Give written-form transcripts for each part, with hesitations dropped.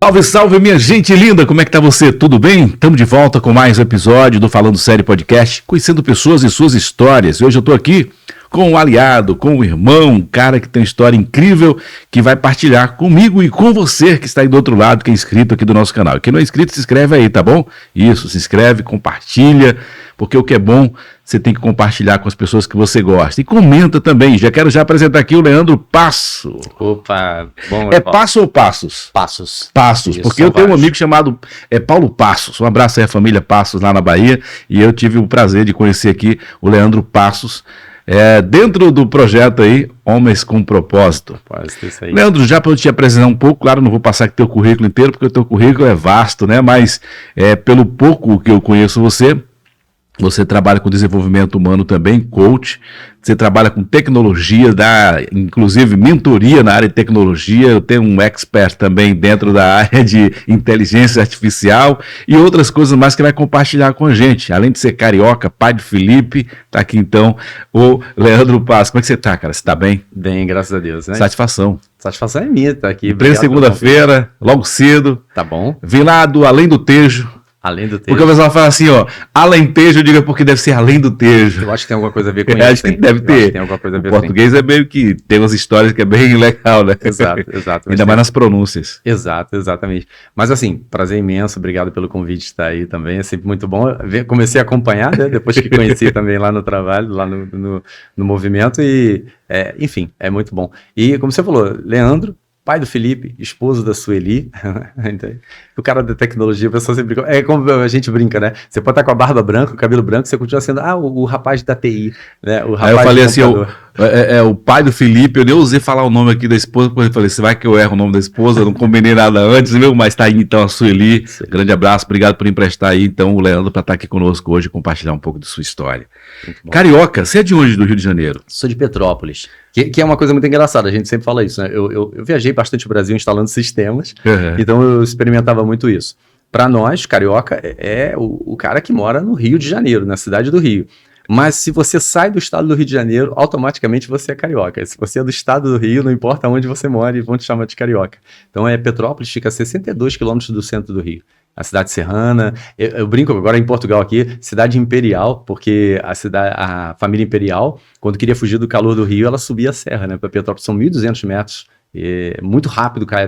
Salve, salve, minha gente linda! Como é que tá você? Tudo bem? Estamos de volta com mais um episódio do Falando Sério Podcast, conhecendo pessoas e suas histórias. E hoje eu tô aqui com um aliado, com um irmão, um cara que tem uma história incrível, que vai partilhar comigo e com você que está aí do outro lado, que é inscrito aqui do nosso canal. E quem não é inscrito, se inscreve aí, tá bom? Isso, se inscreve, compartilha, porque o que é bom, você tem que compartilhar com as pessoas que você gosta. E comenta também. Quero apresentar aqui o Leandro Passo. Opa, bom. É Passo ou Passos? Passos. Passos, Isso, porque eu tenho um amigo chamado Paulo Passos. Um abraço aí à família Passos lá na Bahia. E eu tive o prazer de conhecer aqui o Leandro Passos, dentro do projeto aí, Homens com Propósito. Isso aí. Leandro, já para eu te apresentar um pouco, claro, não vou passar aqui teu currículo inteiro, porque o teu currículo é vasto, né? Mas pelo pouco que eu conheço você trabalha com desenvolvimento humano também, coach, você trabalha com tecnologia, dá inclusive mentoria na área de tecnologia, eu tenho um expert também dentro da área de inteligência artificial e outras coisas mais que vai compartilhar com a gente. Além de ser carioca, pai do Felipe, tá aqui então o Leandro Paz. Como é que você tá, cara? Você tá bem? Bem, graças a Deus, né? Satisfação. Satisfação é minha estar aqui. Plena segunda-feira, logo cedo. Tá bom. Vim lá do Além do Tejo. Além do Tejo. Porque o pessoal fala assim, ó, Alentejo, eu digo porque deve ser além do Tejo. Eu acho que tem alguma coisa a ver com isso. Acho que deve ter. Tem alguma coisa a ver o português é meio que tem umas histórias que é bem legal, né? Exato. Ainda mais nas pronúncias. Exatamente. Mas assim, prazer imenso, obrigado pelo convite de estar aí também, é sempre muito bom. Comecei a acompanhar, né, depois que conheci também lá no trabalho, lá no movimento e, enfim, é muito bom. E como você falou, Leandro, pai do Felipe, esposo da Sueli, o cara da tecnologia, a pessoa sempre brinca, como a gente brinca, né? Você pode estar com a barba branca, o cabelo branco, você continua sendo, o rapaz da TI, né? O rapaz. Aí eu falei assim, o pai do Felipe, eu nem usei falar o nome aqui da esposa, porque eu falei, você vai que eu erro o nome da esposa, eu não combinei nada antes, viu? Mas tá aí então a Sueli, grande abraço, obrigado por emprestar aí então o Leandro para estar aqui conosco hoje e compartilhar um pouco de sua história. Carioca, você é de onde do Rio de Janeiro? Sou de Petrópolis. Que é uma coisa muito engraçada, a gente sempre fala isso, né? Eu viajei bastante o Brasil instalando sistemas, então eu experimentava muito isso. Para nós, carioca é o cara que mora no Rio de Janeiro, na cidade do Rio. Mas se você sai do estado do Rio de Janeiro, automaticamente você é carioca. Se você é do estado do Rio, não importa onde você mora, vão te chamar de carioca. Então Petrópolis fica a 62 quilômetros do centro do Rio. A cidade serrana, eu brinco agora em Portugal aqui, cidade imperial, porque a família imperial, quando queria fugir do calor do Rio, ela subia a serra, né? Para Petrópolis são 1.200 metros, muito rápido cai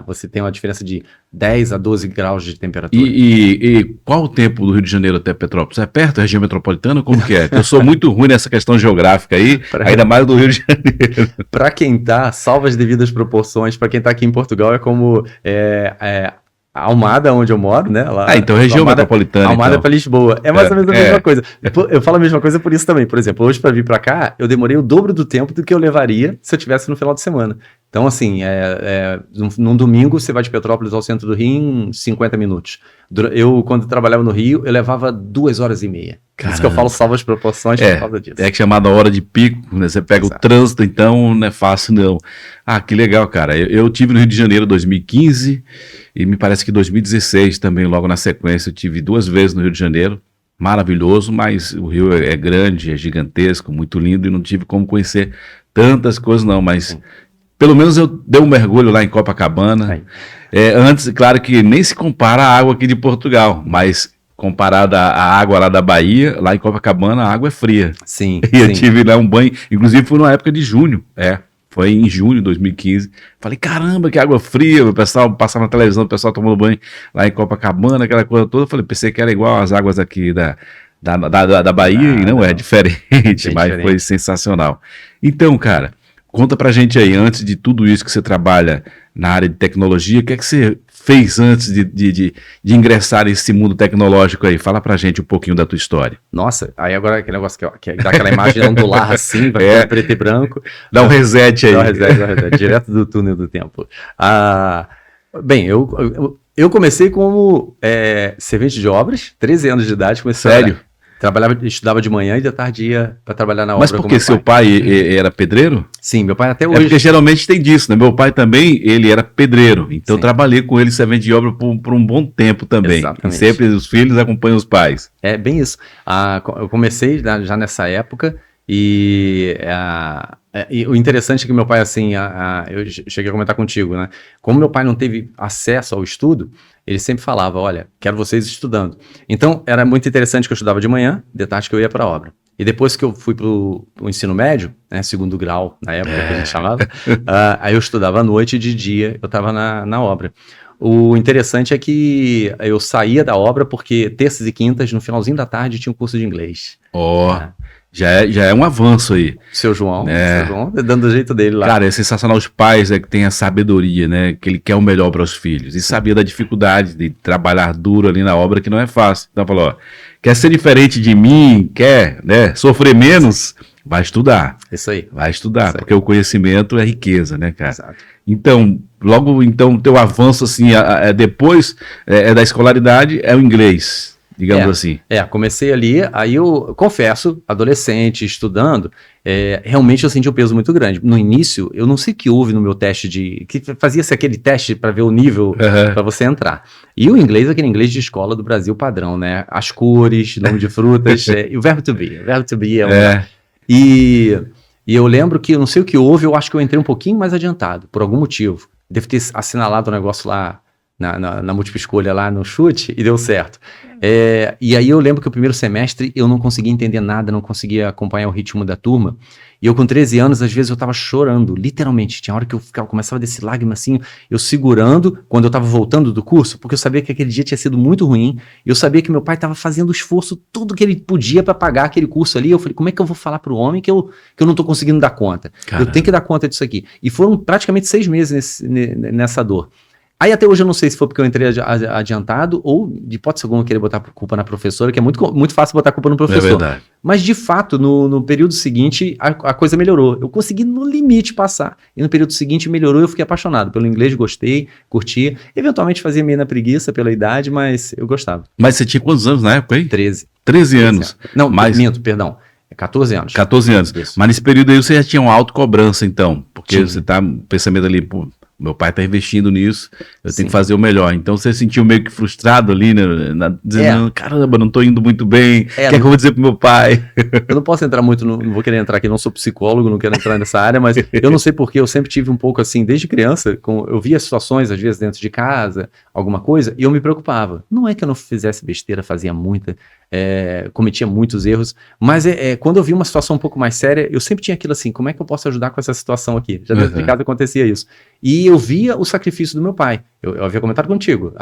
você tem uma diferença de 10 a 12 graus de temperatura. E qual o tempo do Rio de Janeiro até Petrópolis? É perto da região metropolitana? Como que é? Eu sou muito ruim nessa questão geográfica aí, ainda mais do Rio de Janeiro. Para quem tá, salva as devidas proporções, para quem tá aqui em Portugal é como... Almada, onde eu moro, né? Lá, então região metropolitana. Almada para Lisboa. É mais ou menos a mesma coisa. Eu falo a mesma coisa por isso também. Por exemplo, hoje para vir para cá, eu demorei o dobro do tempo do que eu levaria se eu tivesse no final de semana. Então, assim, num domingo, você vai de Petrópolis ao centro do Rio em 50 minutos. Eu, quando trabalhava no Rio, eu levava 2h30. Por isso que eu falo salva as proporções por causa disso. É que chamada hora de pico, né? Você pega o trânsito, então não é fácil, não. Que legal, cara. Eu tive no Rio de Janeiro em 2015 e me parece que 2016 também, logo na sequência, eu tive 2 vezes no Rio de Janeiro. Maravilhoso, mas o Rio é grande, é gigantesco, muito lindo e não tive como conhecer tantas coisas, não, mas... Pelo menos eu dei um mergulho lá em Copacabana. Antes, claro que nem se compara a água aqui de Portugal, mas comparada à água lá da Bahia, lá em Copacabana a água é fria. Sim. E eu tive lá um banho, inclusive foi numa época de junho, foi em junho de 2015. Falei, caramba, que água fria, o pessoal passava na televisão, o pessoal tomando banho lá em Copacabana, aquela coisa toda. Eu falei, pensei que era igual às águas aqui da Bahia, e não é diferente, mas diferente. Foi sensacional. Então, cara, conta pra gente aí, antes de tudo isso que você trabalha na área de tecnologia, o que é que você fez antes de ingressar nesse mundo tecnológico aí? Fala pra gente um pouquinho da tua história. Nossa, aí agora aquele negócio que dá aquela imagem ondular assim, vai ficar preto e branco. Dá um reset aí. Dá um reset, direto do túnel do tempo. Bem, eu comecei como servente de obras, 13 anos de idade. Sério? Estudava de manhã e de tarde ia para trabalhar na obra. Mas porque seu pai era pedreiro? Sim, meu pai até hoje. Porque geralmente tem disso, né? Meu pai também, ele era pedreiro. Então eu trabalhei com ele servente de obra por um bom tempo também. Exatamente. E sempre os filhos acompanham os pais. É bem isso. Eu comecei já nessa época e E o interessante é que meu pai, assim, eu cheguei a comentar contigo, né? Como meu pai não teve acesso ao estudo, ele sempre falava, olha, quero vocês estudando. Então, era muito interessante que eu estudava de manhã, de tarde que eu ia para a obra. E depois que eu fui para o ensino médio, né, segundo grau, na época que a gente chamava, aí eu estudava à noite e de dia eu estava na obra. O interessante é que eu saía da obra porque terças e quintas, no finalzinho da tarde, tinha um curso de inglês. Já é um avanço aí. Seu João dando o jeito dele lá. Cara, é sensacional os pais que têm a sabedoria, né? Que ele quer o melhor para os filhos. E sabia da dificuldade de trabalhar duro ali na obra, que não é fácil. Então falou, ó, quer ser diferente de mim, quer, né, sofrer menos, vai estudar. Isso aí. Vai estudar, porque o conhecimento é riqueza, né, cara? Exato. Então, teu avanço, assim, depois da escolaridade é o inglês. Digamos assim. Comecei ali, aí eu confesso, adolescente, estudando, realmente eu senti um peso muito grande. No início, eu não sei o que houve no meu teste que fazia-se aquele teste para ver o nível para você entrar. E o inglês é aquele inglês de escola do Brasil padrão, né? As cores, nome de frutas, e o verbo to be. O verbo to be E eu lembro que, eu não sei o que houve, eu acho que eu entrei um pouquinho mais adiantado, por algum motivo. Devo ter assinalado o negócio lá na múltipla escolha lá no chute e deu certo. E aí eu lembro que o primeiro semestre eu não conseguia entender nada, não conseguia acompanhar o ritmo da turma. E eu com 13 anos, às vezes eu tava chorando, literalmente. Tinha hora que eu começava a descer lágrima assim, eu segurando quando eu tava voltando do curso, porque eu sabia que aquele dia tinha sido muito ruim. Eu sabia que meu pai tava fazendo o esforço, tudo que ele podia para pagar aquele curso ali. Eu falei, como é que eu vou falar pro homem que eu não tô conseguindo dar conta? Caramba. Eu tenho que dar conta disso aqui. E foram praticamente 6 meses nessa dor. Aí até hoje eu não sei se foi porque eu entrei adiantado ou, de hipótese alguma, querer botar culpa na professora, que é muito fácil botar culpa no professor. É verdade. Mas, de fato, no período seguinte, a coisa melhorou. Eu consegui, no limite, passar. E no período seguinte melhorou e eu fiquei apaixonado pelo inglês, gostei, curti. Eventualmente fazia meio na preguiça pela idade, mas eu gostava. Mas você tinha quantos anos na época aí? 13. 13 anos. Não, minto, perdão. 14 anos. 14 anos. Isso. Mas nesse período aí você já tinha uma autocobrança, então. Porque você tá pensamento ali, pô, meu pai está investindo nisso, eu tenho que fazer o melhor. Então você se sentiu meio que frustrado ali, né? Dizendo, caramba, não estou indo muito bem, o que é que eu vou dizer pro meu pai? Eu não posso entrar muito, não vou querer entrar aqui, não sou psicólogo, não quero entrar nessa área, mas eu não sei porquê, eu sempre tive um pouco assim, desde criança, eu via situações, às vezes, dentro de casa, alguma coisa, e eu me preocupava. Não é que eu não fizesse besteira, fazia muita, cometia muitos erros, mas quando eu vi uma situação um pouco mais séria, eu sempre tinha aquilo assim, como é que eu posso ajudar com essa situação aqui? Já dentro de casa acontecia isso. E eu via o sacrifício do meu pai. Eu havia comentado contigo.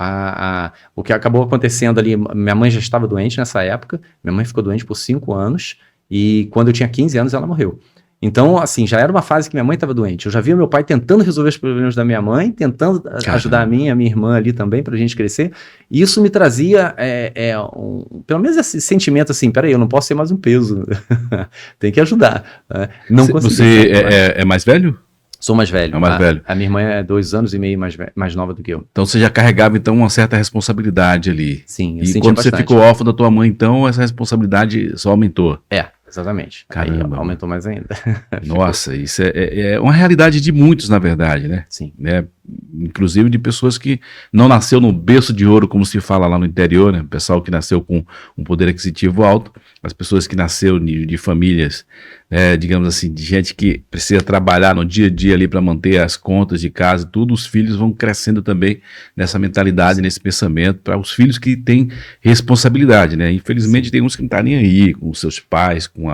O que acabou acontecendo ali, minha mãe já estava doente nessa época, minha mãe ficou doente por 5 anos, e quando eu tinha 15 anos ela morreu. Então, assim, já era uma fase que minha mãe estava doente. Eu já via meu pai tentando resolver os problemas da minha mãe, tentando ajudar a minha irmã ali também, pra gente crescer. E isso me trazia, pelo menos esse sentimento assim, peraí, eu não posso ser mais um peso. Tem que ajudar. Não Você é mais velho? Sou mais velho. É mais velho. A minha irmã é 2 anos e meio mais nova do que eu. Então você já carregava então uma certa responsabilidade ali. Sim, eu sentia quando bastante. Você ficou órfão da tua mãe, então essa responsabilidade só aumentou. Exatamente. Caramba. Aí aumentou mais ainda. Nossa, isso é uma realidade de muitos, na verdade, né? Sim. Né? Inclusive de pessoas que não nasceu no berço de ouro, como se fala lá no interior, né? O pessoal que nasceu com um poder aquisitivo alto, as pessoas que nasceram de famílias, digamos assim, de gente que precisa trabalhar no dia a dia ali para manter as contas de casa, tudo, os filhos vão crescendo também nessa mentalidade, nesse pensamento, para os filhos que têm responsabilidade, né? Infelizmente tem uns que não estão nem aí com os seus pais, com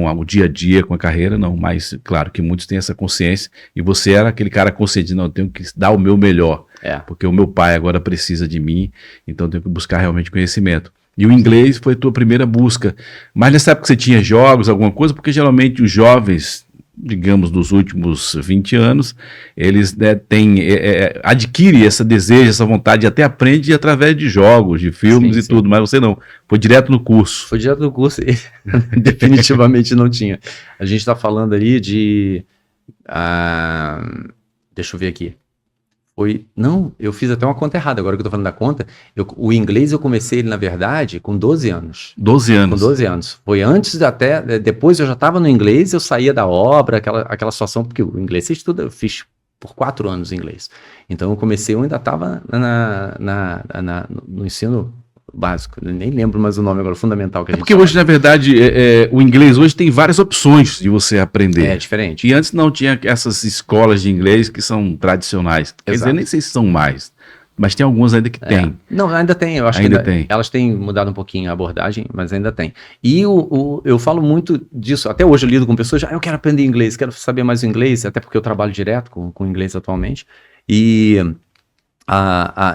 o dia a dia, com a carreira, não, mas claro que muitos têm essa consciência, e você era aquele cara consciente, não, eu tenho que dar o meu melhor, porque o meu pai agora precisa de mim, então eu tenho que buscar realmente conhecimento. E o inglês foi a tua primeira busca, mas nessa época você tinha jogos, alguma coisa, porque geralmente os jovens, digamos, dos últimos 20 anos, eles adquirem esse desejo, essa vontade, até aprende através de jogos, de filmes e tudo, mas você não, foi direto no curso. Foi direto no curso e definitivamente não tinha. A gente está falando aí de... deixa eu ver aqui. Não, eu fiz até uma conta errada, agora que eu tô falando da conta. O inglês eu comecei, na verdade, com 12 anos. 12 anos? Com 12 anos. Foi antes depois eu já estava no inglês, eu saía da obra, aquela situação, porque o inglês você estuda, eu fiz por 4 anos inglês. Então eu comecei, eu ainda estava no ensino básico, nem lembro mais o nome agora, fundamental que a gente porque hoje, na verdade, o inglês hoje tem várias opções de você aprender. É diferente. E antes não tinha essas escolas de inglês que são tradicionais. Quer dizer, nem sei se são mais, mas tem algumas ainda que tem. Não, ainda tem, eu acho ainda que tem. Elas têm mudado um pouquinho a abordagem, mas ainda tem. E eu falo muito disso, até hoje eu lido com pessoas, eu quero aprender inglês, quero saber mais o inglês, até porque eu trabalho direto com inglês atualmente, e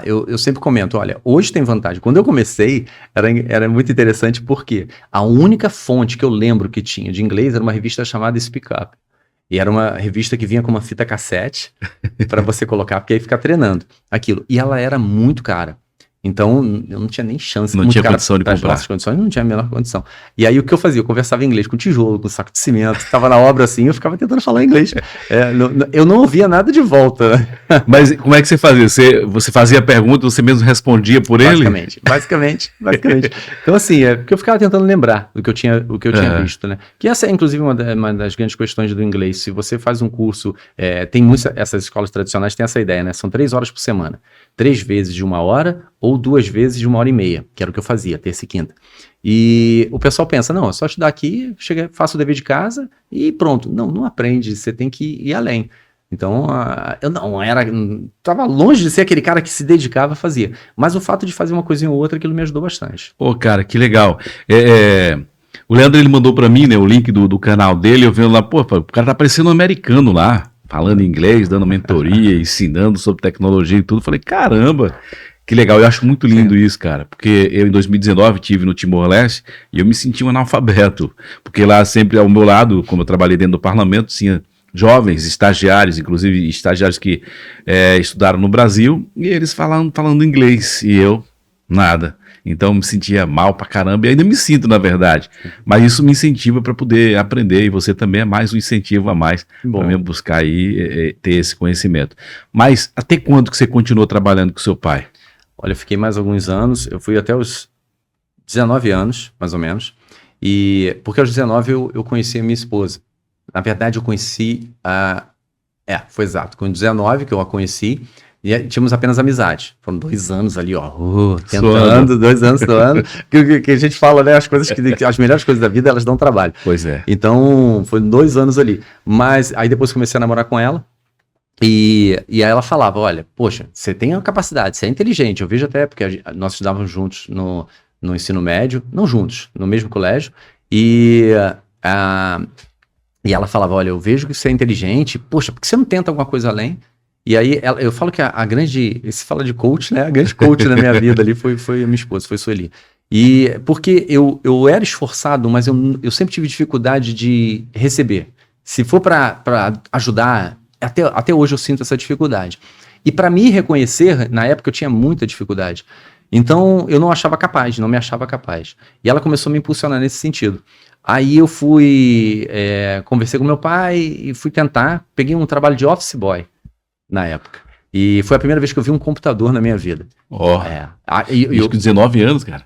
eu sempre comento, olha, hoje tem vantagem. Quando eu comecei, era muito interessante porque a única fonte que eu lembro que tinha de inglês era uma revista chamada Speak Up. E era uma revista que vinha com uma fita cassete para você colocar, porque aí fica treinando aquilo. E ela era muito cara. Então, eu não tinha nem chance. Não tinha condição de comprar. As condições, não tinha a menor condição. E aí, o que eu fazia? Eu conversava em inglês com tijolo, com saco de cimento. Estava na obra assim, eu ficava tentando falar inglês. Eu não ouvia nada de volta. Né? Mas como é que você fazia? Você fazia a pergunta, você mesmo respondia por ele? Basicamente. Então, assim, porque eu ficava tentando lembrar do que eu tinha visto, né? Que essa é, inclusive, uma das grandes questões do inglês. Se você faz um curso, tem muitas, essas escolas tradicionais têm essa ideia, né? São 3 horas por semana. 3 vezes de 1 hora ou 2 vezes de 1h30, que era o que eu fazia, terça e quinta. E o pessoal pensa, não, é só estudar aqui, faço o dever de casa e pronto. Não aprende, você tem que ir além. Então, eu estava longe de ser aquele cara que se dedicava, fazia. Mas o fato de fazer uma coisinha ou outra, aquilo me ajudou bastante. Pô, cara, que legal. O Leandro, ele mandou para mim, né, o link do canal dele, eu vendo lá, pô, o cara tá parecendo um americano lá, falando inglês, dando mentoria, ensinando sobre tecnologia e tudo. Falei, caramba, que legal. Eu acho muito lindo isso, cara. Porque eu, em 2019, estive no Timor-Leste e eu me senti um analfabeto. Porque lá sempre ao meu lado, como eu trabalhei dentro do parlamento, tinha jovens, estagiários, inclusive estagiários que estudaram no Brasil, e eles falando inglês. E eu, nada. Então eu me sentia mal pra caramba, e ainda me sinto, na verdade. Mas isso me incentiva para poder aprender, e você também é mais um incentivo a mais para mesmo buscar aí ter esse conhecimento. Mas até quando que você continuou trabalhando com seu pai? Olha, eu fiquei mais alguns anos, eu fui até os 19 anos, mais ou menos, e porque aos 19 eu conheci a minha esposa. Na verdade, eu conheci foi exato, com 19 que eu a conheci, e tínhamos apenas amizade. Foram 2 anos ali, tentando, 2 anos doando. Que a gente fala, né? As coisas as melhores coisas da vida, elas dão trabalho. Pois é. Então, foi 2 anos ali. Mas aí depois comecei a namorar com ela. E aí ela falava, olha, poxa, você tem uma capacidade, você é inteligente. Eu vejo até, porque nós estudávamos juntos no ensino médio, não juntos, no mesmo colégio. E ela falava, olha, eu vejo que você é inteligente. Poxa, por que você não tenta alguma coisa além? E aí, eu falo que se fala de coach, né? A grande coach da minha vida ali foi a minha esposa, foi Sueli. E porque eu era esforçado, mas eu sempre tive dificuldade de receber. Se for para ajudar, até hoje eu sinto essa dificuldade. E para me reconhecer, na época eu tinha muita dificuldade. Então, eu não me achava capaz. E ela começou a me impulsionar nesse sentido. Aí eu conversei com meu pai e fui tentar, peguei um trabalho de office boy na época. E foi a primeira vez que eu vi um computador na minha vida. Eu com 19 anos, cara.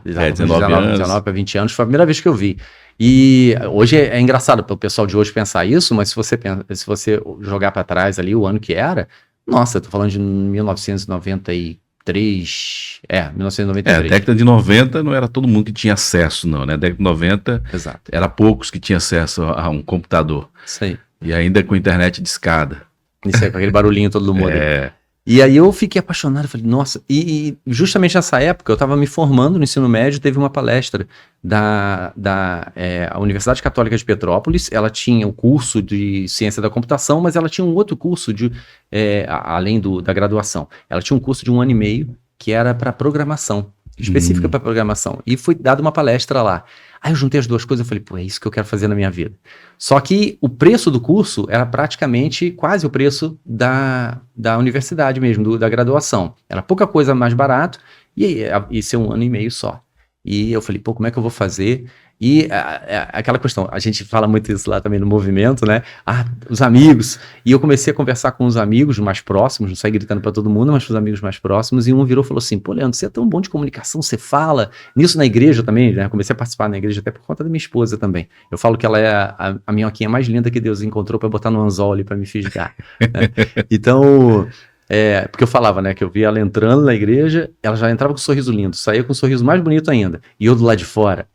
19 para 20 anos, foi a primeira vez que eu vi. E hoje é engraçado para o pessoal de hoje pensar isso, mas se você jogar para trás ali o ano que era, nossa, eu tô falando de 1993. 1993. A década de 90 não era todo mundo que tinha acesso, não, né? A década de 90 Exato. Era poucos que tinham acesso a um computador. Isso aí. E ainda com internet de escada. Isso aí, com aquele barulhinho todo do modem. E aí eu fiquei apaixonado, falei, nossa, e justamente nessa época eu estava me formando no ensino médio, teve uma palestra da Universidade Católica de Petrópolis. Ela tinha o curso de Ciência da Computação, mas ela tinha um outro curso além da graduação. Ela tinha um curso de 1 ano e meio, que era para programação, específica para programação. E foi dada uma palestra lá. Aí eu juntei as duas coisas e falei, pô, é isso que eu quero fazer na minha vida. Só que o preço do curso era praticamente quase o preço da universidade mesmo, da graduação. Era pouca coisa mais barato e ser 1 ano e meio só. E eu falei, pô, como é que eu vou fazer? E aquela questão, a gente fala muito isso lá também no movimento, né? Os amigos. E eu comecei a conversar com os amigos mais próximos, não saí gritando para todo mundo, mas com os amigos mais próximos, e um virou e falou assim, pô, Leandro, você é tão bom de comunicação, você fala. Nisso na igreja também, né? Comecei a participar na igreja até por conta da minha esposa também. Eu falo que ela é a minhoquinha mais linda que Deus encontrou para botar no anzol ali para me fisgar. Né? Então... Porque eu falava, né, que eu via ela entrando na igreja, ela já entrava com um sorriso lindo, saía com um sorriso mais bonito ainda. E eu do lado de fora,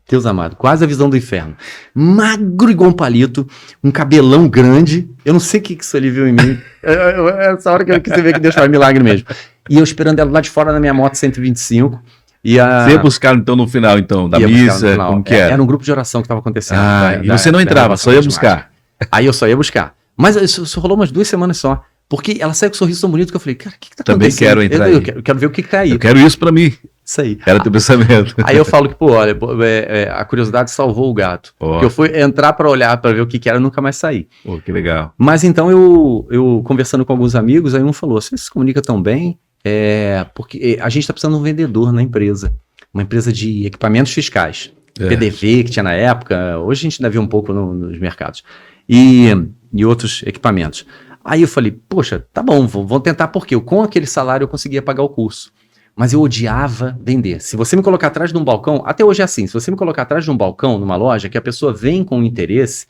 Deus amado, quase a visão do inferno. Magro igual um palito, um cabelão grande. Eu não sei o que isso ali viu em mim. Essa hora que você vê que Deus faz milagre mesmo. E eu esperando ela lá de fora na minha moto 125. Você ia buscar então no final da missa? Como que era? Era um grupo de oração que estava acontecendo. E você não entrava, só ia buscar. Aí eu só ia buscar. Mas isso rolou umas 2 semanas só. Porque ela saiu com um sorriso tão bonito que eu falei, cara, o que tá acontecendo? Também quero entrar aí. Eu quero ver o que tá aí. Eu quero isso pra mim. Isso aí. Era teu pensamento. Aí eu falo que, olha, a curiosidade salvou o gato. Porque eu fui entrar pra olhar, pra ver o que era, e nunca mais saí. Que legal. Mas então eu conversando com alguns amigos, aí um falou, você se comunica tão bem, porque a gente tá precisando de um vendedor na empresa. Uma empresa de equipamentos fiscais. PDV que tinha na época, hoje a gente ainda vê um pouco nos mercados. E outros equipamentos. Aí eu falei, poxa, tá bom, vamos tentar, porque com aquele salário eu conseguia pagar o curso. Mas eu odiava vender. Se você me colocar atrás de um balcão, até hoje é assim, se você me colocar atrás de um balcão, numa loja, que a pessoa vem com interesse,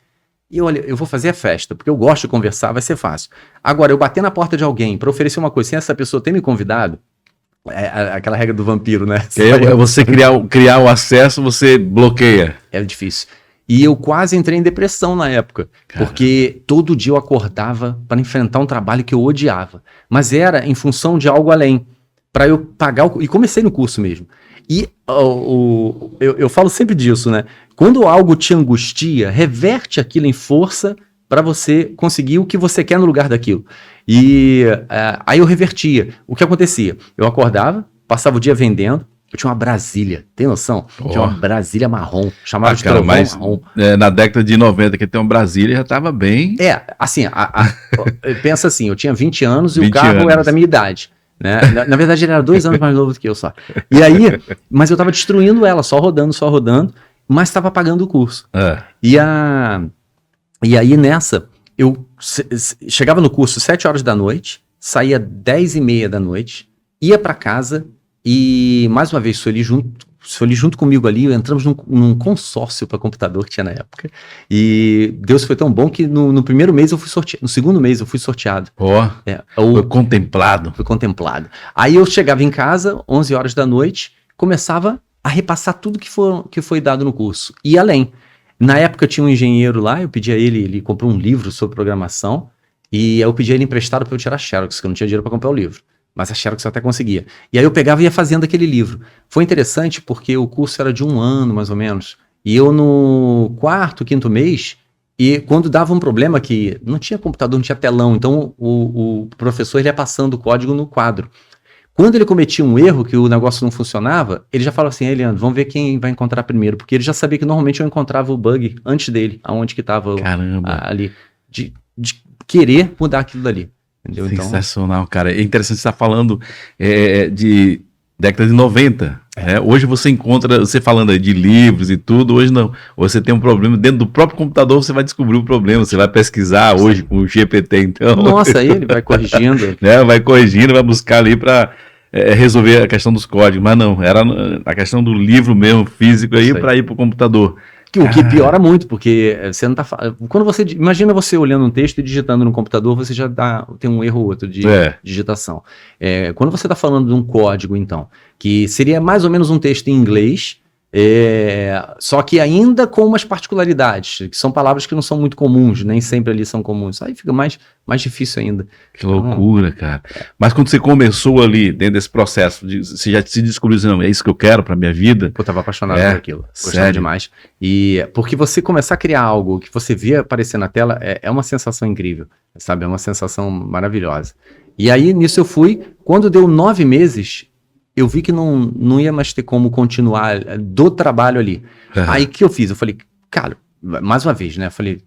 e olha, eu vou fazer a festa, porque eu gosto de conversar, vai ser fácil. Agora, eu bater na porta de alguém para oferecer uma coisa sem essa pessoa ter me convidado, aquela regra do vampiro, né? Você criar o acesso, você bloqueia. É difícil. E eu quase entrei em depressão na época, porque todo dia eu acordava para enfrentar um trabalho que eu odiava. Mas era em função de algo além, para eu pagar, e comecei no curso mesmo. E eu falo sempre disso, né? Quando algo te angustia, reverte aquilo em força para você conseguir o que você quer no lugar daquilo. E aí eu revertia. O que acontecia? Eu acordava, passava o dia vendendo. Eu tinha uma Brasília, tem noção? Tinha uma Brasília marrom, chamava de trovão marrom. Na década de 90, que tem uma Brasília, já estava bem... Assim, pensa assim, eu tinha 20 anos e o carro era da minha idade. Né? Na verdade, ele era 2 anos mais novo do que eu só. E aí, mas eu estava destruindo ela, só rodando, mas estava pagando o curso. E aí nessa, eu chegava no curso 7 horas da noite, saía 10h30 da noite, ia para casa... E, mais uma vez, Sueli junto comigo ali, entramos num consórcio para computador que tinha na época. E Deus foi tão bom que no primeiro mês eu fui sorteado. No segundo mês eu fui sorteado. Foi contemplado. Fui contemplado. Aí eu chegava em casa, 11 horas da noite, começava a repassar tudo que foi dado no curso. E além. Na época tinha um engenheiro lá, eu pedi a ele comprou um livro sobre programação. E eu pedi a ele emprestado para eu tirar Xerox, que eu não tinha dinheiro para comprar o livro. Mas a Xerox eu até conseguia. E aí eu pegava e ia fazendo aquele livro. Foi interessante porque o curso era de 1 ano, mais ou menos. E eu no 4º, 5º mês, e quando dava um problema que não tinha computador, não tinha telão, então o professor ele ia passando o código no quadro. Quando ele cometia um erro, que o negócio não funcionava, ele já falava assim, Leandro, vamos ver quem vai encontrar primeiro. Porque ele já sabia que normalmente eu encontrava o bug antes dele, aonde que estava ali. De querer mudar aquilo dali. Entendeu? Sensacional, então... cara. É interessante você estar falando de década de 90. Hoje você encontra, você falando aí de livros e tudo, hoje não. Você tem um problema dentro do próprio computador, você vai descobrir o problema, você vai pesquisar hoje com o GPT, então. Nossa, aí ele vai corrigindo. Vai corrigindo, vai buscar ali para resolver a questão dos códigos, mas não, era a questão do livro mesmo, físico aí, para ir para o computador. O que piora muito, porque você não tá... Quando você... Imagina você olhando um texto e digitando no computador, você já tem um erro ou outro de digitação. Quando você está falando de um código, então, que seria mais ou menos um texto em inglês, só que ainda com umas particularidades, que são palavras que não são muito comuns, nem sempre ali são comuns. Aí fica mais difícil ainda. Que loucura, cara. Mas quando você começou ali, dentro desse processo, você já se descobriu, assim, não, é isso que eu quero pra minha vida? Eu tava apaixonado por aquilo. Gostava demais. E porque você começar a criar algo que você vê aparecer na tela, é uma sensação incrível, sabe? É uma sensação maravilhosa. E aí, nisso eu fui, quando deu 9 meses... eu vi que não ia mais ter como continuar do trabalho ali. Aí o que eu fiz? Eu falei, cara, mais uma vez, né? Eu falei,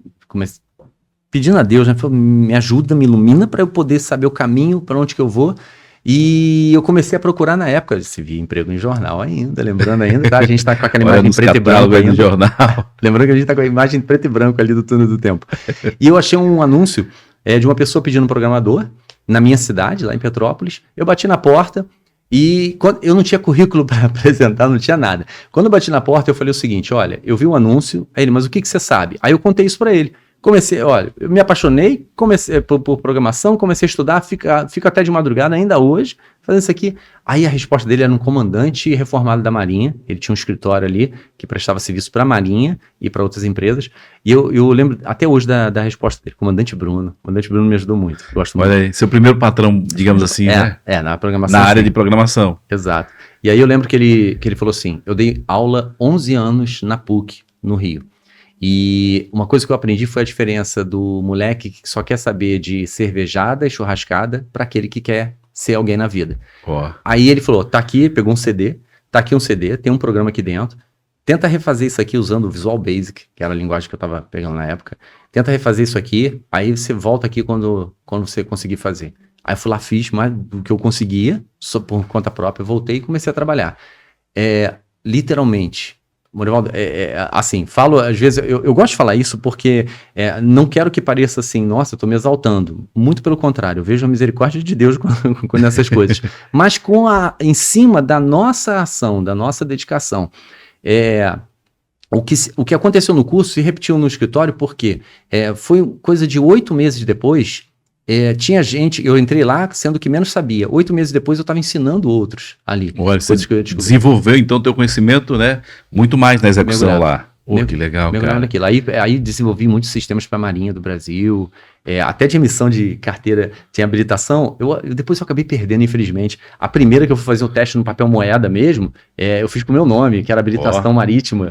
pedindo a Deus, né? Falei, me ajuda, me ilumina para eu poder saber o caminho, para onde que eu vou. E eu comecei a procurar na época, se via emprego em jornal ainda, lembrando ainda, tá? A gente tá com aquela imagem preto e branco ainda. Jornal. Lembrando que a gente tá com a imagem preto e branco ali do Túnel do Tempo. E eu achei um anúncio de uma pessoa pedindo um programador na minha cidade, lá em Petrópolis. Eu bati na porta. E eu não tinha currículo para apresentar, não tinha nada. Quando eu bati na porta, eu falei o seguinte, olha, eu vi um anúncio, aí ele, mas o que você sabe? Aí eu contei isso para ele. olha, eu me apaixonei, comecei por programação, comecei a estudar, fico até de madrugada ainda hoje, fazendo isso aqui. Aí a resposta dele era um comandante reformado da Marinha, ele tinha um escritório ali que prestava serviço para a Marinha e para outras empresas, e eu lembro até hoje da resposta dele, Comandante Bruno me ajudou muito, gosto muito. Olha aí, seu primeiro patrão, digamos assim, né? Na programação. Na área de programação. Exato. E aí eu lembro que ele falou assim, eu dei aula 11 anos na PUC, no Rio. E uma coisa que eu aprendi foi a diferença do moleque que só quer saber de cervejada e churrascada para aquele que quer ser alguém na vida. Aí ele falou, tá aqui, pegou um CD, tá aqui um CD, tem um programa aqui dentro, tenta refazer isso aqui usando o Visual Basic, que era a linguagem que eu tava pegando na época, tenta refazer isso aqui, aí você volta aqui quando você conseguir fazer. Aí eu fui lá, fiz mais do que eu conseguia, só por conta própria, voltei e comecei a trabalhar. Literalmente, Morivaldo, assim, falo, às vezes, eu gosto de falar isso porque não quero que pareça assim, nossa, eu tô me exaltando. Muito pelo contrário, eu vejo a misericórdia de Deus nessas coisas. Mas em cima da nossa ação, da nossa dedicação. O que aconteceu no curso se repetiu no escritório porque foi coisa de 8 meses depois. Tinha gente, eu entrei lá sendo que menos sabia. 8 meses depois eu estava ensinando outros ali. Olha, você desenvolveu então o teu conhecimento, né, muito mais na execução lá. Que legal, cara. Naquilo. Aí desenvolvi muitos sistemas para a Marinha do Brasil, até de emissão de carteira, tinha habilitação. Depois eu acabei perdendo, infelizmente. A primeira que eu fui fazer o teste no papel moeda mesmo, eu fiz com o meu nome, que era habilitação marítima,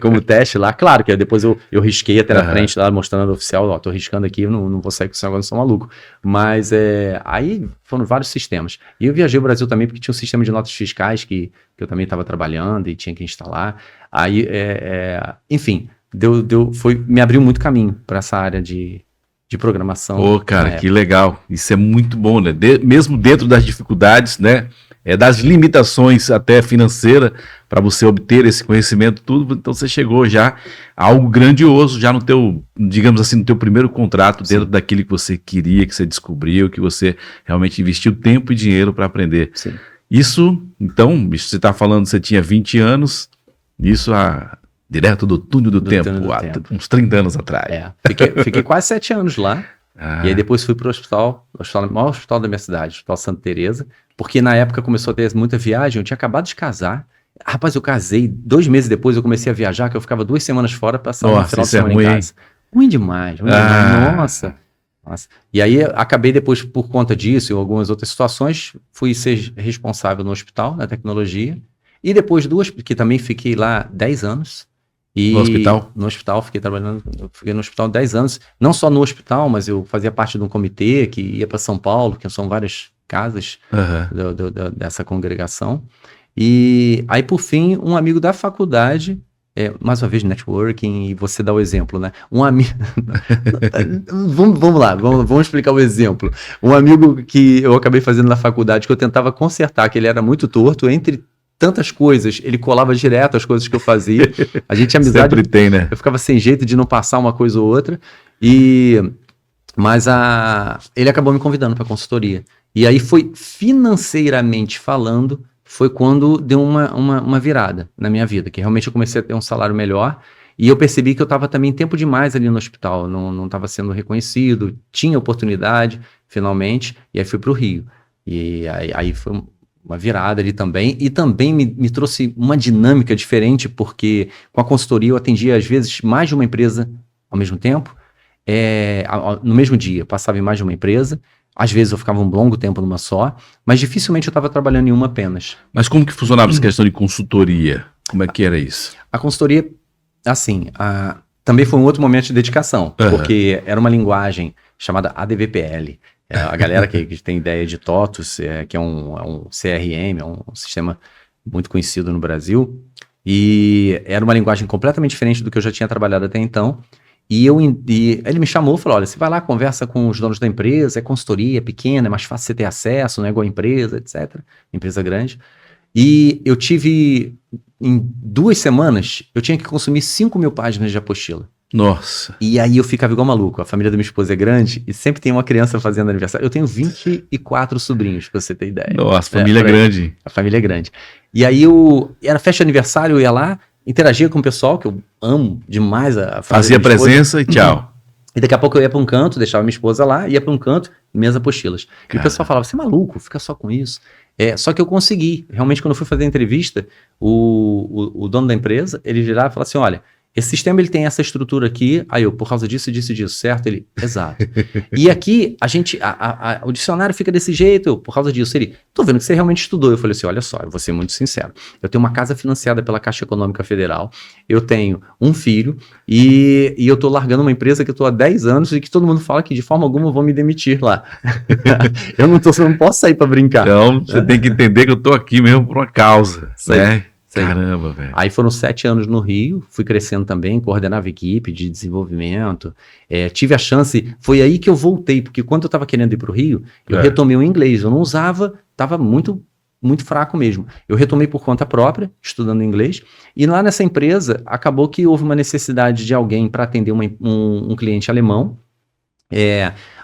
como teste lá. Claro que depois eu risquei até na frente lá, mostrando ao oficial, tô riscando aqui, não vou sair com isso agora, não sou maluco. Mas aí foram vários sistemas. E eu viajei o Brasil também porque tinha um sistema de notas fiscais que eu também estava trabalhando e tinha que instalar. Aí, enfim, me abriu muito caminho para essa área de programação. Cara, que legal. Isso é muito bom, né? Mesmo dentro das dificuldades, né? Das limitações até financeira para você obter esse conhecimento, tudo. Então você chegou já a algo grandioso, já no teu, digamos assim, no teu primeiro contrato, dentro daquilo que você queria, que você descobriu, que você realmente investiu tempo e dinheiro para aprender. Sim. Isso, então, você está falando que você tinha 20 anos, isso direto do túnel do tempo, uns 30 anos atrás. Fiquei quase 7 anos lá, e aí depois fui para o maior hospital da minha cidade, o Hospital Santa Teresa, porque na época começou a ter muita viagem, eu tinha acabado de casar. Rapaz, eu casei, 2 meses depois eu comecei a viajar, que eu ficava 2 semanas fora, passava um final de semana em casa. Ruim demais, nossa. E aí acabei depois, por conta disso e algumas outras situações, fui ser responsável no hospital, na tecnologia, e depois que também fiquei lá 10 anos. No hospital? No hospital, fiquei no hospital 10 anos, não só no hospital, mas eu fazia parte de um comitê que ia para São Paulo, que são várias casas dessa congregação. E aí, por fim, um amigo da faculdade, mais uma vez, networking, e você dá o exemplo, né? Um amigo... vamos lá, vamos explicar o exemplo. Um amigo que eu acabei fazendo na faculdade, que eu tentava consertar, que ele era muito torto, entre tantas coisas, ele colava direto as coisas que eu fazia. A gente tinha amizade... Sempre tem, né? Eu ficava sem jeito de não passar uma coisa ou outra, mas ele acabou me convidando para consultoria. E aí foi, financeiramente falando, foi quando deu uma virada na minha vida, que realmente eu comecei a ter um salário melhor, e eu percebi que eu estava também tempo demais ali no hospital, não estava sendo reconhecido, tinha oportunidade, finalmente, e aí fui para o Rio. E aí foi uma virada ali também, e também me trouxe uma dinâmica diferente, porque com a consultoria eu atendia, às vezes, mais de uma empresa ao mesmo tempo, no mesmo dia, passava em mais de uma empresa. Às vezes eu ficava um longo tempo numa só, mas dificilmente eu estava trabalhando em uma apenas. Mas como que funcionava essa questão de consultoria? Como é que era isso? A consultoria, assim, também foi um outro momento de dedicação, porque era uma linguagem chamada ADVPL. A galera que tem ideia de TOTUS, que é um CRM, é um sistema muito conhecido no Brasil, e era uma linguagem completamente diferente do que eu já tinha trabalhado até então. E ele me chamou e falou, olha, você vai lá, conversa com os donos da empresa, é consultoria, é pequena, é mais fácil você ter acesso, não é igual a empresa, etc. Empresa grande. E eu tive, em 2 semanas, eu tinha que consumir 5.000 páginas de apostila. Nossa. E aí eu ficava igual maluco. A família da minha esposa é grande e sempre tem uma criança fazendo aniversário. Eu tenho 24 sobrinhos, pra você ter ideia. Nossa, família é grande. A família é grande. E aí era festa de aniversário, eu ia lá, interagia com o pessoal, que eu amo demais a fazia presença e tchau. E daqui a pouco eu ia para um canto, deixava minha esposa lá, ia para um canto, minhas apostilas. E o pessoal falava, você é maluco, fica só com isso. Só que eu consegui. Realmente, quando eu fui fazer a entrevista, o dono da empresa, ele virava e falava assim, olha, esse sistema ele tem essa estrutura aqui, aí eu, por causa disso, certo? Ele, exato. E aqui, o dicionário fica desse jeito, eu, por causa disso. Ele, tô vendo que você realmente estudou. Eu falei assim, olha só, eu vou ser muito sincero. Eu tenho uma casa financiada pela Caixa Econômica Federal, eu tenho um filho, e eu tô largando uma empresa que eu tô há 10 anos e que todo mundo fala que de forma alguma eu vou me demitir lá. Eu não posso sair para brincar. Então, você tem que entender que eu tô aqui mesmo por uma causa, né? Caramba, velho. Aí foram 7 anos no Rio, fui crescendo também, coordenava equipe de desenvolvimento, tive a chance, foi aí que eu voltei, porque quando eu estava querendo ir para o Rio, eu retomei o inglês, eu não usava, estava muito, muito fraco mesmo. Eu retomei por conta própria, estudando inglês, e lá nessa empresa, acabou que houve uma necessidade de alguém para atender um cliente alemão.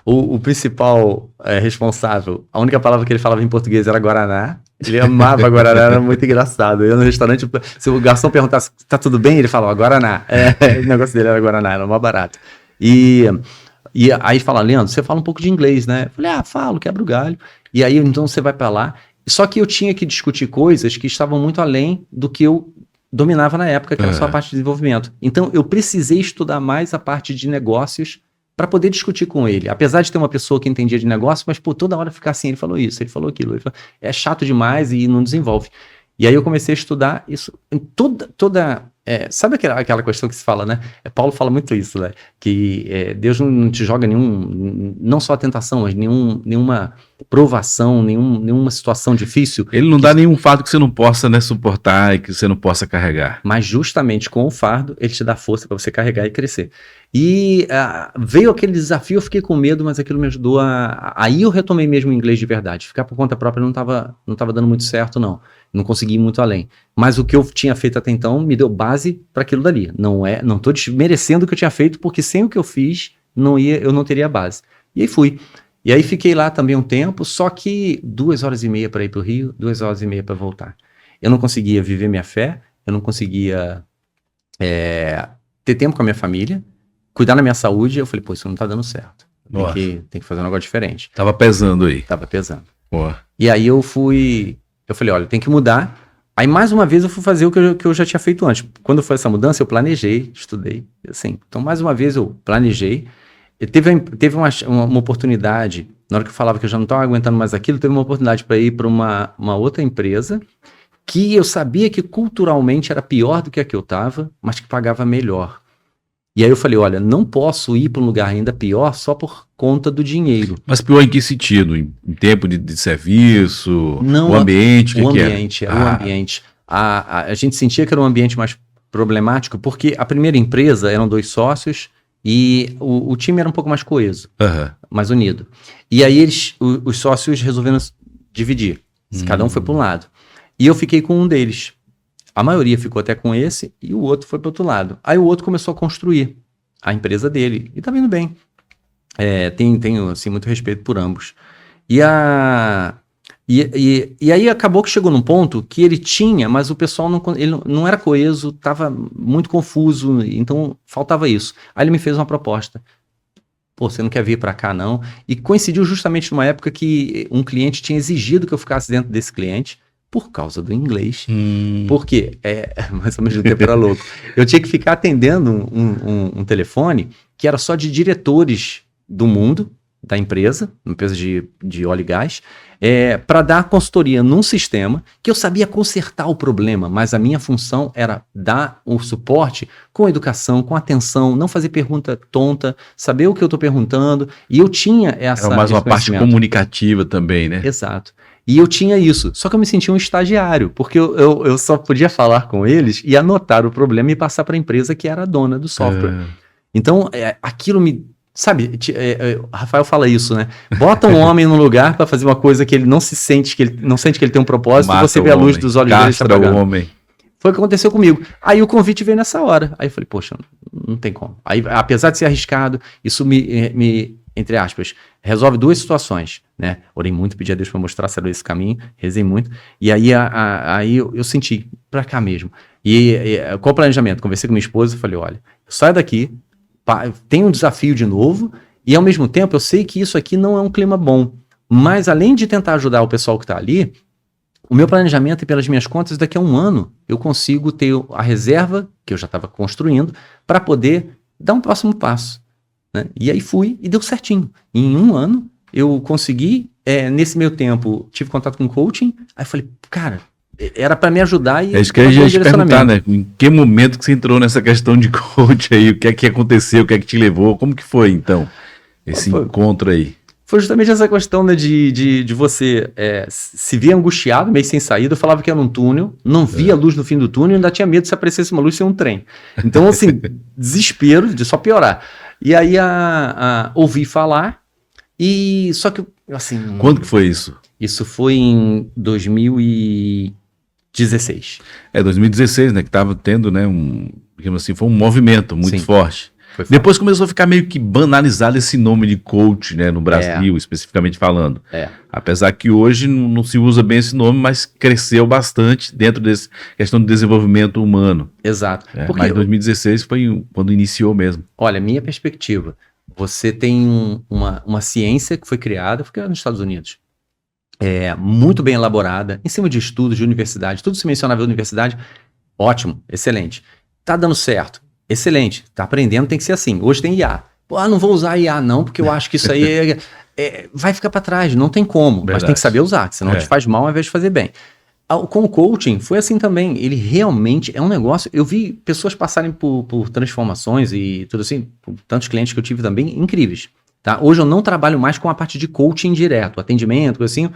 O principal responsável, a única palavra que ele falava em português era Guaraná. Ele amava Guaraná, era muito engraçado. Eu ia no restaurante, se o garçom perguntasse, tá tudo bem? Ele falava Guaraná. O negócio dele era Guaraná, era mais barato. E aí fala, Leandro, você fala um pouco de inglês, né? Eu falei, falo, quebra o galho. E aí, então, você vai para lá. Só que eu tinha que discutir coisas que estavam muito além do que eu dominava na época, que era só a parte de desenvolvimento. Então, eu precisei estudar mais a parte de negócios para poder discutir com ele. Apesar de ter uma pessoa que entendia de negócio, mas toda hora ficar assim, ele falou isso, ele falou aquilo. É chato demais e não desenvolve. E aí eu comecei a estudar isso em toda sabe aquela questão que se fala, né? Paulo fala muito isso, né? Que Deus não te joga não só a tentação, mas nenhuma provação, nenhuma situação difícil. Ele não dá nenhum fardo que você não possa, né, suportar e que você não possa carregar. Mas justamente com o fardo, ele te dá força para você carregar e crescer. E veio aquele desafio, eu fiquei com medo, mas aquilo me ajudou aí eu retomei mesmo o inglês de verdade. Ficar por conta própria não estava dando muito certo, não. Não consegui ir muito além. Mas o que eu tinha feito até então me deu base para aquilo dali. Não estou desmerecendo o que eu tinha feito, porque sem o que eu fiz, eu não teria base. E aí fui. E aí fiquei lá também um tempo, só que 2h30 para ir para o Rio, 2h30 para voltar. Eu não conseguia viver minha fé, eu não conseguia ter tempo com a minha família, cuidar da minha saúde. Eu falei, pô, isso não tá dando certo. Tem que fazer um negócio diferente. Tava pesando aí. Tava pesando. Boa. E aí eu falei, olha, tem que mudar. Aí mais uma vez eu fui fazer o que eu já tinha feito antes. Quando foi essa mudança, eu planejei, estudei, assim. Então mais uma vez eu planejei. E teve uma oportunidade, na hora que eu falava que eu já não estava aguentando mais aquilo, teve uma oportunidade para ir para uma outra empresa que eu sabia que culturalmente era pior do que a que eu estava, mas que pagava melhor. E aí eu falei, olha, não posso ir para um lugar ainda pior só por conta do dinheiro. Mas pior em que sentido? Em tempo de serviço? Não, o ambiente? O ambiente. A gente sentia que era um ambiente mais problemático, porque a primeira empresa eram 2 sócios e o time era um pouco mais coeso, mais unido. E aí os sócios resolveram dividir. Cada um foi para um lado. E eu fiquei com um deles. A maioria ficou até com esse e o outro foi para o outro lado. Aí o outro começou a construir a empresa dele e tá indo bem. Tenho assim, muito respeito por ambos. E aí acabou que chegou num ponto que ele tinha, mas o pessoal ele não era coeso, estava muito confuso, então faltava isso. Aí ele me fez uma proposta. Pô, você não quer vir para cá não? E coincidiu justamente numa época que um cliente tinha exigido que eu ficasse dentro desse cliente, por causa do inglês. Porque, mais ou menos o tempo era louco. Eu tinha que ficar atendendo um telefone que era só de diretores do mundo, da empresa, uma empresa de óleo e gás, para dar consultoria num sistema que eu sabia consertar o problema, mas a minha função era dar o suporte com educação, com atenção, não fazer pergunta tonta, saber o que eu estou perguntando, e eu tinha essa... Era mais uma parte comunicativa também, né? Exato. E eu tinha isso, só que eu me sentia um estagiário, porque eu só podia falar com eles e anotar o problema e passar para a empresa que era a dona do software. Então, aquilo me... Sabe, Rafael fala isso, né? Bota um homem no lugar para fazer uma coisa que ele não sente que ele tem um propósito, e você vê a luz dos olhos dele apagando. Homem. Foi o que aconteceu comigo. Aí o convite veio nessa hora. Aí eu falei, poxa, não tem como. Aí, apesar de ser arriscado, isso me entre aspas, resolve 2 situações, né? Orei muito, pedi a Deus para mostrar esse caminho, rezei muito, e aí eu senti, para cá mesmo. Qual o planejamento? Conversei com minha esposa e falei, olha, eu saio daqui, tenho um desafio de novo, e ao mesmo tempo eu sei que isso aqui não é um clima bom. Mas além de tentar ajudar o pessoal que está ali, o meu planejamento e pelas minhas contas, daqui a 1 ano, eu consigo ter a reserva que eu já estava construindo para poder dar um próximo passo. Né? E aí fui e deu certinho. Em 1 ano, eu consegui, nesse meio tempo, tive contato com coaching, aí falei, cara, era para me ajudar e... É isso que eu ia te perguntar, né? Em que momento que você entrou nessa questão de coach aí? O que é que aconteceu? O que é que te levou? Como que foi, então, esse encontro aí? Foi justamente essa questão, né, de você se ver angustiado, meio sem saída. Eu falava que era um túnel, não via luz no fim do túnel, ainda tinha medo de se aparecesse uma luz ser um trem. Então, assim, desespero de só piorar. E aí, ouvi falar, e só que, assim... Quando que foi isso? Isso foi em 2016. 2016, né, que estava tendo, né, digamos assim, foi um movimento muito forte. Depois começou a ficar meio que banalizado esse nome de coach, né, no Brasil, especificamente falando. Apesar que hoje não se usa bem esse nome, mas cresceu bastante dentro dessa questão do desenvolvimento humano. Exato. Mas 2016 foi quando iniciou mesmo. Olha, minha perspectiva, você tem uma ciência que foi criada nos Estados Unidos. Muito bem elaborada, em cima de estudos de universidade, tudo se mencionava na universidade, ótimo, excelente. Tá dando certo. Excelente, tá aprendendo, tem que ser assim. Hoje tem IA. Não vou usar IA não, porque eu acho que isso aí vai ficar para trás, não tem como. Verdade. Mas tem que saber usar, senão te faz mal ao invés de fazer bem. Com o coaching foi assim também, ele realmente é um negócio, eu vi pessoas passarem por transformações e tudo assim, tantos clientes que eu tive também, incríveis. Tá? Hoje eu não trabalho mais com a parte de coaching direto, atendimento, assim,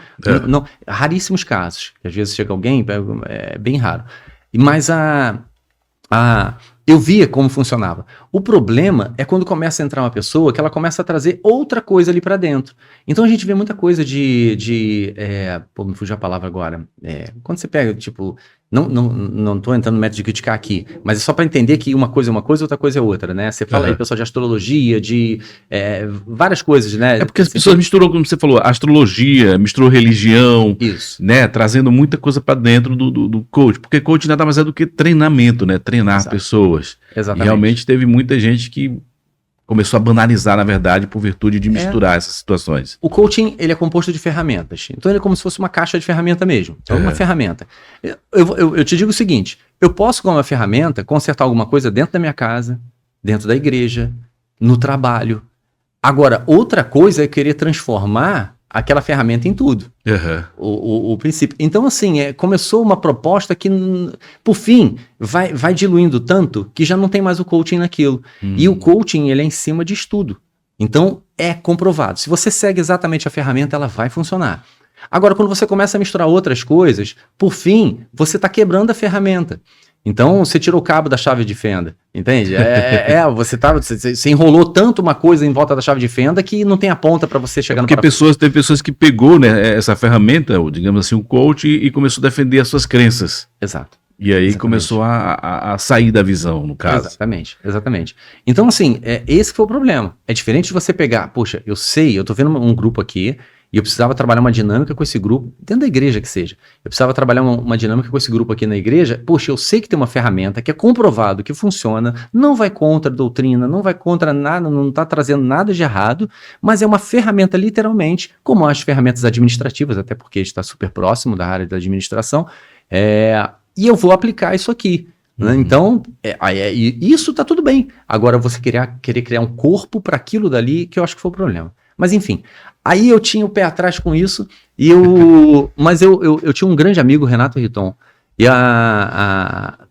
não, raríssimos casos. Às vezes chega alguém, é bem raro. Mas eu via como funcionava. O problema é quando começa a entrar uma pessoa que ela começa a trazer outra coisa ali para dentro. Então a gente vê muita coisa me fugiu a palavra agora. Quando você pega, tipo, não tô entrando no método de criticar aqui, mas é só para entender que uma coisa é uma coisa, outra coisa é outra, né? Você fala aí, pessoal, de astrologia, de várias coisas, né? Porque as pessoas misturam, como você falou, astrologia, misturou religião, né? Trazendo muita coisa para dentro do coach, porque coach nada mais é do que treinamento, né? Treinar pessoas. Exatamente. E realmente teve muita gente que começou a banalizar, na verdade, por virtude de misturar essas situações. O coaching, ele é composto de ferramentas. Então ele é como se fosse uma caixa de ferramenta mesmo. Então uma ferramenta. Eu te digo o seguinte, eu posso com uma ferramenta consertar alguma coisa dentro da minha casa, dentro da igreja, no trabalho. Agora, outra coisa é querer transformar aquela ferramenta em tudo. O princípio. Então, assim, começou uma proposta que, por fim, vai diluindo tanto que já não tem mais o coaching naquilo. E o coaching, ele é em cima de estudo. Então, é comprovado. Se você segue exatamente a ferramenta, ela vai funcionar. Agora, quando você começa a misturar outras coisas, por fim, você está quebrando a ferramenta. Então, você tirou o cabo da chave de fenda, entende? Você enrolou tanto uma coisa em volta da chave de fenda que não tem a ponta para você chegar no parafuso. Porque teve pessoas que pegou, né, essa ferramenta, digamos assim, um coach, e começou a defender as suas crenças. Exato. E aí começou a sair da visão, no caso. Exatamente. Então, assim, esse foi o problema. É diferente de você pegar, poxa, eu tô vendo um grupo aqui, e eu precisava trabalhar uma dinâmica com esse grupo, dentro da igreja que seja. Eu precisava trabalhar uma dinâmica com esse grupo aqui na igreja. Poxa, eu sei que tem uma ferramenta que é comprovado, que funciona, não vai contra a doutrina, não vai contra nada, não está trazendo nada de errado, mas é uma ferramenta literalmente, como as ferramentas administrativas, até porque está super próximo da área da administração, e eu vou aplicar isso aqui. Né? Então, isso está tudo bem. Agora, você querer criar um corpo para aquilo dali, que eu acho que foi o problema. Mas enfim, aí eu tinha o pé atrás com isso, mas eu tinha um grande amigo, Renato Riton, e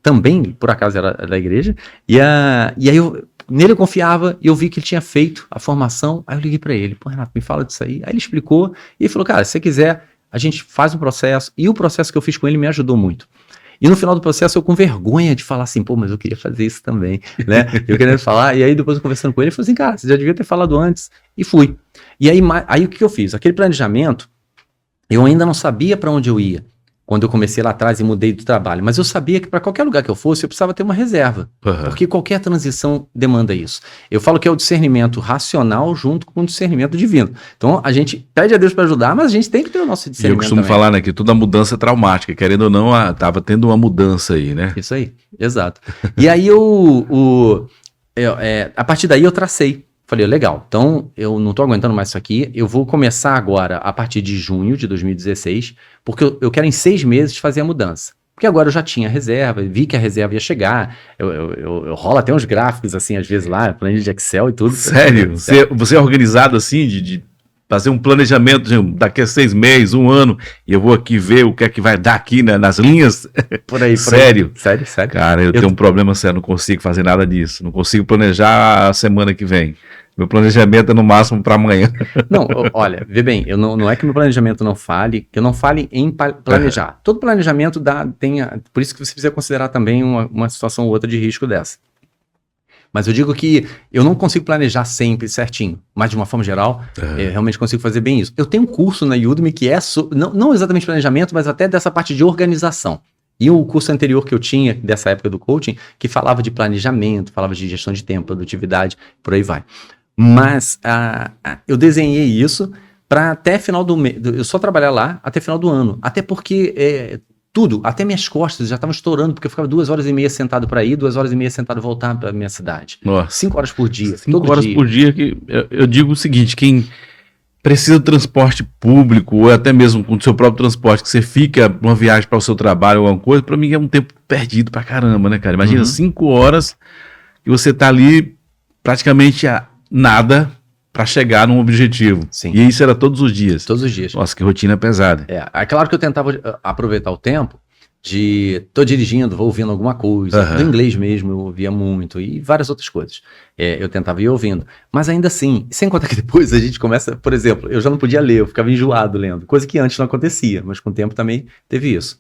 também, por acaso, era da igreja, e aí nele eu confiava, e eu vi que ele tinha feito a formação, aí eu liguei para ele, Renato, me fala disso aí. Aí ele explicou, e ele falou, cara, se você quiser, a gente faz um processo, e o processo que eu fiz com ele me ajudou muito. E no final do processo eu com vergonha de falar assim, mas eu queria fazer isso também, né? Eu queria falar, e aí depois eu conversando com ele, ele falou assim, cara, você já devia ter falado antes, e fui. E aí o que eu fiz? Aquele planejamento, eu ainda não sabia para onde eu ia, quando eu comecei lá atrás e mudei do trabalho. Mas eu sabia que para qualquer lugar que eu fosse, eu precisava ter uma reserva. Porque qualquer transição demanda isso. Eu falo que é o discernimento racional junto com o discernimento divino. Então, a gente pede a Deus para ajudar, mas a gente tem que ter o nosso discernimento. E eu costumo falar, né, que toda mudança é traumática. Querendo ou não, estava tendo uma mudança aí, né? Isso aí, exato. E aí, a partir daí eu tracei. Falei, legal, então eu não estou aguentando mais isso aqui, eu vou começar agora a partir de junho de 2016, porque eu quero em 6 meses fazer a mudança. Porque agora eu já tinha reserva, vi que a reserva ia chegar, eu rolo até uns gráficos assim, às vezes lá, planilha de Excel e tudo. Sério? Você é organizado assim, de fazer um planejamento daqui a 6 meses, 1 ano, e eu vou aqui ver o que é que vai dar aqui, né, nas linhas? Por aí. Sério? Sério. Cara, eu tenho um problema sério, não consigo fazer nada disso, não consigo planejar a semana que vem. Meu planejamento é no máximo para amanhã. Não, olha, vê bem, não é que meu planejamento não fale, que eu não fale em planejar. Todo planejamento por isso que você precisa considerar também uma situação ou outra de risco dessa. Mas eu digo que eu não consigo planejar sempre certinho, mas de uma forma geral, eu realmente consigo fazer bem isso. Eu tenho um curso na Udemy que é não exatamente planejamento, mas até dessa parte de organização. E o curso anterior que eu tinha, dessa época do coaching, que falava de planejamento, falava de gestão de tempo, produtividade, por aí vai. Mas eu desenhei isso para até final do mês, eu só trabalhar lá até final do ano. Até porque tudo, até minhas costas já estavam estourando, porque eu ficava 2h30 sentado para ir, 2h30 sentado voltar para minha cidade. Nossa. 5 horas por dia. 5 horas por dia, que eu digo o seguinte, quem precisa de transporte público, ou até mesmo com o seu próprio transporte, que você fica numa viagem para o seu trabalho ou alguma coisa, para mim é um tempo perdido pra caramba, né, cara? Imagina 5 horas e você tá ali praticamente nada para chegar num objetivo. Sim. E isso era todos os dias. Todos os dias. Nossa, que rotina pesada. É claro que eu tentava aproveitar o tempo tô dirigindo, vou ouvindo alguma coisa, do inglês mesmo eu ouvia muito e várias outras coisas. Eu tentava ir ouvindo. Mas ainda assim, sem contar que depois a gente começa, por exemplo, eu já não podia ler, eu ficava enjoado lendo, coisa que antes não acontecia, mas com o tempo também teve isso.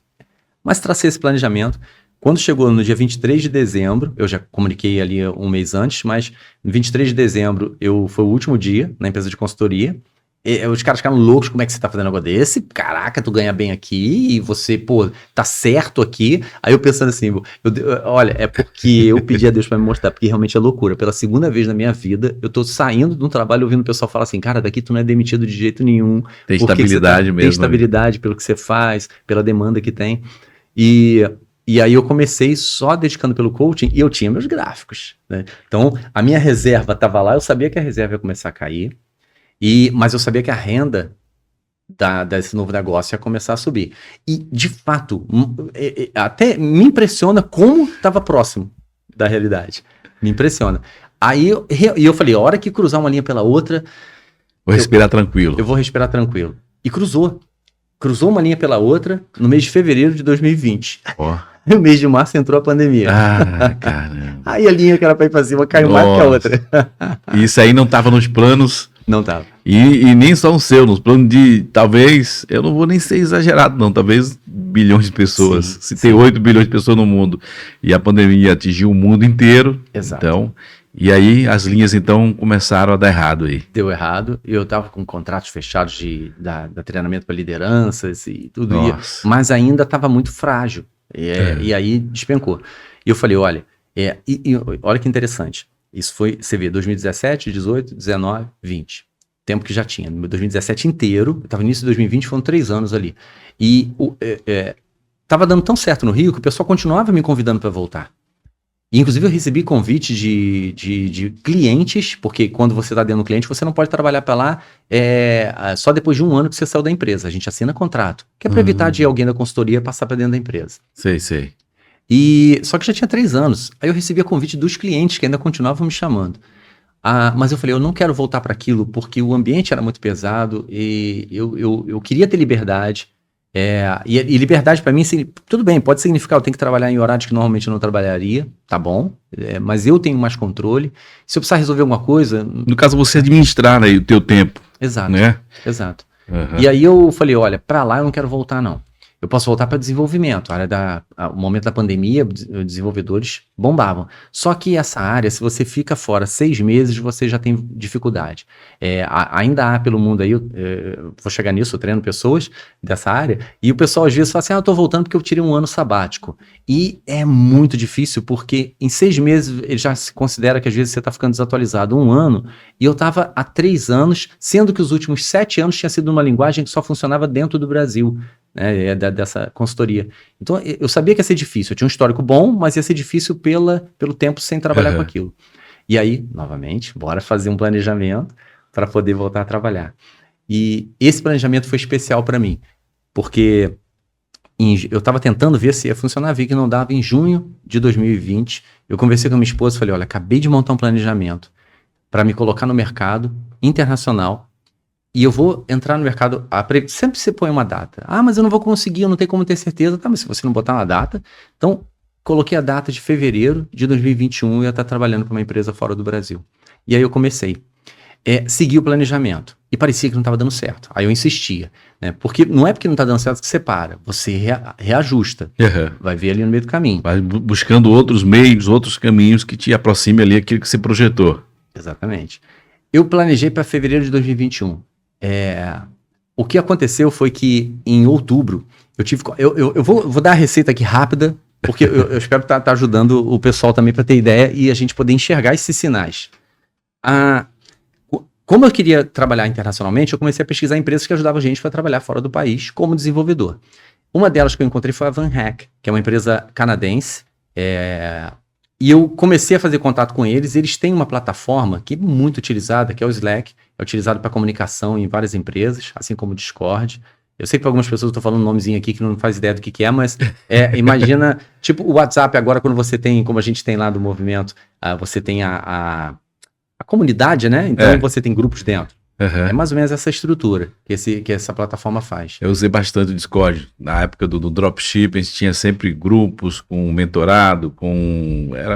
Mas tracei esse planejamento. Quando chegou no dia 23 de dezembro, eu já comuniquei ali um mês antes, mas no 23 de dezembro foi o último dia na empresa de consultoria. Os caras ficaram loucos, como é que você tá fazendo um negócio desse? Caraca, tu ganha bem aqui e você, tá certo aqui. Aí eu pensando assim, olha, é porque eu pedi a Deus pra me mostrar, porque realmente é loucura. Pela segunda vez na minha vida, eu tô saindo de um trabalho ouvindo o pessoal falar assim, cara, daqui tu não é demitido de jeito nenhum. Tem estabilidade mesmo. Tem estabilidade pelo que você faz, pela demanda que tem. E aí eu comecei só dedicando pelo coaching e eu tinha meus gráficos, né? Então, a minha reserva estava lá, eu sabia que a reserva ia começar a cair, mas eu sabia que a renda desse novo negócio ia começar a subir. E, de fato, até me impressiona como estava próximo da realidade. Me impressiona. Aí eu falei, a hora que cruzar uma linha pela outra... Vou respirar tranquilo. Eu vou respirar tranquilo. E cruzou. Cruzou uma linha pela outra no mês de fevereiro de 2020. No mês de março entrou a pandemia. Caramba. Aí a linha que era pra ir pra cima caiu mais que a outra. Isso aí não estava nos planos. Não estava. E nem só o seu, nos planos de, talvez, eu não vou nem ser exagerado não, talvez bilhões de pessoas. Sim, se tem 8 bilhões de pessoas no mundo e a pandemia atingiu o mundo inteiro. Exato. Então, e aí as linhas então começaram a dar errado aí. Deu errado, e eu estava com contratos fechados da treinamento para lideranças e tudo isso, mas ainda estava muito frágil. E aí despencou. E eu falei, olha, olha que interessante. Isso foi, você vê, 2017, 18, 19, 20. Tempo que já tinha. No 2017 inteiro, eu estava no início de 2020, foram 3 anos ali. E estava dando tão certo no Rio que o pessoal continuava me convidando para voltar. E, inclusive, eu recebi convite de clientes, porque quando você está dentro do cliente, você não pode trabalhar para lá só depois de 1 ano que você saiu da empresa. A gente assina contrato, que é para evitar de alguém da consultoria passar para dentro da empresa. Sei. Só que já tinha 3 anos. Aí eu recebia convite dos clientes que ainda continuavam me chamando. Mas eu falei, eu não quero voltar para aquilo porque o ambiente era muito pesado e eu queria ter liberdade. E liberdade para mim, tudo bem, pode significar eu tenho que trabalhar em horários que normalmente eu não trabalharia, tá bom, mas eu tenho mais controle. Se eu precisar resolver alguma coisa... No caso, você administrar aí o teu tempo. Exato, né? Exato. E aí eu falei, olha, para lá eu não quero voltar não. eu posso voltar para desenvolvimento. O momento da pandemia, os desenvolvedores bombavam. Só que essa área, se você fica fora 6 meses, você já tem dificuldade. Ainda há pelo mundo aí, vou chegar nisso, eu treino pessoas dessa área, e o pessoal às vezes fala assim, eu tô voltando porque eu tirei um ano sabático. E é muito difícil, porque em 6 meses ele já se considera que às vezes você está ficando desatualizado. 1 ano, e eu estava há 3 anos, sendo que os últimos 7 anos tinha sido uma linguagem que só funcionava dentro do Brasil, né, dessa consultoria. Então eu sabia que ia ser difícil, eu tinha um histórico bom, mas ia ser difícil pelo tempo sem trabalhar com aquilo. E aí, novamente, bora fazer um planejamento para poder voltar a trabalhar. E esse planejamento foi especial para mim, porque eu estava tentando ver se ia funcionar, vi que não dava. Em junho de 2020, eu conversei com a minha esposa e falei, olha, acabei de montar um planejamento para me colocar no mercado internacional e eu vou entrar no mercado, sempre você põe uma data. Ah, mas eu não vou conseguir, eu não tenho como ter certeza. Tá, mas se você não botar uma data, então coloquei a data de fevereiro de 2021 e eu ia estar trabalhando para uma empresa fora do Brasil. E aí eu comecei. Segui o planejamento. E parecia que não estava dando certo. Aí eu insistia. Né? Porque não é porque não está dando certo que você para. Você reajusta. Vai ver ali no meio do caminho. Vai buscando outros meios, outros caminhos que te aproxime ali aquilo que você projetou. Exatamente. Eu planejei para fevereiro de 2021. O que aconteceu foi que em outubro, eu vou dar a receita aqui rápida, porque eu espero estar ajudando o pessoal também para ter ideia e a gente poder enxergar esses sinais. Como eu queria trabalhar internacionalmente, eu comecei a pesquisar empresas que ajudavam a gente para trabalhar fora do país como desenvolvedor. Uma delas que eu encontrei foi a VanHack, que é uma empresa canadense, e eu comecei a fazer contato com eles. Eles têm uma plataforma que é muito utilizada, que é o Slack, é utilizado para comunicação em várias empresas, assim como o Discord. Eu sei que para algumas pessoas eu estou falando um nomezinho aqui que não faz ideia do que é, mas imagina, tipo o WhatsApp agora, quando você tem, como a gente tem lá do movimento, você tem a comunidade, né? Então você tem grupos dentro. É mais ou menos essa estrutura que essa plataforma faz. Eu usei bastante o Discord. Na época do dropshipping, a gente tinha sempre grupos com mentorado,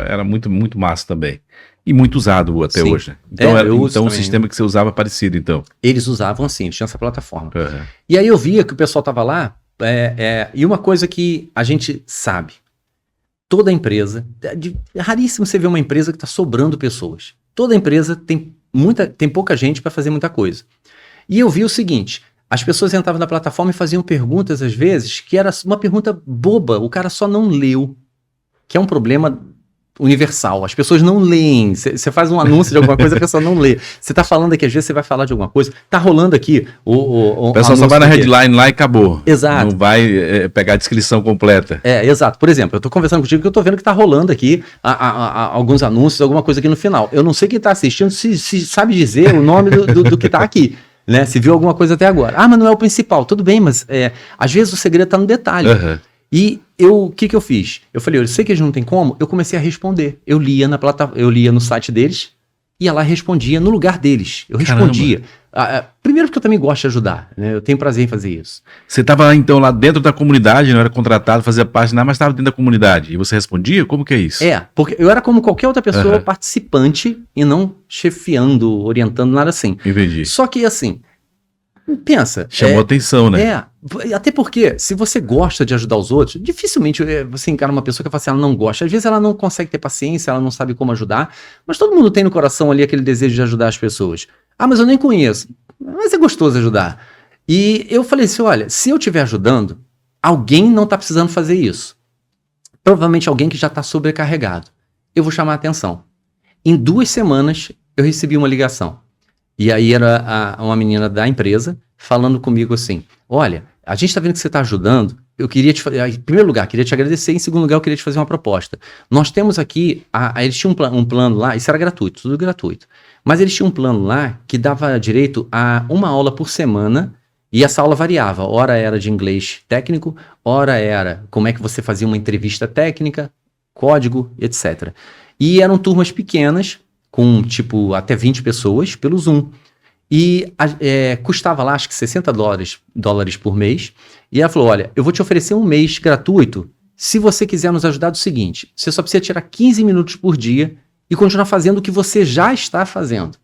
era muito, muito massa também. E muito usado até hoje. Né? Então o sistema que você usava parecido, então. Eles usavam assim, eles tinham essa plataforma. E aí eu via que o pessoal estava lá, e uma coisa que a gente sabe, toda empresa, é raríssimo você ver uma empresa que está sobrando pessoas. Toda empresa tem pouca gente para fazer muita coisa. E eu vi o seguinte, as pessoas entravam na plataforma e faziam perguntas às vezes, que era uma pergunta boba, o cara só não leu, que é um problema universal, as pessoas não leem, você faz um anúncio de alguma coisa, a pessoa não lê. Você tá falando aqui, às vezes você vai falar de alguma coisa, tá rolando aqui o pessoal só vai na headline lá e acabou. Exato. Não vai pegar a descrição completa. Exato. Por exemplo, eu tô conversando contigo que eu tô vendo que tá rolando aqui alguns anúncios, alguma coisa aqui no final. Eu não sei quem tá assistindo se sabe dizer o nome do que tá aqui, né? Se viu alguma coisa até agora. Ah, mas não é o principal. Tudo bem, mas às vezes o segredo tá no detalhe. E o que eu fiz? Eu falei, eu sei que eles não tem como, eu comecei a responder. Eu lia no site deles, ia lá e respondia no lugar deles. Eu respondia. Primeiro porque eu também gosto de ajudar, né? Eu tenho prazer em fazer isso. Você estava então lá dentro da comunidade, não era contratado, fazia parte, mas estava dentro da comunidade. E você respondia? Como que é isso? Porque eu era como qualquer outra pessoa participante e não chefiando, orientando, nada assim. Entendi. Só que assim, pensa. Chamou atenção, né? Até porque, se você gosta de ajudar os outros, dificilmente você encara uma pessoa que fala assim, ela não gosta. Às vezes ela não consegue ter paciência, ela não sabe como ajudar, mas todo mundo tem no coração ali aquele desejo de ajudar as pessoas. Ah, mas eu nem conheço. Mas é gostoso ajudar. E eu falei assim, olha, se eu estiver ajudando, alguém não está precisando fazer isso. Provavelmente alguém que já está sobrecarregado. Eu vou chamar a atenção. Em 2 semanas, eu recebi uma ligação. E aí era uma menina da empresa falando comigo assim, olha, a gente está vendo que você está ajudando, eu queria te fazer, em primeiro lugar, queria te agradecer, em segundo lugar, eu queria te fazer uma proposta. Nós temos aqui, eles tinham um plano lá, isso era gratuito, tudo gratuito, mas eles tinham um plano lá que dava direito a 1 aula por semana, e essa aula variava, ora era de inglês técnico, ora era como é que você fazia uma entrevista técnica, código, etc. E eram turmas pequenas, com tipo até 20 pessoas pelo Zoom. E custava lá acho que $60 por mês. E ela falou, olha, eu vou te oferecer um mês gratuito se você quiser nos ajudar do seguinte, você só precisa tirar 15 minutos por dia e continuar fazendo o que você já está fazendo.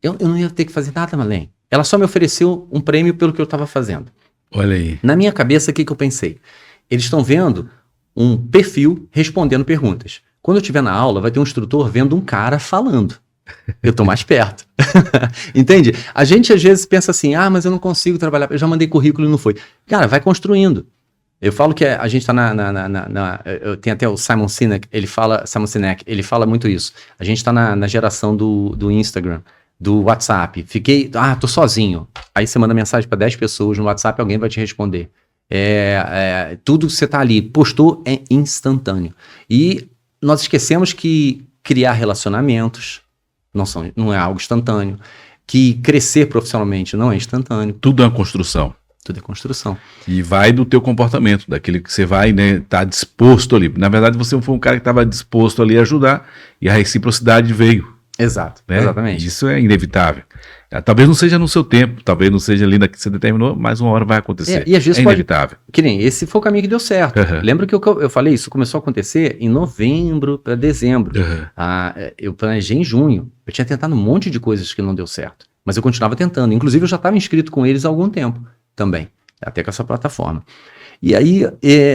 Eu não ia ter que fazer nada, Malém. Ela só me ofereceu um prêmio pelo que eu estava fazendo. Olha aí. Na minha cabeça, o que eu pensei? Eles estão vendo um perfil respondendo perguntas. Quando eu estiver na aula, vai ter um instrutor vendo um cara falando. Eu estou mais perto. Entende? A gente às vezes pensa assim, mas eu não consigo trabalhar, eu já mandei currículo e não foi. Cara, vai construindo. Eu falo que a gente está eu tenho até o Simon Sinek, ele fala muito isso. A gente está na geração do Instagram, do WhatsApp. Tô sozinho. Aí você manda mensagem para 10 pessoas no WhatsApp, alguém vai te responder. Tudo que você está ali, postou é instantâneo. E nós esquecemos que criar relacionamentos não é algo instantâneo, que crescer profissionalmente não é instantâneo. Tudo é uma construção. Tudo é construção. E vai do teu comportamento, daquele que você vai, né, tá disposto ali. Na verdade, você foi um cara que estava disposto ali a ajudar e a reciprocidade veio. Exato, né? Exatamente. Isso é inevitável. Talvez não seja no seu tempo, talvez não seja ali na que você determinou, mas uma hora vai acontecer. E às vezes inevitável. Que nem esse foi o caminho que deu certo. Lembra que eu falei, isso começou a acontecer em novembro para dezembro. Eu planejei em junho. Eu tinha tentado um monte de coisas que não deu certo, mas eu continuava tentando. Inclusive, eu já estava inscrito com eles há algum tempo também, até com essa plataforma. E aí,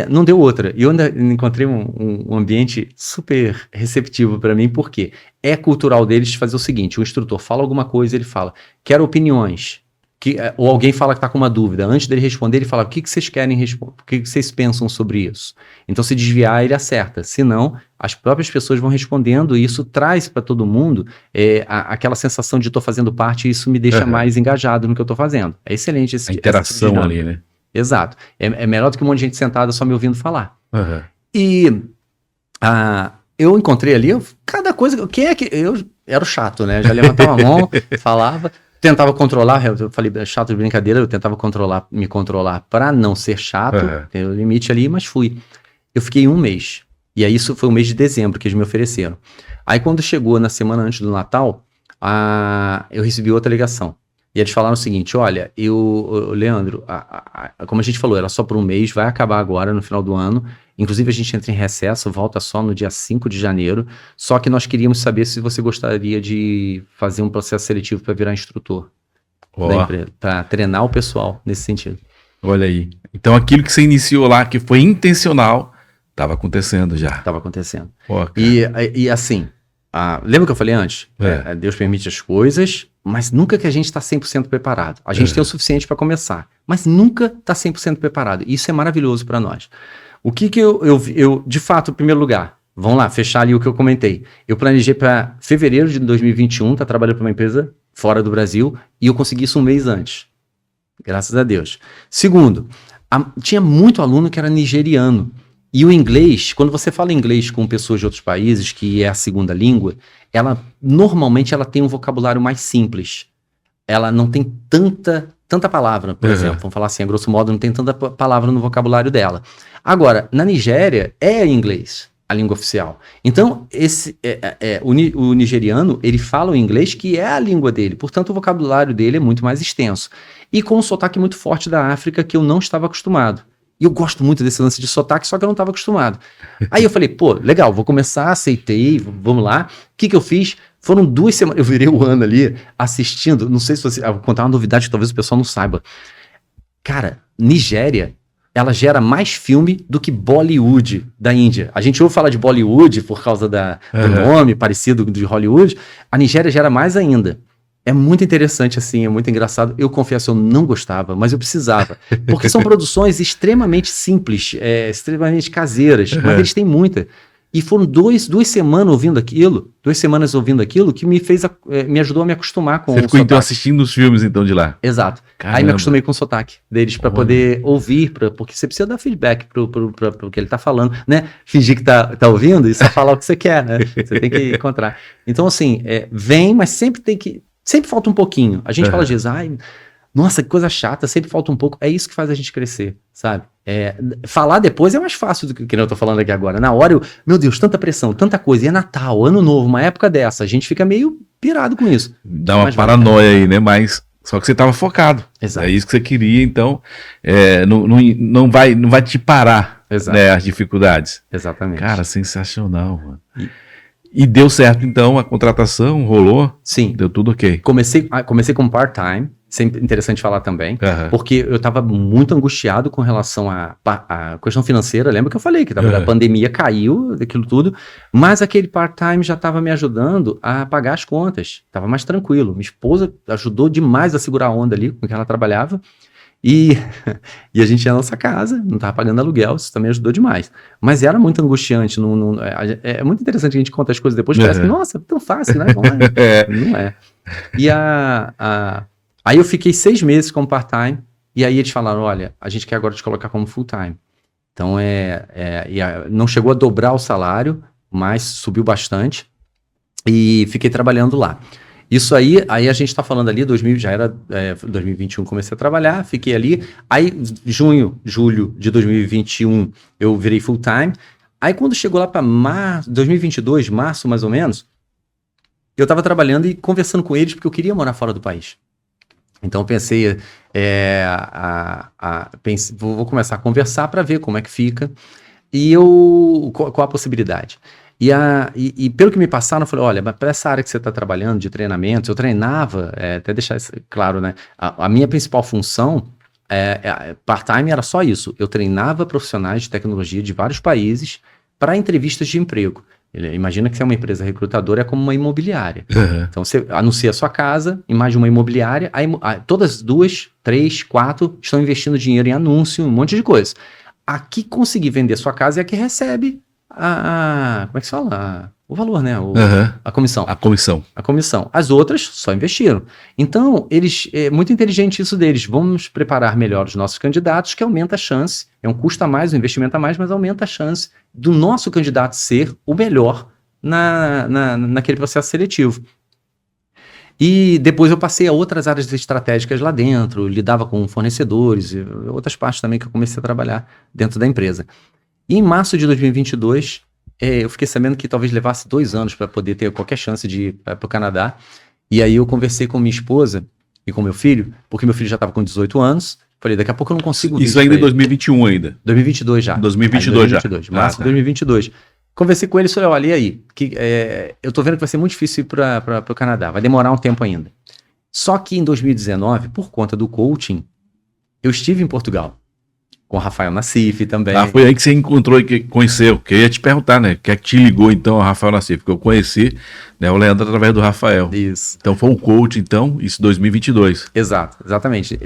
não deu outra. E eu ainda encontrei um ambiente super receptivo para mim, porque é cultural deles fazer o seguinte, o instrutor fala alguma coisa, ele fala, quero opiniões, ou alguém fala que está com uma dúvida, antes dele responder, ele fala, o que vocês querem responder, o que vocês pensam sobre isso? Então, se desviar, ele acerta, senão, as próprias pessoas vão respondendo, e isso traz para todo mundo aquela sensação de estou fazendo parte, e isso me deixa mais engajado no que eu estou fazendo. É excelente essa interação ali, né? Exato. É melhor do que um monte de gente sentada só me ouvindo falar. E eu encontrei ali, cada coisa, quem é que... Eu era o chato, né? Já levantava a mão, falava, tentava controlar, eu falei, chato de brincadeira, eu tentava me controlar para não ser chato, tem o limite ali, mas fui. Eu fiquei 1 mês. E aí isso foi o mês de dezembro que eles me ofereceram. Aí quando chegou na semana antes do Natal, eu recebi outra ligação. E eles falaram o seguinte, olha, Leandro, como a gente falou, era só por 1 mês, vai acabar agora no final do ano, inclusive a gente entra em recesso, volta só no dia 5 de janeiro, só que nós queríamos saber se você gostaria de fazer um processo seletivo para virar instrutor da empresa, para treinar o pessoal nesse sentido. Olha aí, então aquilo que você iniciou lá, que foi intencional, estava acontecendo já. Estava acontecendo. E assim, lembra que eu falei antes? Deus permite as coisas, mas nunca que a gente está 100% preparado. A gente tem o suficiente para começar, mas nunca está 100% preparado. Isso é maravilhoso para nós. O que eu, de fato, em primeiro lugar, vamos lá, fechar ali o que eu comentei. Eu planejei para fevereiro de 2021, tá trabalhando para uma empresa fora do Brasil, e eu consegui isso 1 mês antes. Graças a Deus. Segundo, tinha muito aluno que era nigeriano. E o inglês, quando você fala inglês com pessoas de outros países, que é a segunda língua, normalmente ela tem um vocabulário mais simples. Ela não tem tanta palavra, por exemplo. Vamos falar assim, a grosso modo, não tem tanta palavra no vocabulário dela. Agora, na Nigéria, é inglês a língua oficial. Então, o nigeriano, ele fala o inglês que é a língua dele. Portanto, o vocabulário dele é muito mais extenso. E com um sotaque muito forte da África que eu não estava acostumado. E eu gosto muito desse lance de sotaque, só que eu não estava acostumado. Aí eu falei, legal, vou começar, aceitei, vamos lá. O que eu fiz? Foram 2 semanas, eu virei o ano ali assistindo, não sei se você... Vou contar uma novidade que talvez o pessoal não saiba. Cara, Nigéria, ela gera mais filme do que Bollywood da Índia. A gente ouve falar de Bollywood por causa do nome parecido de Hollywood. A Nigéria gera mais ainda. É muito interessante, assim, é muito engraçado. Eu confesso, eu não gostava, mas eu precisava. Porque são produções extremamente simples, extremamente caseiras, mas eles têm muita. E foram 2 semanas ouvindo aquilo, 2 semanas ouvindo aquilo, que me ajudou a me acostumar com o sotaque. Você ficou então assistindo os filmes então de lá? Exato. Caramba. Aí me acostumei com o sotaque deles para poder ouvir, porque você precisa dar feedback pro que ele tá falando, né? Fingir que tá ouvindo e só falar o que você quer, né? Você tem que encontrar. Então, assim, vem, mas sempre falta um pouquinho. A gente fala às vezes, nossa, que coisa chata, sempre falta um pouco. É isso que faz a gente crescer, sabe? Falar depois é mais fácil do que eu tô falando aqui agora. Na hora, meu Deus, tanta pressão, tanta coisa. E é Natal, Ano Novo, uma época dessa. A gente fica meio pirado com isso. Dá uma paranoia aí, né? Mas só que você estava focado. Exato. É isso que você queria, então não vai te parar, né, as dificuldades. Exatamente. Cara, sensacional, mano. E deu certo, então, a contratação rolou? Sim. Deu tudo ok. Comecei como part-time, Isso é interessante falar também, porque eu estava muito angustiado com relação à questão financeira. Lembra que eu falei que a pandemia caiu, aquilo tudo, mas aquele part-time já estava me ajudando a pagar as contas, estava mais tranquilo. Minha esposa ajudou demais a segurar a onda ali com que ela trabalhava, e a gente ia na nossa casa, não estava pagando aluguel, isso também ajudou demais. Mas era muito angustiante, é muito interessante a gente contar as coisas depois, parece que, nossa, tão fácil, né? Não é. Não é. E aí eu fiquei 6 meses como part-time, e aí eles falaram, olha, a gente quer agora te colocar como full-time. Então, não chegou a dobrar o salário, mas subiu bastante, e fiquei trabalhando lá. Isso aí a gente tá falando ali, 2021 comecei a trabalhar, fiquei ali, aí julho de 2021 eu virei full-time, aí quando chegou lá para 2022, março mais ou menos, eu tava trabalhando e conversando com eles, porque eu queria morar fora do país. Então eu pensei, vou começar a conversar para ver como é que fica, e qual a possibilidade. E pelo que me passaram, eu falei, olha, para essa área que você está trabalhando, de treinamentos, eu treinava, até deixar isso claro, né, a minha principal função, part-time era só isso, eu treinava profissionais de tecnologia de vários países para entrevistas de emprego. Imagina que você é uma empresa recrutadora, é como uma imobiliária. Então você anuncia a sua casa em mais de uma imobiliária, todas 2, 3, 4 estão investindo dinheiro em anúncio, um monte de coisa. A que conseguir vender sua casa é a que recebe como é que se fala? O valor, né? A comissão. A comissão. As outras só investiram. Então, é muito inteligente isso deles. Vamos preparar melhor os nossos candidatos, que aumenta a chance, é um custo a mais, um investimento a mais, mas aumenta a chance do nosso candidato ser o melhor naquele processo seletivo. E depois eu passei a outras áreas estratégicas lá dentro, lidava com fornecedores e outras partes também que eu comecei a trabalhar dentro da empresa. E em março de 2022, eu fiquei sabendo que talvez levasse 2 anos para poder ter qualquer chance de ir para o Canadá. E aí eu conversei com minha esposa e com meu filho, porque meu filho já estava com 18 anos. Falei, daqui a pouco eu não consigo... Isso ainda em 2021 ainda? 2022 já. 2022 já. Março de 2022. Conversei com ele e falei, olha, e aí? Eu tô vendo que vai ser muito difícil ir para o Canadá, vai demorar um tempo ainda. Só que em 2019, por conta do coaching, eu estive em Portugal. Com o Rafael Nassif também. Foi aí que você encontrou e conheceu. Que eu ia te perguntar, né? Quem é que te ligou, então, o Rafael Nassif? Porque eu conheci, né, o Leandro através do Rafael. Isso. Então foi um coach, então, isso 2022. Exatamente.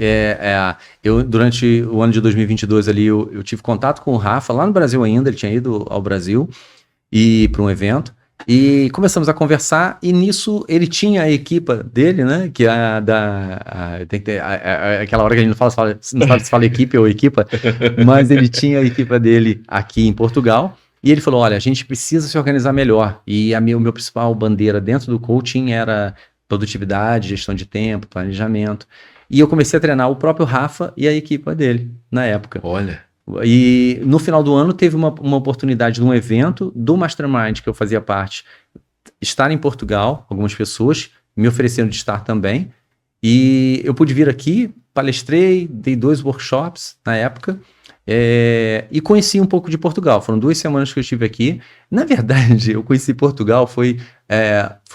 Eu, durante o ano de 2022 ali, eu tive contato com o Rafa, lá no Brasil ainda, ele tinha ido ao Brasil e para um evento. E começamos a conversar, e nisso ele tinha a equipa dele, né? Que é tem que ter aquela hora que a gente não sabe se fala equipe ou equipa, mas ele tinha a equipa dele aqui em Portugal, e ele falou: olha, a gente precisa se organizar melhor. E o meu principal bandeira dentro do coaching era produtividade, gestão de tempo, planejamento. E eu comecei a treinar o próprio Rafa e a equipa dele na época. Olha. E no final do ano teve uma oportunidade de um evento do Mastermind que eu fazia parte, estar em Portugal, algumas pessoas me ofereceram de estar também, e eu pude vir aqui, palestrei, dei 2 workshops na época, e conheci um pouco de Portugal. Foram 2 semanas que eu estive aqui. Na verdade, eu conheci Portugal, foi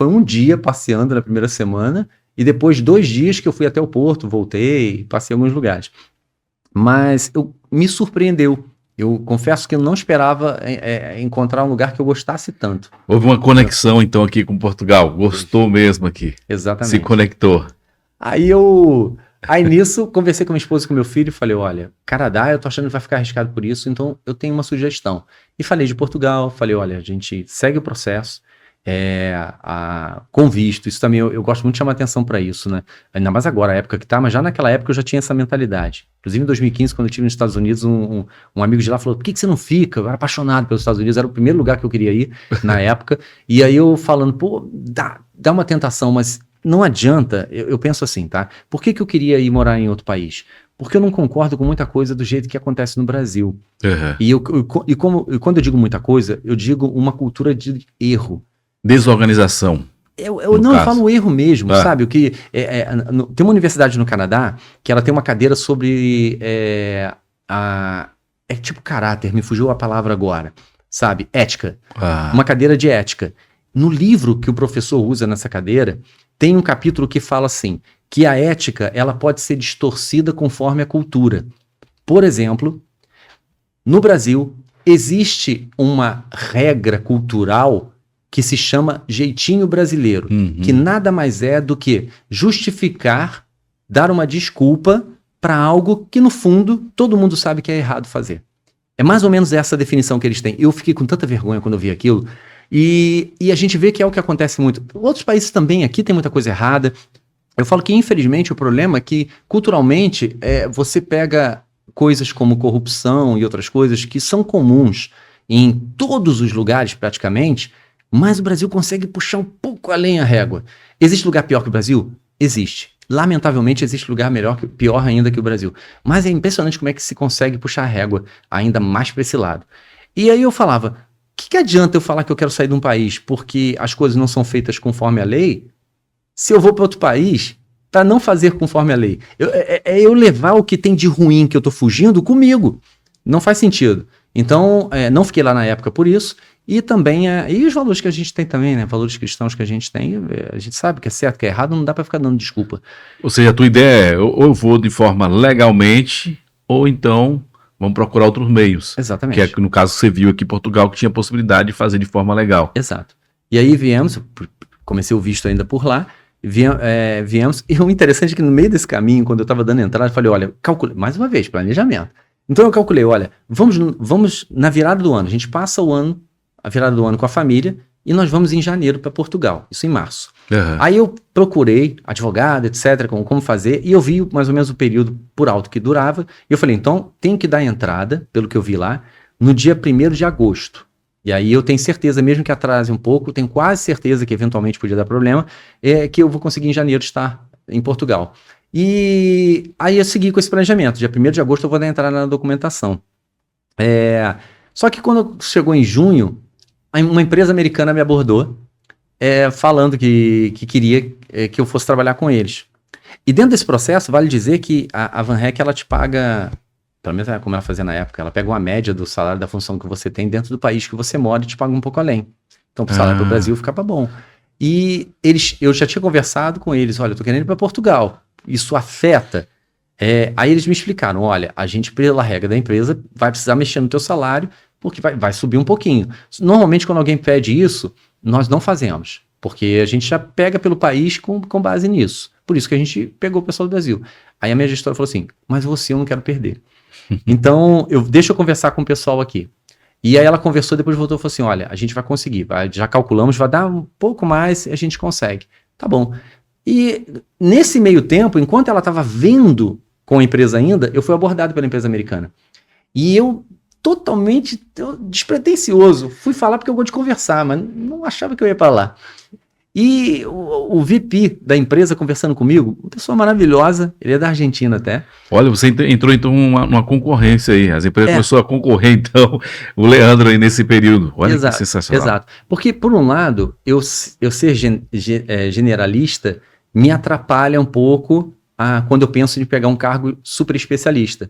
um dia passeando na primeira semana, e depois 2 dias que eu fui até o Porto, voltei, passei em alguns lugares. Mas me surpreendeu. Eu confesso que eu não esperava encontrar um lugar que eu gostasse tanto. Houve uma conexão, então, aqui com Portugal. Gostou mesmo aqui. Exatamente. Se conectou. Aí nisso, conversei com minha esposa e com meu filho e falei, olha, Canadá, eu tô achando que vai ficar arriscado por isso, então eu tenho uma sugestão. E falei de Portugal, falei, olha, a gente segue o processo, com visto, isso também eu gosto muito de chamar atenção para isso, né? Ainda mais agora, a época que tá, mas já naquela época eu já tinha essa mentalidade. Inclusive em 2015, quando eu estive nos Estados Unidos, um amigo de lá falou, por que você não fica? Eu era apaixonado pelos Estados Unidos, era o primeiro lugar que eu queria ir na época, e aí eu falando, pô, dá uma tentação, mas não adianta, eu penso assim, tá? Por que eu queria ir morar em outro país? Porque eu não concordo com muita coisa do jeito que acontece no Brasil. Uhum. E quando eu digo muita coisa, eu digo uma cultura de erro. Desorganização. Eu falo erro mesmo, sabe? Tem uma universidade no Canadá que ela tem uma cadeira sobre tipo caráter, me fugiu a palavra agora, sabe? Ética. Uma cadeira de ética. No livro que o professor usa nessa cadeira, tem um capítulo que fala assim, que a ética ela pode ser distorcida conforme a cultura. Por exemplo, no Brasil, existe uma regra cultural que se chama jeitinho brasileiro, que nada mais é do que justificar, dar uma desculpa para algo que, no fundo, todo mundo sabe que é errado fazer. É mais ou menos essa definição que eles têm. Eu fiquei com tanta vergonha quando eu vi aquilo, e a gente vê que é o que acontece muito. Outros países também, aqui tem muita coisa errada. Eu falo que, infelizmente, o problema é que, culturalmente, você pega coisas como corrupção e outras coisas que são comuns em todos os lugares, praticamente, mas o Brasil consegue puxar um pouco além a régua. Existe lugar pior que o Brasil? Existe. Lamentavelmente, existe lugar pior ainda que o Brasil. Mas é impressionante como é que se consegue puxar a régua ainda mais para esse lado. E aí eu falava, o que adianta eu falar que eu quero sair de um país porque as coisas não são feitas conforme a lei, se eu vou para outro país para não fazer conforme a lei? Eu levar o que tem de ruim que eu estou fugindo comigo. Não faz sentido. Então, não fiquei lá na época por isso. E também, e os valores que a gente tem também, né? Valores cristãos que a gente tem, a gente sabe que é certo, que é errado, não dá para ficar dando desculpa. Ou seja, a tua ideia é, ou eu vou de forma legalmente, ou então vamos procurar outros meios. Exatamente. Que é, no caso, você viu aqui em Portugal que tinha possibilidade de fazer de forma legal. Exato. E aí viemos, comecei o visto ainda por lá, viemos, e o interessante é que no meio desse caminho, quando eu estava dando entrada, eu falei, olha, calculei, mais uma vez, planejamento. Então eu calculei, olha, vamos na virada do ano, a gente passa a virada do ano com a família, e nós vamos em janeiro para Portugal, isso em março. Aí eu procurei advogado, etc, como fazer, e eu vi mais ou menos o período por alto que durava, e eu falei, então tem que dar entrada, pelo que eu vi lá, no dia 1º de agosto. E aí eu tenho certeza, mesmo que atrase um pouco, tenho quase certeza que eventualmente podia dar problema, que eu vou conseguir em janeiro estar em Portugal. E aí eu segui com esse planejamento, dia 1º de agosto eu vou dar entrada na documentação. Só que quando chegou em junho, uma empresa americana me abordou, falando que queria que eu fosse trabalhar com eles. E dentro desse processo, vale dizer que a VanRec, ela te paga, pelo menos como ela fazia na época, ela pega uma média do salário da função que você tem dentro do país que você mora e te paga um pouco além. Então, pro salário do Brasil ficava bom. E eu já tinha conversado com eles, olha, eu tô querendo ir para Portugal, isso afeta? Aí eles me explicaram, olha, a gente, pela regra da empresa, vai precisar mexer no teu salário, porque vai subir um pouquinho. Normalmente, quando alguém pede isso, nós não fazemos, porque a gente já pega pelo país com base nisso. Por isso que a gente pegou o pessoal do Brasil. Aí a minha gestora falou assim, mas você eu não quero perder. Então, deixa eu conversar com o pessoal aqui. E aí ela conversou, depois voltou e falou assim, olha, a gente vai conseguir, já calculamos, vai dar um pouco mais, a gente consegue. Tá bom. E nesse meio tempo, enquanto ela estava vendo com a empresa ainda, eu fui abordado pela empresa americana. E eu, totalmente despretensioso, fui falar porque eu gosto de conversar, mas não achava que eu ia para lá. E o VP da empresa conversando comigo, uma pessoa maravilhosa, ele é da Argentina até. Olha, você entrou então numa concorrência aí, as empresas começaram a concorrer então, o Leandro aí nesse período. Olha, exato, que sensacional. Exato, porque por um lado, eu ser generalista me atrapalha um pouco quando eu penso em pegar um cargo super especialista.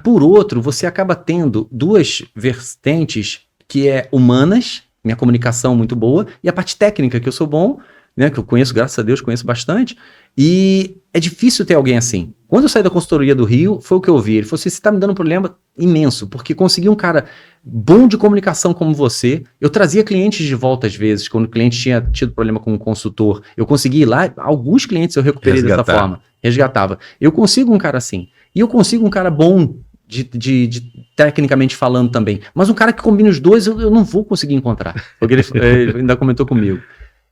Por outro, você acaba tendo duas vertentes que é humanas, minha comunicação muito boa, e a parte técnica, que eu sou bom, né, que eu conheço, graças a Deus, conheço bastante, e é difícil ter alguém assim. Quando eu saí da consultoria do Rio, foi o que eu vi. Ele falou assim, você está me dando um problema imenso, porque consegui um cara bom de comunicação como você, eu trazia clientes de volta às vezes, quando o cliente tinha tido problema com um consultor, eu consegui ir lá, alguns clientes eu recuperei dessa forma, resgatava. Eu consigo um cara assim, e eu consigo um cara bom, de tecnicamente falando também. Mas um cara que combine os dois, eu não vou conseguir encontrar. Porque ele ainda comentou comigo.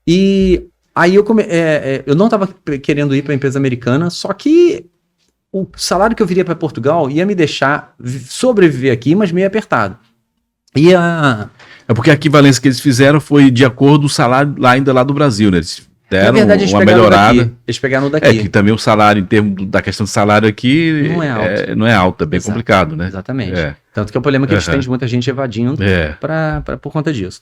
E aí eu não estava querendo ir para a empresa americana, só que o salário que eu viria para Portugal ia me deixar sobreviver aqui, mas meio apertado. É porque a equivalência que eles fizeram foi de acordo com o salário lá do Brasil, né? Eles deram uma melhorada. Eles pegaram daqui. Que também o salário, em termos da questão do salário aqui, não é alto, é bem complicado, né? Exatamente. Tanto que é o problema que eles têm de muita gente evadindo por conta disso.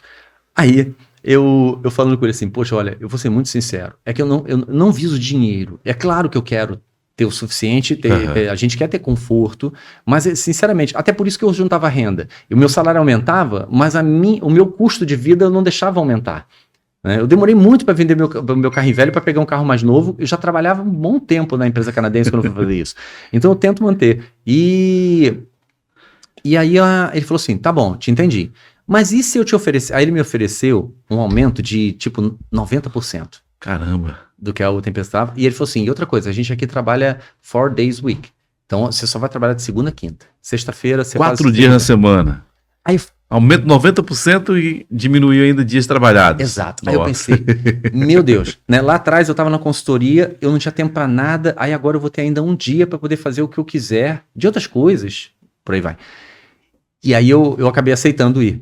Aí, eu falando com ele assim, poxa, olha, eu vou ser muito sincero, é que eu não viso dinheiro. É claro que eu quero ter o suficiente, a gente quer ter conforto, mas sinceramente, até por isso que eu juntava renda. E o meu salário aumentava, mas o meu custo de vida eu não deixava aumentar. né? Eu demorei muito para vender meu carro velho para pegar um carro mais novo. Eu já trabalhava um bom tempo na empresa canadense quando eu fui fazer isso. Então eu tento manter. E aí ele falou assim, tá bom, te entendi. Mas e se eu te oferecer... Aí ele me ofereceu um aumento de tipo 90%. Caramba. Do que a outra empresa estava. E ele falou assim, e outra coisa, a gente aqui trabalha 4 days a week. Então você só vai trabalhar de segunda a quinta. Sexta-feira você 4 dias na semana. Aí aumento 90% e diminuiu ainda dias trabalhados. Exato. Aí eu pensei, meu Deus, né? Lá atrás eu estava na consultoria, eu não tinha tempo para nada, aí agora eu vou ter ainda um dia para poder fazer o que eu quiser, de outras coisas, por aí vai. E aí eu acabei aceitando ir.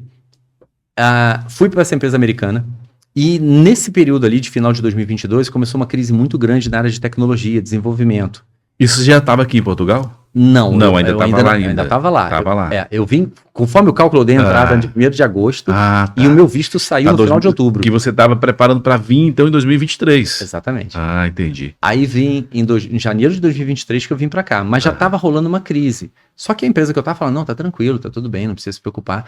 Fui para essa empresa americana e nesse período ali de final de 2022 começou uma crise muito grande na área de tecnologia, desenvolvimento. Isso já estava aqui em Portugal? Não, ainda estava lá ainda. Ainda estava lá. Tava lá. Eu vim, conforme o cálculo eu dei entrada de 1º de agosto e o meu visto saiu no final de outubro. Que você estava preparando para vir então em 2023. Exatamente. Entendi. Aí vim em janeiro de 2023 que eu vim para cá, mas já estava rolando uma crise. Só que a empresa que eu estava falando, não, tá tranquilo, tá tudo bem, não precisa se preocupar.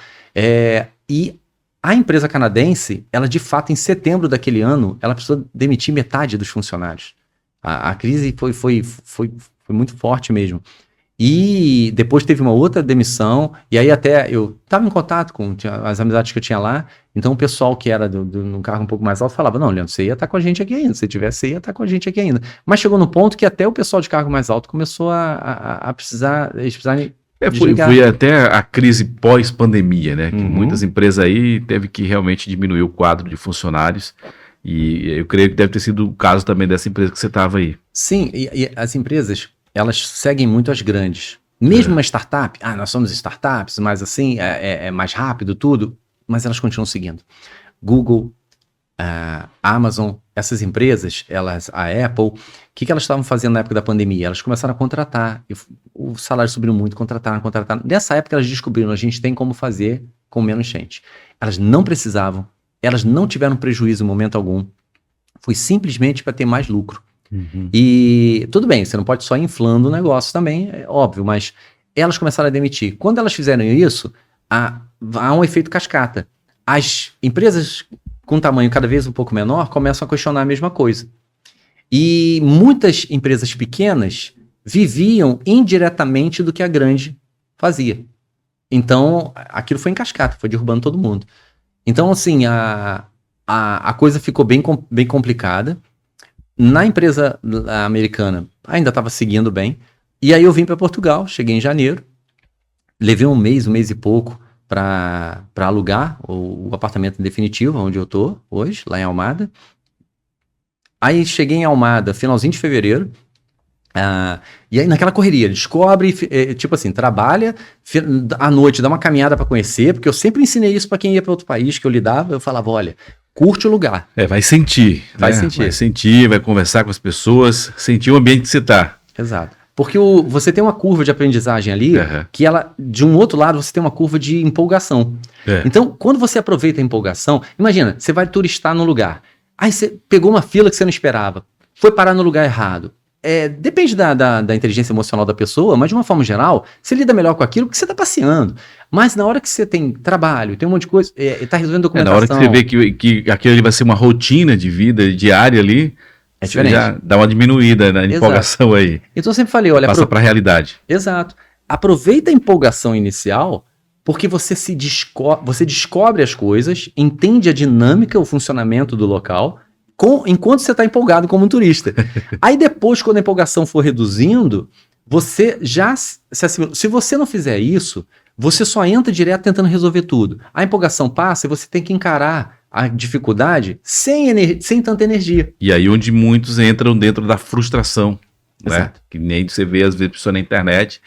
E a empresa canadense, ela de fato em setembro daquele ano, ela precisou demitir metade dos funcionários. A crise foi muito forte mesmo. E depois teve uma outra demissão, e aí até eu estava em contato com as amizades que eu tinha lá, então o pessoal que era num cargo um pouco mais alto falava, não, Leandro, você ia estar com a gente aqui ainda, se tivesse, você ia estar com a gente aqui ainda. Mas chegou no ponto que até o pessoal de cargo mais alto começou a precisar, eles precisarem foi até a crise pós-pandemia, né, que muitas empresas aí teve que realmente diminuir o quadro de funcionários, e eu creio que deve ter sido o caso também dessa empresa que você estava aí. Sim, e as empresas, elas seguem muito as grandes. Mesmo uma startup, nós somos startups, mas assim, é mais rápido tudo, mas elas continuam seguindo. Google, Amazon, essas empresas, a Apple, o que elas estavam fazendo na época da pandemia? Elas começaram a contratar, o salário subiu muito, contrataram. Nessa época elas descobriram, a gente tem como fazer com menos gente. Elas não precisavam, elas não tiveram prejuízo em momento algum, foi simplesmente para ter mais lucro. E tudo bem, você não pode só ir inflando o negócio também, é óbvio, mas elas começaram a demitir. Quando elas fizeram isso, há um efeito cascata. As empresas com tamanho cada vez um pouco menor começam a questionar a mesma coisa. E muitas empresas pequenas viviam indiretamente do que a grande fazia. Então, aquilo foi em cascata, foi derrubando todo mundo. Então, assim, a coisa ficou bem complicada. Na empresa americana, ainda estava seguindo bem. E aí eu vim para Portugal, cheguei em janeiro. Levei um mês e pouco para alugar o apartamento definitivo, onde eu tô hoje, lá em Almada. Aí cheguei em Almada, finalzinho de fevereiro. E aí naquela correria, descobre, tipo assim, trabalha, à noite dá uma caminhada para conhecer, porque eu sempre ensinei isso para quem ia para outro país, que eu lidava, eu falava, olha, curte o lugar. Vai sentir. Vai sentir, vai conversar com as pessoas, sentir o ambiente que você está. Exato. Porque você tem uma curva de aprendizagem ali, que ela, de um outro lado, você tem uma curva de empolgação. Então, quando você aproveita a empolgação, imagina, você vai turistar num lugar, aí você pegou uma fila que você não esperava, foi parar no lugar errado. Depende da inteligência emocional da pessoa, mas de uma forma geral, você lida melhor com aquilo porque você está passeando. Mas na hora que você tem trabalho, tem um monte de coisa, está resolvendo documentação... na hora que você vê que aquilo ali vai ser uma rotina de vida diária ali, é diferente. Já dá uma diminuída na empolgação aí. Então eu sempre falei, olha... Passa para a realidade. Exato. Aproveita a empolgação inicial, porque você descobre as coisas, entende a dinâmica, o funcionamento do local... enquanto você está empolgado como um turista. Aí depois, quando a empolgação for reduzindo, você já se assimila. Se você não fizer isso, você só entra direto tentando resolver tudo. A empolgação passa e você tem que encarar a dificuldade sem tanta energia. E aí onde muitos entram dentro da frustração, né? Que nem você vê às vezes pessoa na internet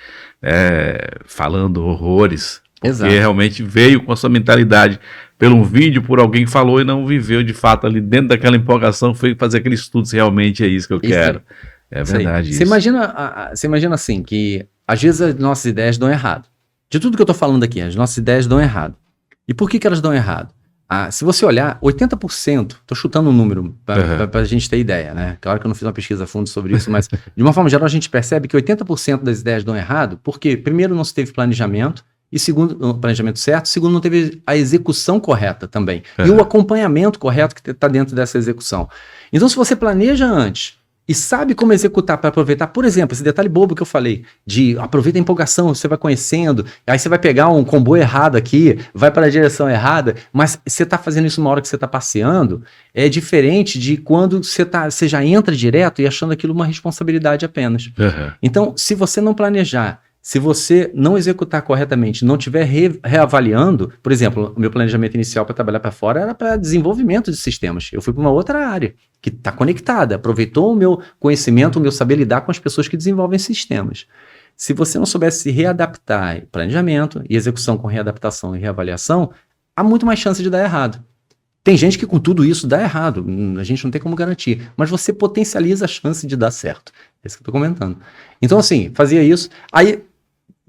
falando horrores, porque realmente veio com a sua mentalidade pelo um vídeo, por alguém que falou e não viveu de fato ali dentro daquela empolgação, foi fazer aquele estudo se realmente é isso que eu quero. É verdade isso. Você imagina assim, que às vezes as nossas ideias dão errado. De tudo que eu tô falando aqui, as nossas ideias dão errado. E por que elas dão errado? Se você olhar, 80%, tô chutando um número pra gente ter ideia, né? Claro que eu não fiz uma pesquisa a fundo sobre isso, mas de uma forma geral a gente percebe que 80% das ideias dão errado porque, primeiro, não se teve planejamento, E segundo, o planejamento certo. Segundo, não teve a execução correta também. E o acompanhamento correto que está dentro dessa execução. Então, se você planeja antes e sabe como executar para aproveitar, por exemplo, esse detalhe bobo que eu falei, de aproveita a empolgação, você vai conhecendo, aí você vai pegar um comboio errado aqui, vai para a direção errada, mas você está fazendo isso uma hora que você está passeando, é diferente de quando você já entra direto e achando aquilo uma responsabilidade apenas. Então, se você não planejar, se você não executar corretamente, não estiver reavaliando, por exemplo, o meu planejamento inicial para trabalhar para fora era para desenvolvimento de sistemas. Eu fui para uma outra área que está conectada, aproveitou o meu conhecimento, o meu saber lidar com as pessoas que desenvolvem sistemas. Se você não soubesse se readaptar, planejamento e execução com readaptação e reavaliação, há muito mais chance de dar errado. Tem gente que com tudo isso dá errado, a gente não tem como garantir, mas você potencializa a chance de dar certo. É isso que eu estou comentando. Então, assim, fazia isso. Aí,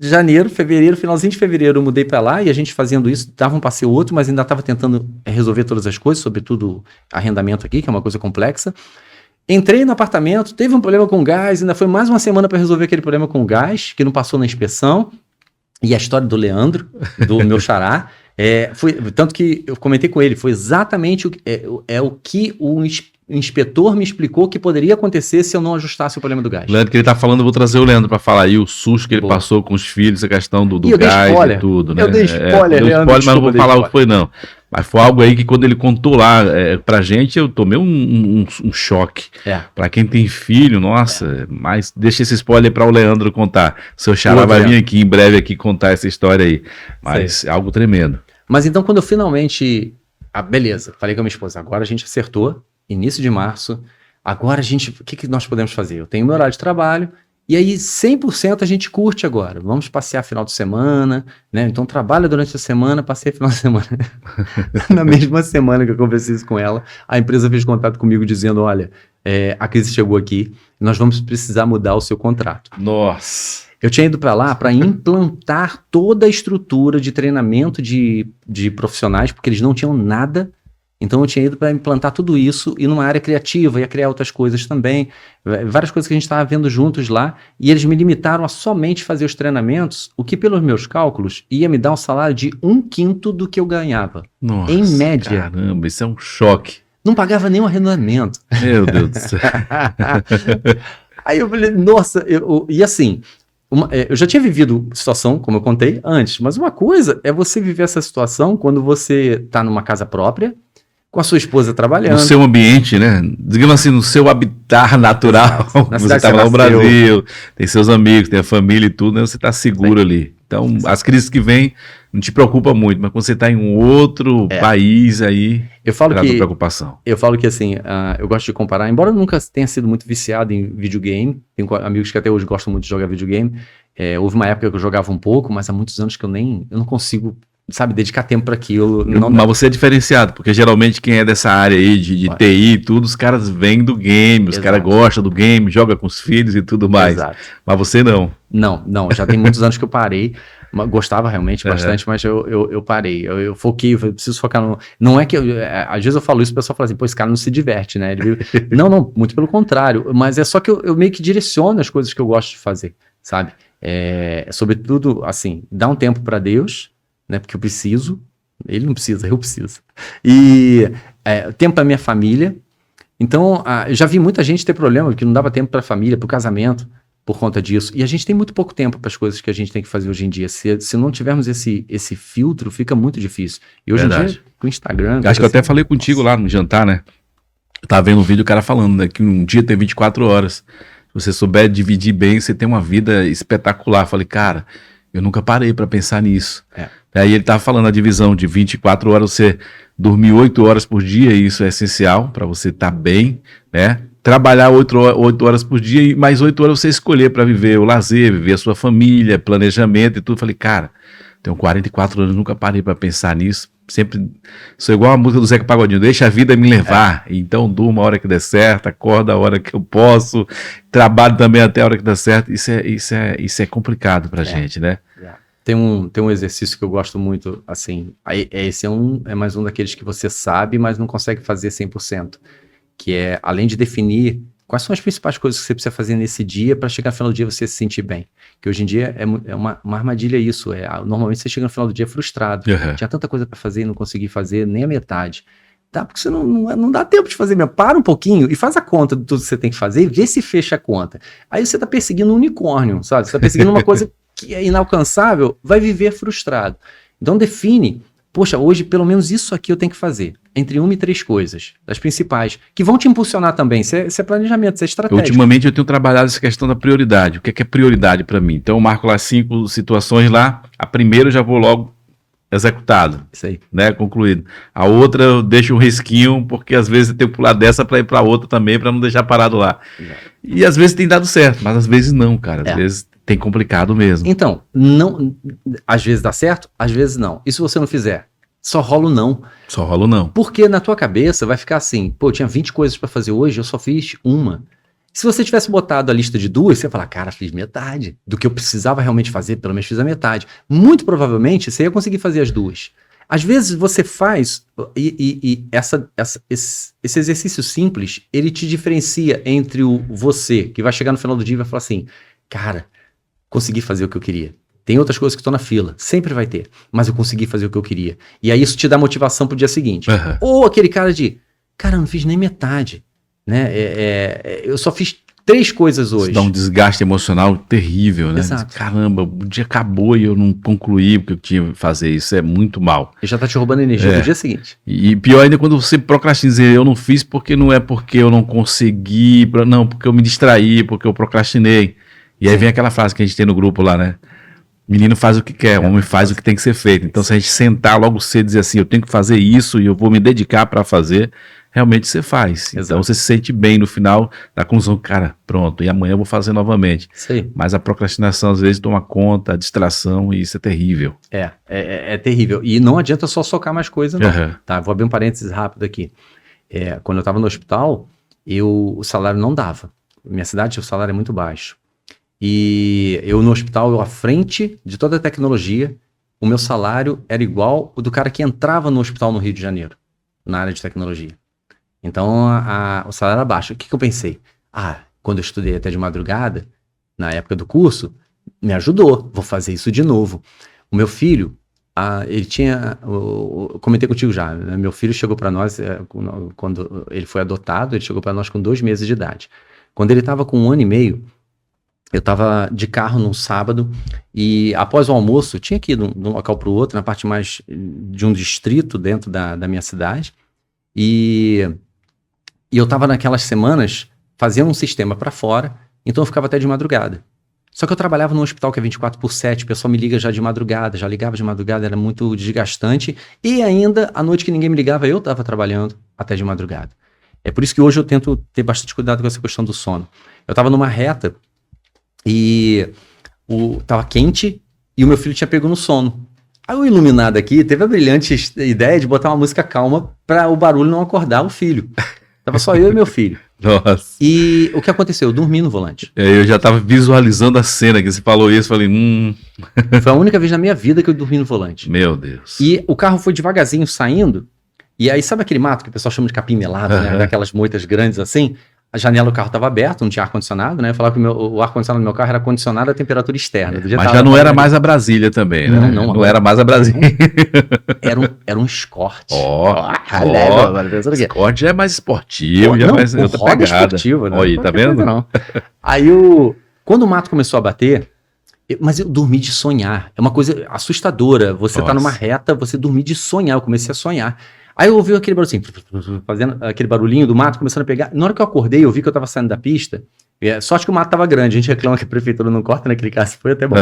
janeiro, fevereiro, finalzinho de fevereiro, eu mudei para lá e a gente fazendo isso, dava um passeio outro, mas ainda estava tentando resolver todas as coisas, sobretudo arrendamento aqui, que é uma coisa complexa. Entrei no apartamento, teve um problema com gás, ainda foi mais uma semana para resolver aquele problema com gás, que não passou na inspeção. E a história do Leandro, do meu xará, foi, tanto que eu comentei com ele, foi exatamente o que o inspetor me explicou que poderia acontecer se eu não ajustasse o problema do gás. Leandro, que ele tá falando, eu vou trazer o Leandro para falar aí o susto que ele passou com os filhos, a questão do gás e tudo, né? Eu dei spoiler, Leandro, mas não vou falar o que foi, não. Mas foi algo aí que quando ele contou lá pra gente, eu tomei um choque. Pra quem tem filho, nossa, mas deixa esse spoiler para o Leandro contar. Seu xará vai vir aqui em breve aqui contar essa história aí. Mas é algo tremendo. Mas então quando eu finalmente... beleza, falei com a minha esposa, agora a gente acertou, início de março, agora o que nós podemos fazer? Eu tenho meu horário de trabalho, e aí 100% a gente curte agora. Vamos passear final de semana, né? Então trabalha durante a semana, passeia final de semana. Na mesma semana que eu conversei isso com ela, a empresa fez contato comigo dizendo, olha, a crise chegou aqui, nós vamos precisar mudar o seu contrato. Nossa! Eu tinha ido para lá para implantar toda a estrutura de treinamento de profissionais, porque eles não tinham nada. Então eu tinha ido para implantar tudo isso e numa área criativa, ia criar outras coisas também, várias coisas que a gente estava vendo juntos lá, e eles me limitaram a somente fazer os treinamentos, o que pelos meus cálculos ia me dar um salário de 1/5 do que eu ganhava. Nossa, em média. Caramba, isso é um choque. Não pagava nem um arrendamento. Meu Deus do céu. Aí eu falei, nossa, e assim... eu já tinha vivido situação, como eu contei, antes, mas uma coisa é você viver essa situação quando você está numa casa própria, com a sua esposa trabalhando. No seu ambiente, né? Digamos assim, no seu habitat natural. Você está lá no Brasil, tem seus amigos, tem a família e tudo, né? Você está seguro ali. Então, as crises que vêm não te preocupa muito, mas quando você está em um outro país, aí traz preocupação. Eu falo que assim, eu gosto de comparar, embora eu nunca tenha sido muito viciado em videogame, tenho amigos que até hoje gostam muito de jogar videogame, houve uma época que eu jogava um pouco, mas há muitos anos que eu não consigo, sabe, dedicar tempo para aquilo. Mas você é diferenciado, porque geralmente quem é dessa área aí de TI e tudo, os caras vêm do game, os caras gostam do game, joga com os filhos e tudo mais. Exato. Mas você não. Não, já tem muitos anos que eu parei, gostava realmente bastante, mas eu parei, eu foquei, eu preciso focar no... Não é que, às vezes eu falo isso, o pessoal fala assim, pô, esse cara não se diverte, né? Não, muito pelo contrário, mas é só que eu meio que direciono as coisas que eu gosto de fazer, sabe? Sobretudo, assim, dar um tempo para Deus, né? Porque eu preciso, ele não precisa, eu preciso. E tempo para minha família. Então, eu já vi muita gente ter problema, que não dava tempo para a família, para o casamento, por conta disso. E a gente tem muito pouco tempo para as coisas que a gente tem que fazer hoje em dia. Se não tivermos esse filtro, fica muito difícil. E hoje em dia, com o Instagram... Acho que eu até falei contigo lá no jantar, né? Eu tava vendo um vídeo, o cara falando, né, que um dia tem 24 horas. Se você souber dividir bem, você tem uma vida espetacular. Eu falei, cara, eu nunca parei para pensar nisso. Aí ele tava falando a divisão de 24 horas, você dormir 8 horas por dia, e isso é essencial para você estar bem, né? Trabalhar 8 horas por dia e mais 8 horas você escolher para viver o lazer, viver a sua família, planejamento e tudo. Falei, cara, tenho 44 anos, nunca parei para pensar nisso. Sempre sou igual a música do Zeca Pagodinho, deixa a vida me levar. Então durmo a hora que der certo, acordo a hora que eu posso, trabalho também até a hora que dá certo. Isso é complicado pra gente, né? Tem um exercício que eu gosto muito, assim, esse é mais um daqueles que você sabe, mas não consegue fazer 100%, que é, além de definir Quais são as principais coisas que você precisa fazer nesse dia para chegar no final do dia você se sentir bem? Que hoje em dia é uma armadilha isso. Normalmente você chega no final do dia frustrado. Uhum. Tinha tanta coisa para fazer e não consegui fazer nem a metade. Tá? Porque você não dá tempo de fazer mesmo. Para um pouquinho e faz a conta de tudo que você tem que fazer e vê se fecha a conta. Aí você tá perseguindo um unicórnio, sabe? Você tá perseguindo uma coisa que é inalcançável, vai viver frustrado. Então define, poxa, hoje pelo menos isso aqui eu tenho que fazer. Entre 1 e 3 coisas, das principais, que vão te impulsionar também. Isso é planejamento, isso é estratégia. Ultimamente eu tenho trabalhado essa questão da prioridade. O que é prioridade para mim? Então eu marco lá 5 situações lá, a primeira eu já vou logo executado, isso aí, né, concluído. A outra eu deixo um risquinho, porque às vezes eu tenho que pular dessa para ir para outra também, para não deixar parado lá. E às vezes tem dado certo, mas às vezes não, cara. Às vezes tem complicado mesmo. Então, não, às vezes dá certo, às vezes não. E se você não fizer? Só rola o não. Só rola o não. Porque na tua cabeça vai ficar assim, pô, eu tinha 20 coisas para fazer hoje, eu só fiz uma. Se você tivesse botado a lista de 2, você ia falar, cara, fiz metade. Do que eu precisava realmente fazer, pelo menos fiz a metade. Muito provavelmente você ia conseguir fazer as 2. Às vezes você faz, esse exercício simples, ele te diferencia entre você, que vai chegar no final do dia e vai falar assim, cara, consegui fazer o que eu queria. Tem outras coisas que estão na fila, sempre vai ter, mas eu consegui fazer o que eu queria. E aí isso te dá motivação pro dia seguinte. Uhum. Ou aquele cara cara, eu não fiz nem metade. Né? Eu só fiz 3 coisas hoje. Isso dá um desgaste emocional terrível, né? Exato. Caramba, o dia acabou e eu não concluí o que eu tinha que fazer. Isso é muito mal. E já tá te roubando energia do dia seguinte. E pior ainda quando você procrastina, dizer eu não fiz porque não é porque eu não consegui, não, porque eu me distraí, porque eu procrastinei. E aí vem aquela frase que a gente tem no grupo lá, né? Menino faz o que quer, homem faz o que tem que ser feito. Então se a gente sentar logo cedo e dizer assim, eu tenho que fazer isso e eu vou me dedicar para fazer, realmente você faz. Exato. Então você se sente bem no final da conclusão, cara, pronto, e amanhã eu vou fazer novamente. Sim. Mas a procrastinação às vezes toma conta, a distração, e isso é terrível. É terrível. E não adianta só socar mais coisa, não. Uhum. Tá, vou abrir um parênteses rápido aqui. Quando eu estava no hospital, o salário não dava. Minha cidade, o salário é muito baixo. E eu no hospital, à frente de toda a tecnologia, o meu salário era igual o do cara que entrava no hospital no Rio de Janeiro, na área de tecnologia. Então, o salário era baixo. O que eu pensei? Quando eu estudei até de madrugada, na época do curso, me ajudou. Vou fazer isso de novo. O meu filho, ele tinha... Eu comentei contigo já, né? Meu filho chegou para nós, quando ele foi adotado, ele chegou para nós com 2 meses de idade. Quando ele estava com 1 ano e meio, eu estava de carro num sábado e após o almoço, eu tinha que ir de um local para o outro, na parte mais de um distrito dentro da minha cidade. E eu estava naquelas semanas fazendo um sistema para fora, então eu ficava até de madrugada. Só que eu trabalhava num hospital que é 24/7, o pessoal me liga já de madrugada, já ligava de madrugada, era muito desgastante. E ainda, à noite que ninguém me ligava, eu estava trabalhando até de madrugada. É por isso que hoje eu tento ter bastante cuidado com essa questão do sono. Eu estava numa reta e tava quente e o meu filho tinha pego no sono. Aí o iluminado aqui teve a brilhante ideia de botar uma música calma para o barulho não acordar o filho. Tava só eu e meu filho. Nossa. E o que aconteceu? Eu dormi no volante. Eu já tava visualizando a cena que você falou isso, falei, Foi a única vez na minha vida que eu dormi no volante. Meu Deus. E o carro foi devagarzinho saindo, e aí sabe aquele mato que o pessoal chama de capim melado, né? Daquelas moitas grandes assim? A janela do carro estava aberta, não tinha ar-condicionado, né? Eu falava que o ar-condicionado do meu carro era condicionado à temperatura externa. Mas já não era mais a Brasília também, né? Não era mais a Brasília. Era um Escort. Escort já é mais esportivo, já é mais outra pegada. Esportivo, né? Olha aí, tá vendo? Não. Aí, quando o mato começou a bater, mas eu dormi de sonhar. É uma coisa assustadora. Você tá numa reta, você dormir de sonhar. Eu comecei a sonhar. Aí eu ouvi aquele barulho assim, fazendo aquele barulhinho do mato, começando a pegar. Na hora que eu acordei, eu vi que eu tava saindo da pista. Sorte que o mato tava grande, a gente reclama que a prefeitura não corta naquele caso, foi até bom.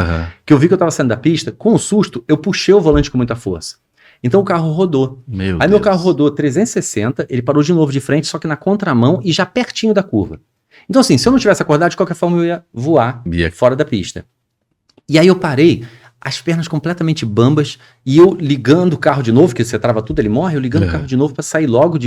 Que eu vi que eu tava saindo da pista, com um susto, eu puxei o volante com muita força. Então o carro rodou. Meu carro rodou 360, ele parou de novo de frente, só que na contramão e já pertinho da curva. Então assim, se eu não tivesse acordado, de qualquer forma eu ia voar fora da pista. E aí eu parei, as pernas completamente bambas, e eu ligando o carro de novo, que você trava tudo, ele morre, eu ligando o carro de novo pra sair logo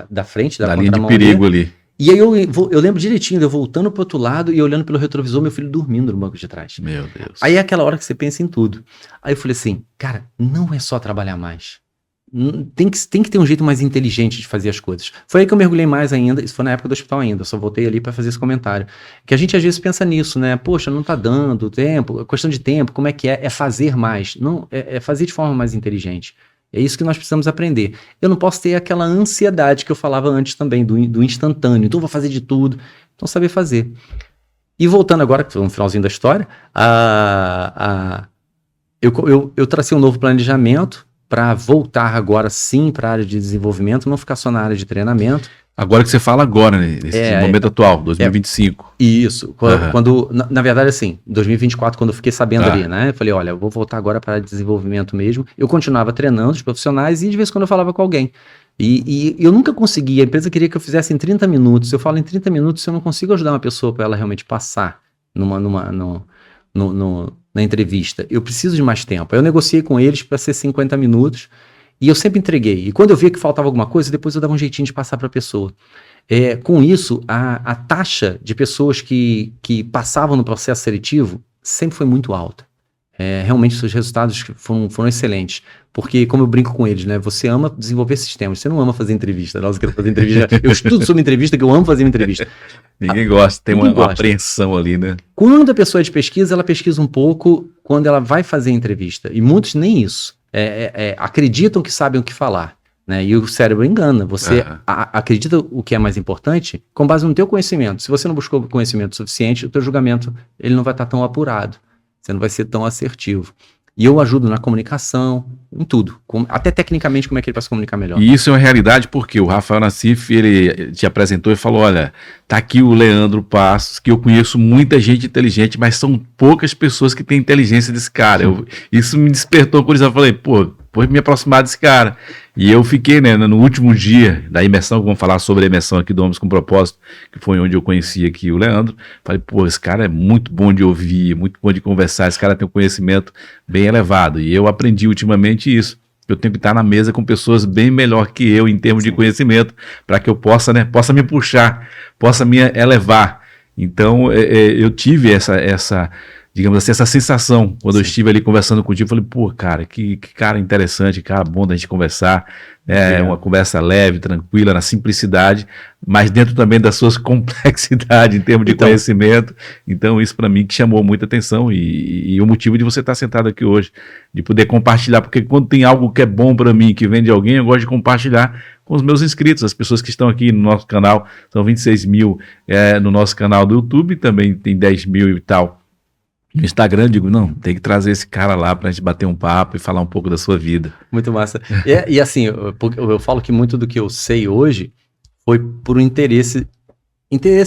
da frente, da linha de perigo ali. E aí eu lembro direitinho de eu voltando pro outro lado e olhando pelo retrovisor, meu filho dormindo no banco de trás. Meu Deus. Aí é aquela hora que você pensa em tudo. Aí eu falei assim, cara, não é só trabalhar mais. tem que ter um jeito mais inteligente de fazer as coisas. Foi aí que eu mergulhei mais ainda, isso foi na época do hospital ainda, só voltei ali para fazer esse comentário. Que a gente às vezes pensa nisso, né? Poxa, não tá dando tempo, questão de tempo, como é que é? É fazer mais. Não, é fazer de forma mais inteligente. É isso que nós precisamos aprender. Eu não posso ter aquela ansiedade que eu falava antes também, do instantâneo. Então eu vou fazer de tudo. Então saber fazer. E voltando agora, que foi no finalzinho da história, eu tracei um novo planejamento para voltar agora sim para a área de desenvolvimento, não ficar só na área de treinamento. Agora que você fala agora, né, nesse momento atual, 2025. Isso, quando na verdade assim, 2024, quando eu fiquei sabendo ali, né, eu falei, olha, eu vou voltar agora para a área de desenvolvimento mesmo. Eu continuava treinando os profissionais e de vez em quando eu falava com alguém. E eu nunca conseguia, a empresa queria que eu fizesse em 30 minutos. Eu falo em 30 minutos, eu não consigo ajudar uma pessoa para ela realmente passar na entrevista. Eu preciso de mais tempo. Aí eu negociei com eles para ser 50 minutos e eu sempre entreguei. E quando eu via que faltava alguma coisa, depois eu dava um jeitinho de passar para a pessoa. Com isso, a taxa de pessoas que passavam no processo seletivo sempre foi muito alta. Realmente os resultados foram excelentes, porque como eu brinco com eles, né, você ama desenvolver sistemas, você não ama fazer entrevista. Nossa, eu quero fazer entrevista, eu estudo sobre entrevista, que eu amo fazer entrevista. Ninguém gosta, tem uma apreensão ali, né? Quando a pessoa é de pesquisa, ela pesquisa um pouco quando ela vai fazer entrevista, e muitos nem isso, acreditam que sabem o que falar, né, e o cérebro engana, você acredita o que é mais importante com base no teu conhecimento. Se você não buscou conhecimento suficiente, o teu julgamento ele não vai estar tão apurado. Você não vai ser tão assertivo. E eu ajudo na comunicação, em tudo. Até tecnicamente, como é que ele vai se comunicar melhor. E isso é uma realidade porque o Rafael Nassif, ele te apresentou e falou, olha, tá aqui o Leandro Passos, que eu conheço muita gente inteligente, mas são poucas pessoas que têm inteligência desse cara. Isso me despertou curiosidade. Eu falei, vou me aproximar desse cara. E eu fiquei, né, no último dia da imersão, vamos falar sobre a imersão aqui do Homens com Propósito, que foi onde eu conheci aqui o Leandro. Falei, esse cara é muito bom de ouvir, muito bom de conversar, esse cara tem um conhecimento bem elevado. E eu aprendi ultimamente isso. Eu tenho que estar na mesa com pessoas bem melhor que eu em termos de conhecimento, para que eu possa me puxar, possa me elevar. Então, eu tive digamos assim, essa sensação, quando eu estive ali conversando contigo, eu falei, cara, que cara interessante, cara bom da gente conversar, uma conversa leve, tranquila, na simplicidade, mas dentro também das suas complexidades em termos de conhecimento. Então isso para mim que chamou muita atenção e o motivo de você estar sentado aqui hoje, de poder compartilhar, porque quando tem algo que é bom para mim, que vem de alguém, eu gosto de compartilhar com os meus inscritos, as pessoas que estão aqui no nosso canal, são 26 mil no nosso canal do YouTube, também tem 10 mil e tal no Instagram. Digo, não, tem que trazer esse cara lá pra gente bater um papo e falar um pouco da sua vida. Muito massa. E assim, eu falo que muito do que eu sei hoje foi por um interesse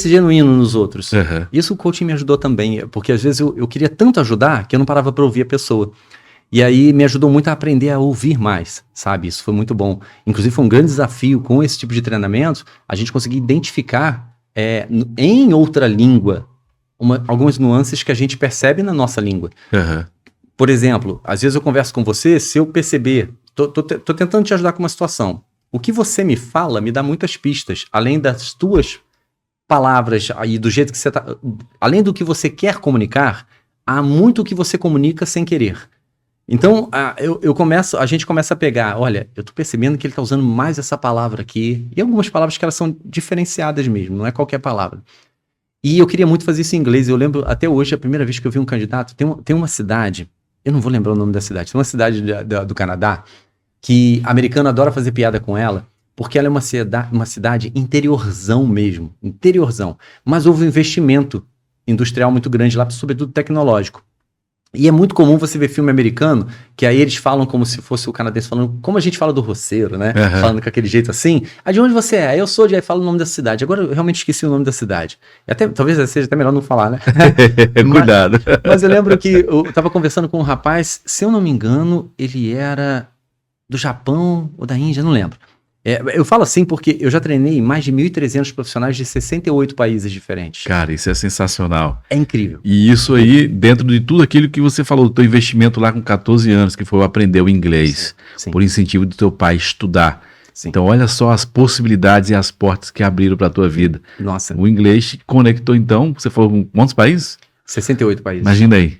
genuíno nos outros. Isso o coaching me ajudou também, porque às vezes eu queria tanto ajudar que eu não parava para ouvir a pessoa. E aí me ajudou muito a aprender a ouvir mais, sabe? Isso foi muito bom. Inclusive foi um grande desafio com esse tipo de treinamento, a gente conseguir identificar em outra língua algumas nuances que a gente percebe na nossa língua. Por exemplo, às vezes eu converso com você, se eu perceber, tô tentando te ajudar com uma situação, o que você me fala me dá muitas pistas, além das tuas palavras e do jeito que você tá, além do que você quer comunicar, há muito que você comunica sem querer. Então, a gente começa a pegar, olha, eu tô percebendo que ele tá usando mais essa palavra aqui, e algumas palavras que elas são diferenciadas mesmo, não é qualquer palavra. E eu queria muito fazer isso em inglês. Eu lembro até hoje, a primeira vez que eu vi um candidato, tem uma cidade, eu não vou lembrar o nome da cidade, tem uma cidade do Canadá, que americano adora fazer piada com ela, porque ela é uma cidade interiorzão mesmo, interiorzão. Mas houve um investimento industrial muito grande lá, sobretudo tecnológico. E é muito comum você ver filme americano, que aí eles falam como se fosse o canadense falando, como a gente fala do roceiro, né? Falando com aquele jeito assim. De onde você é? Eu sou de... Aí fala o nome da cidade. Agora eu realmente esqueci o nome da cidade. Talvez seja até melhor não falar, né? Cuidado. Mas eu lembro que eu tava conversando com um rapaz, se eu não me engano, ele era do Japão ou da Índia, não lembro. Eu falo assim porque eu já treinei mais de 1.300 profissionais de 68 países diferentes. Cara, isso é sensacional. É incrível. E isso aí, dentro de tudo aquilo que você falou, do teu investimento lá com 14 anos, que foi aprender o inglês, sim. Por incentivo do teu pai estudar. Sim. Então, olha só as possibilidades e as portas que abriram para a tua vida. Nossa. O inglês te conectou, então, você falou com quantos países? 68 países. Imagina aí.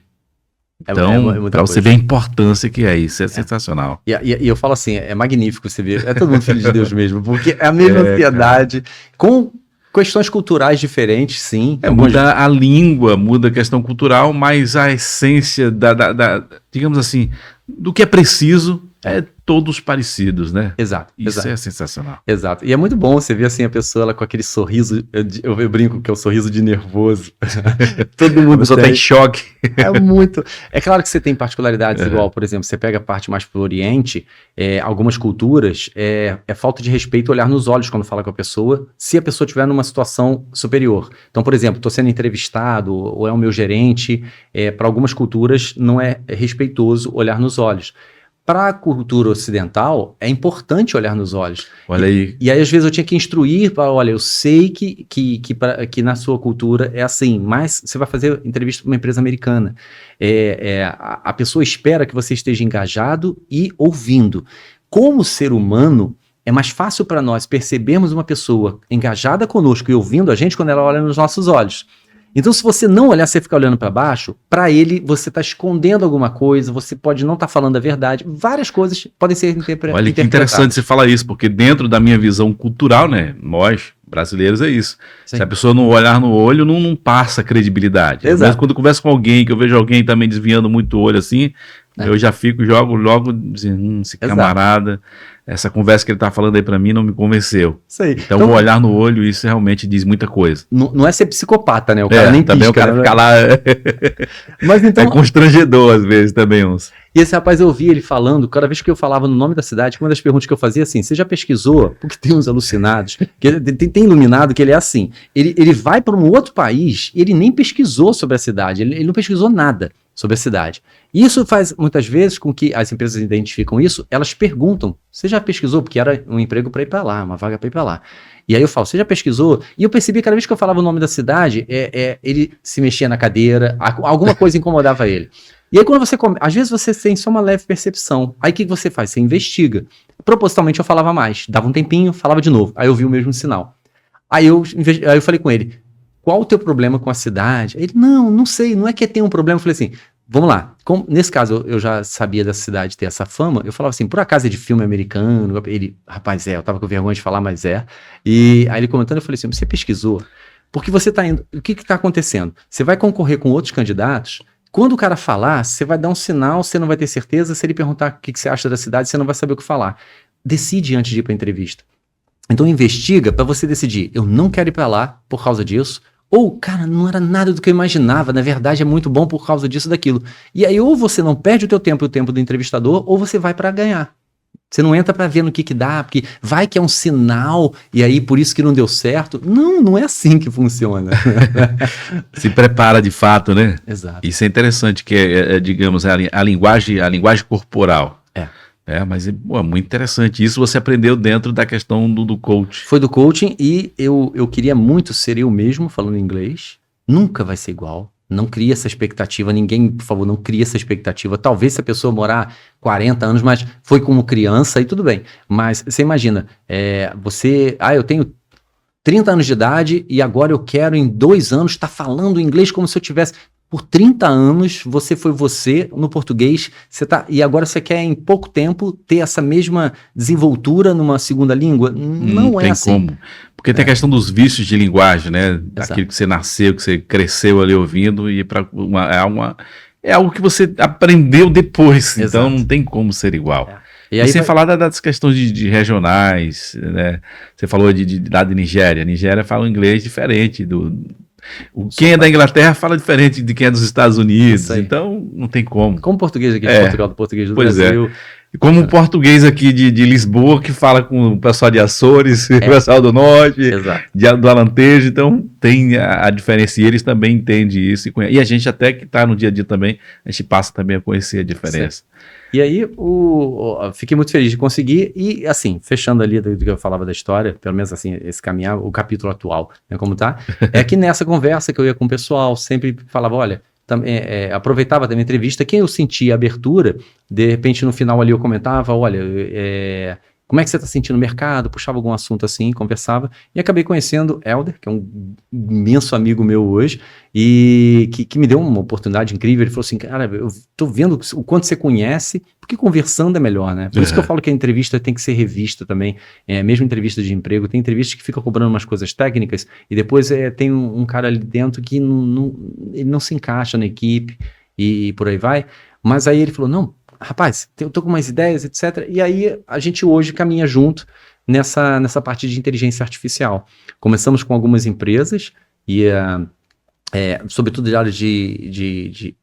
Então, para você ver a importância que é isso, é sensacional. E eu falo assim, é magnífico você ver, é todo mundo filho de Deus mesmo, porque é a mesma ansiedade, com questões culturais diferentes, sim. Muda a língua, muda a questão cultural, mas a essência digamos assim, do que é preciso é todos parecidos, né? Exato. Isso é sensacional. Exato. E é muito bom você ver assim a pessoa ela com aquele sorriso, eu brinco que é o sorriso de nervoso. Todo mundo tá em choque. É muito. É claro que você tem particularidades igual, por exemplo, você pega a parte mais pro Oriente, algumas culturas, é falta de respeito olhar nos olhos quando fala com a pessoa, se a pessoa estiver numa situação superior. Então, por exemplo, estou sendo entrevistado ou é o meu gerente, para algumas culturas não é respeitoso olhar nos olhos. Para a cultura ocidental, é importante olhar nos olhos. Olha aí. E aí, às vezes, eu tinha que instruir para, olha, eu sei que na sua cultura é assim, mas você vai fazer entrevista para uma empresa americana. A pessoa espera que você esteja engajado e ouvindo. Como ser humano, é mais fácil para nós percebermos uma pessoa engajada conosco e ouvindo a gente quando ela olha nos nossos olhos. Então, se você não olhar, você ficar olhando para baixo, para ele você está escondendo alguma coisa, você pode não estar falando a verdade, várias coisas podem ser interpretadas. Olha que interessante você falar isso, porque dentro da minha visão cultural, né, nós brasileiros é isso. Sim. Se a pessoa não olhar no olho, não passa credibilidade. Exato. Mas quando eu converso com alguém, que eu vejo alguém também desviando muito o olho assim, eu já jogo logo dizendo, esse camarada, essa conversa que ele tá falando aí pra mim não me convenceu. Então o olhar no olho, isso realmente diz muita coisa. Não é ser psicopata, né? O cara nem também pisca, o cara fica lá. Mas então, é constrangedor às vezes também uns. E esse rapaz, eu ouvi ele falando, cada vez que eu falava no nome da cidade, uma das perguntas que eu fazia assim, você já pesquisou? Porque tem uns alucinados, que tem iluminado que ele é assim, ele vai para um outro país e ele nem pesquisou sobre a cidade, ele não pesquisou nada sobre a cidade. E isso faz, muitas vezes, com que as empresas identificam isso, elas perguntam, você já pesquisou? Porque era um emprego para ir para lá, uma vaga para ir para lá. E aí eu falo, você já pesquisou? E eu percebi que cada vez que eu falava o nome da cidade, ele se mexia na cadeira, alguma coisa incomodava ele. E aí quando às vezes você tem só uma leve percepção, aí o que você faz? Você investiga. Propositalmente eu falava mais, dava um tempinho, falava de novo, aí eu vi o mesmo sinal. Aí eu falei com ele, qual o teu problema com a cidade? Ele, não sei, não é que tem um problema. Eu falei assim, vamos lá, nesse caso eu já sabia dessa cidade ter essa fama, eu falava assim, por acaso é de filme americano? Ele, rapaz, eu tava com vergonha de falar, mas E aí ele comentando, eu falei assim, você pesquisou? Porque você tá indo, o que tá acontecendo? Você vai concorrer com outros candidatos, quando o cara falar, você vai dar um sinal, você não vai ter certeza, se ele perguntar o que você acha da cidade, você não vai saber o que falar. Decide antes de ir para a entrevista. Então investiga para você decidir, eu não quero ir para lá por causa disso, ou, cara, não era nada do que eu imaginava, na verdade é muito bom por causa disso, daquilo. E aí ou você não perde o teu tempo e o tempo do entrevistador, ou você vai para ganhar. Você não entra para ver no que dá, porque vai que é um sinal, e aí por isso que não deu certo. Não é assim que funciona. Se prepara de fato, né? Exato. Isso é interessante, que digamos, a linguagem corporal. Mas é muito interessante. Isso você aprendeu dentro da questão do coach. Foi do coaching e eu queria muito ser eu mesmo falando inglês. Nunca vai ser igual. Não cria essa expectativa. Ninguém, por favor, não cria essa expectativa. Talvez se a pessoa morar 40 anos, mas foi como criança e tudo bem. Mas você imagina, eu tenho 30 anos de idade e agora eu quero em 2 anos estar falando inglês como se eu tivesse... Por 30 anos, você foi você no português, e agora você quer em pouco tempo ter essa mesma desenvoltura numa segunda língua? Não é assim. Como. Porque tem a questão dos vícios de linguagem, né? Aquilo que você nasceu, que você cresceu ali ouvindo, e é algo que você aprendeu depois. Exato. Então não tem como ser igual. E aí sem falar das questões de regionais, né? Você falou lá de Nigéria. A Nigéria fala um inglês diferente quem é da Inglaterra fala diferente de quem é dos Estados Unidos, então não tem como. Como o português aqui de Portugal, do português do Brasil. E como o português aqui de Lisboa, que fala com o pessoal de Açores, o pessoal do Norte, do Alentejo, então tem a diferença, e eles também entendem isso. E a gente até que está no dia a dia também, a gente passa também a conhecer a diferença. Sim. E aí, fiquei muito feliz de conseguir, e assim, fechando ali do que eu falava da história, pelo menos assim, esse caminhar, o capítulo atual, né, como tá, é que nessa conversa que eu ia com o pessoal, sempre falava, olha, aproveitava também a entrevista, quem eu sentia abertura, de repente no final ali eu comentava, olha, como é que você está sentindo o mercado, puxava algum assunto assim, conversava, e acabei conhecendo Helder, que é um imenso amigo meu hoje, e que me deu uma oportunidade incrível. Ele falou assim, cara, eu tô vendo o quanto você conhece, porque conversando é melhor, né? Por isso que eu falo que a entrevista tem que ser revista também, mesmo entrevista de emprego, tem entrevista que fica cobrando umas coisas técnicas, e depois tem um cara ali dentro que ele não se encaixa na equipe, e por aí vai. Mas aí ele falou, não, rapaz, eu tô com umas ideias, etc. E aí a gente hoje caminha junto nessa parte de inteligência artificial. Começamos com algumas empresas, e sobretudo de área de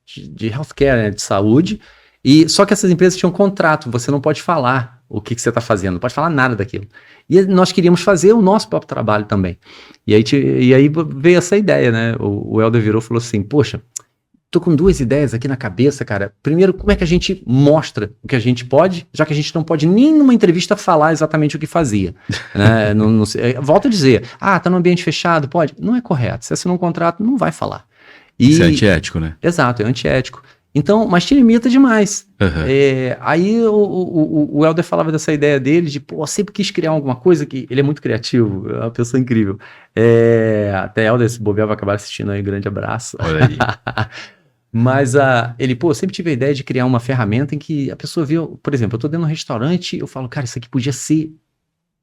healthcare, né, de saúde, e só que essas empresas tinham contrato, você não pode falar o que você está fazendo, não pode falar nada daquilo. E nós queríamos fazer o nosso próprio trabalho também. E aí veio essa ideia, né? O Helder virou e falou assim, poxa, tô com duas ideias aqui na cabeça, cara. Primeiro, como é que a gente mostra o que a gente pode, já que a gente não pode nem numa entrevista falar exatamente o que fazia. Né? Volto a dizer, tá no ambiente fechado, pode? Não é correto. Se assinou um contrato, não vai falar. Isso é antiético, né? Exato, é antiético. Então, mas te limita demais. Aí o Helder falava dessa ideia dele de, sempre quis criar alguma coisa que... Ele é muito criativo, é uma pessoa incrível. Até Helder, se bobear, vai acabar assistindo aí, um grande abraço. Olha aí. Mas ele, sempre tive a ideia de criar uma ferramenta em que a pessoa vê, por exemplo, eu tô dentro de um restaurante, eu falo, cara, isso aqui podia ser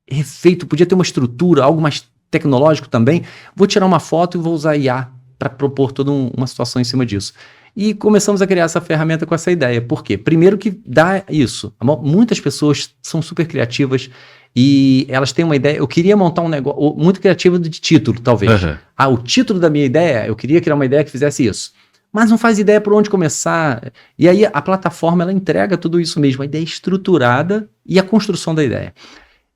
refeito, podia ter uma estrutura, algo mais tecnológico também, vou tirar uma foto e vou usar IA para propor toda uma situação em cima disso. E começamos a criar essa ferramenta com essa ideia. Por quê? Primeiro que dá isso. Muitas pessoas são super criativas e elas têm uma ideia. Eu queria montar um negócio muito criativo de título, talvez. O título da minha ideia, eu queria criar uma ideia que fizesse isso. Mas não faz ideia por onde começar. E aí a plataforma, ela entrega tudo isso mesmo, a ideia estruturada e a construção da ideia.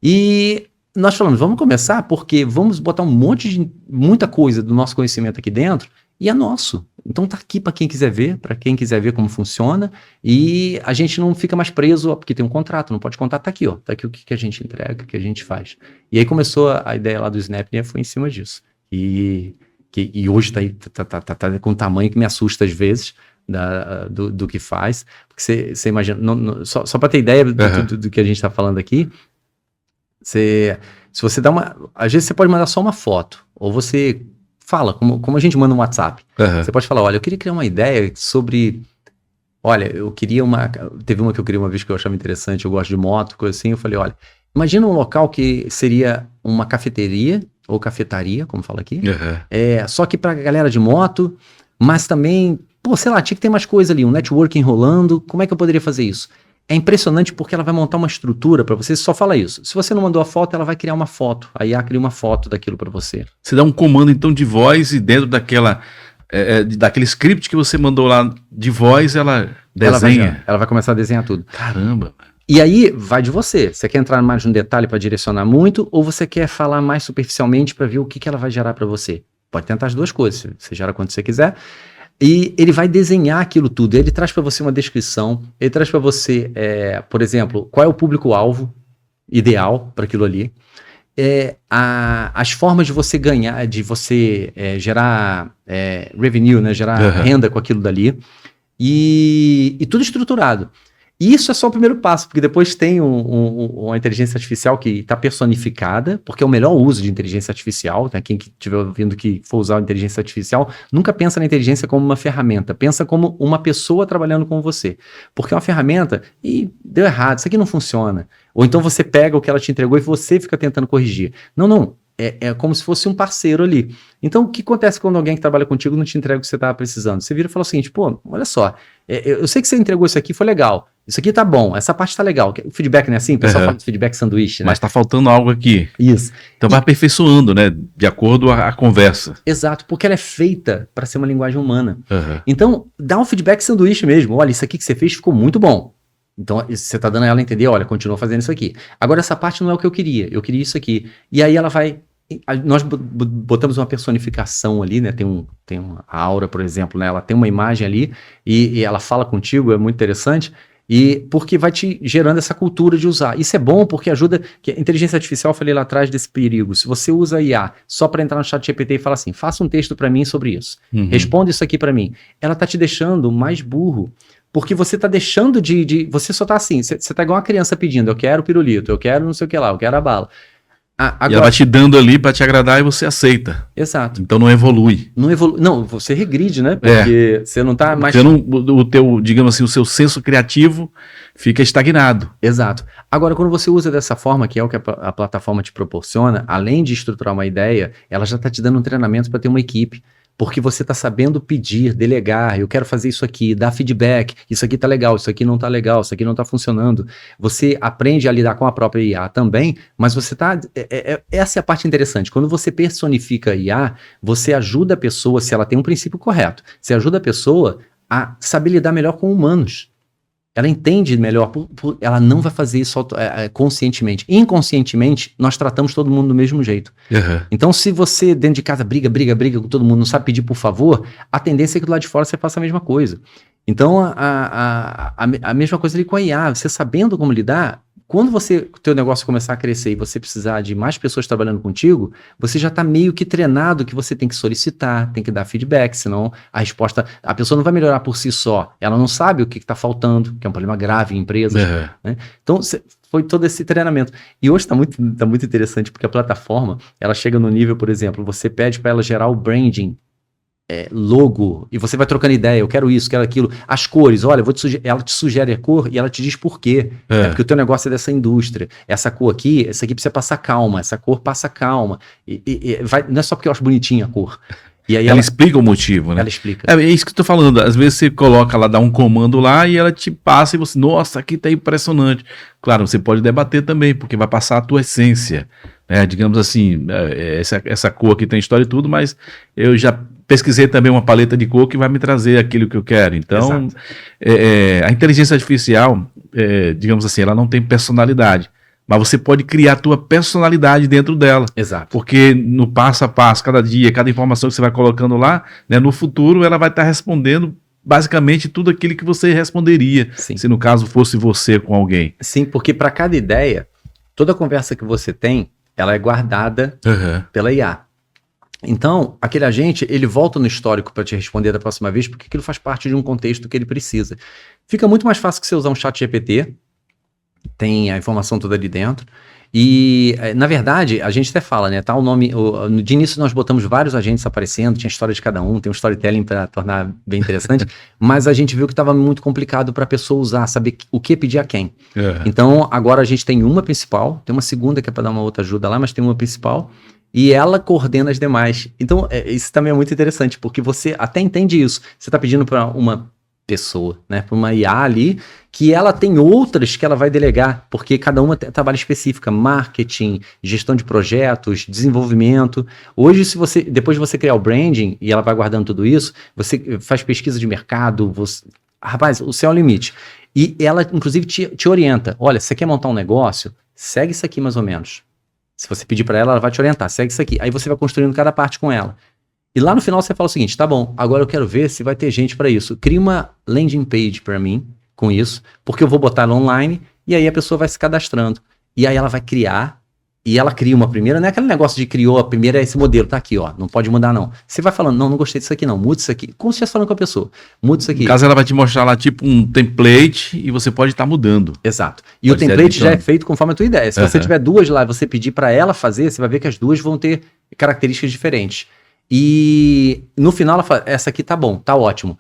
E nós falamos, vamos começar porque vamos botar muita coisa do nosso conhecimento aqui dentro e é nosso. Então tá aqui para quem quiser ver como funciona, e a gente não fica mais preso, porque tem um contrato, não pode contar, tá aqui, tá aqui o que a gente entrega, o que a gente faz. E aí começou a ideia lá do Snap, e foi em cima disso. E hoje tá com um tamanho que me assusta às vezes, do que faz, porque você imagina, só para ter ideia do que a gente está falando aqui, se você dá às vezes você pode mandar só uma foto, ou você fala, como a gente manda um WhatsApp, você pode falar, olha, eu queria criar uma ideia sobre, olha, teve uma que eu criei uma vez que eu achava interessante, eu gosto de moto, coisa assim, eu falei, olha, imagina um local que seria uma cafeteria, ou cafetaria, como fala aqui, só que pra galera de moto, mas também, sei lá, tinha que ter mais coisa ali, um networking rolando, como é que eu poderia fazer isso? É impressionante porque ela vai montar uma estrutura para você, só fala isso. Se você não mandou a foto, ela vai criar uma foto, a IA cria uma foto daquilo para você. Você dá um comando então de voz e dentro daquele script que você mandou lá de voz, ela desenha. Ela vai começar a desenhar tudo. Caramba! E aí, vai de você. Você quer entrar mais no detalhe para direcionar muito, ou você quer falar mais superficialmente para ver o que ela vai gerar para você? Pode tentar as duas coisas, você gera quando você quiser. E ele vai desenhar aquilo tudo. Ele traz para você uma descrição, ele traz para você, por exemplo, qual é o público-alvo ideal para aquilo ali. As formas de você ganhar, de você gerar revenue, né, gerar renda com aquilo dali. E tudo estruturado. E isso é só o primeiro passo, porque depois tem uma inteligência artificial que está personificada, porque é o melhor uso de inteligência artificial, né? Quem estiver ouvindo que for usar a inteligência artificial, nunca pensa na inteligência como uma ferramenta, pensa como uma pessoa trabalhando com você. Porque é uma ferramenta e deu errado, isso aqui não funciona. Ou então você pega o que ela te entregou e você fica tentando corrigir. Não. É como se fosse um parceiro ali. Então, o que acontece quando alguém que trabalha contigo não te entrega o que você estava precisando? Você vira e fala o seguinte, olha só, eu sei que você entregou isso aqui, foi legal. Isso aqui tá bom, essa parte tá legal. O feedback não é assim? O pessoal fala de feedback sanduíche, né? Mas tá faltando algo aqui. Isso. Então vai aperfeiçoando, né? De acordo com a conversa. Exato, porque ela é feita para ser uma linguagem humana. Então, dá um feedback sanduíche mesmo. Olha, isso aqui que você fez ficou muito bom. Então, você tá dando a ela a entender, olha, continua fazendo isso aqui. Agora, essa parte não é o que eu queria isso aqui. E aí ela vai... Nós botamos uma personificação ali, né? Tem uma aura, por exemplo, né? Ela tem uma imagem ali e ela fala contigo, é muito interessante. E porque vai te gerando essa cultura de usar. Isso é bom porque ajuda, que a inteligência artificial, eu falei lá atrás desse perigo. Se você usa a IA só para entrar no chat GPT e falar assim, faça um texto para mim sobre isso, responda isso aqui para mim, ela tá te deixando mais burro, Porque você tá deixando você só tá assim, você tá igual uma criança pedindo, eu quero pirulito, eu quero não sei o que lá, eu quero a bala. E ela vai te dando ali pra te agradar e você aceita. Exato. Então não evolui. Não, você regride, né? Porque você não tá mais... O teu, digamos assim, o seu senso criativo fica estagnado. Exato. Agora, quando você usa dessa forma, que é o que a plataforma te proporciona, além de estruturar uma ideia, ela já tá te dando um treinamento para ter uma equipe. Porque você está sabendo pedir, delegar, eu quero fazer isso aqui, dar feedback, isso aqui tá legal, isso aqui não tá legal, isso aqui não tá funcionando. Você aprende a lidar com a própria IA também, mas você tá... essa é a parte interessante. Quando você personifica a IA, você ajuda a pessoa, se ela tem um princípio correto, você ajuda a pessoa a saber lidar melhor com humanos. Ela entende melhor, ela não vai fazer isso conscientemente. Inconscientemente, nós tratamos todo mundo do mesmo jeito. Uhum. Então, se você dentro de casa briga com todo mundo, não sabe pedir por favor, a tendência é que do lado de fora você faça a mesma coisa. Então, a mesma coisa ali com a IA, você sabendo como lidar, quando o teu negócio começar a crescer e você precisar de mais pessoas trabalhando contigo, você já está meio que treinado que você tem que solicitar, tem que dar feedback, senão a pessoa não vai melhorar por si só. Ela não sabe o que está faltando, que é um problema grave em empresas. Uhum. Né? Então, foi todo esse treinamento. E hoje está muito interessante, porque a plataforma, ela chega no nível, por exemplo, você pede para ela gerar o branding, logo, e você vai trocando ideia, eu quero isso, quero aquilo, as cores, olha, ela te sugere a cor e ela te diz por quê. É porque o teu negócio é dessa indústria. Essa cor aqui, essa aqui precisa passar calma, essa cor passa calma. Não é só porque eu acho bonitinha a cor. E aí ela explica o motivo, né? Ela explica. É isso que eu tô falando. Às vezes você coloca lá, dá um comando lá e ela te passa e você, nossa, aqui tá impressionante. Claro, você pode debater também, porque vai passar a tua essência. Né? Digamos assim, essa cor aqui tem história e tudo, mas eu já pesquisei também uma paleta de cor que vai me trazer aquilo que eu quero. Então, a inteligência artificial, digamos assim, ela não tem personalidade. Mas você pode criar a tua personalidade dentro dela. Exato. Porque no passo a passo, cada dia, cada informação que você vai colocando lá, né, no futuro ela vai estar respondendo basicamente tudo aquilo que você responderia, se no caso fosse você com alguém. Sim, porque para cada ideia, toda conversa que você tem, ela é guardada pela IA. Então, aquele agente, ele volta no histórico para te responder da próxima vez, porque aquilo faz parte de um contexto que ele precisa. Fica muito mais fácil que você usar um chat GPT, tem a informação toda ali dentro. E, na verdade, a gente até fala, né? Tá o nome. De início nós botamos vários agentes aparecendo, tinha a história de cada um, tem um storytelling para tornar bem interessante, mas a gente viu que estava muito complicado para a pessoa usar, saber o que pedir a quem. Então, agora a gente tem uma principal, tem uma segunda que é para dar uma outra ajuda lá, mas tem uma principal. E ela coordena as demais. Então, isso também é muito interessante, porque você até entende isso. Você está pedindo para uma pessoa, né, para uma IA ali, que ela tem outras que ela vai delegar, porque cada uma tem trabalho específico, marketing, gestão de projetos, desenvolvimento. Hoje, depois de você criar o branding, e ela vai guardando tudo isso, você faz pesquisa de mercado, rapaz, o céu é o limite. E ela, inclusive, te orienta. Olha, você quer montar um negócio? Segue isso aqui mais ou menos. Se você pedir para ela vai te orientar, segue isso aqui. Aí você vai construindo cada parte com ela. E lá no final você fala o seguinte, tá bom, agora eu quero ver se vai ter gente para isso. Cria uma landing page para mim com isso, porque eu vou botar ela online e aí a pessoa vai se cadastrando. E aí ela vai criar, e ela cria uma primeira, não é aquele negócio de criou a primeira, é esse modelo, tá aqui, ó, não pode mudar não. Você vai falando, não gostei disso aqui não, muda isso aqui, como se estivesse falando com a pessoa, muda isso aqui. No caso ela vai te mostrar lá tipo um template e você pode estar mudando. Exato. E o template já é feito conforme a tua ideia. Se você tiver duas lá e você pedir para ela fazer, você vai ver que as duas vão ter características diferentes. E no final ela fala, essa aqui tá bom, tá ótimo.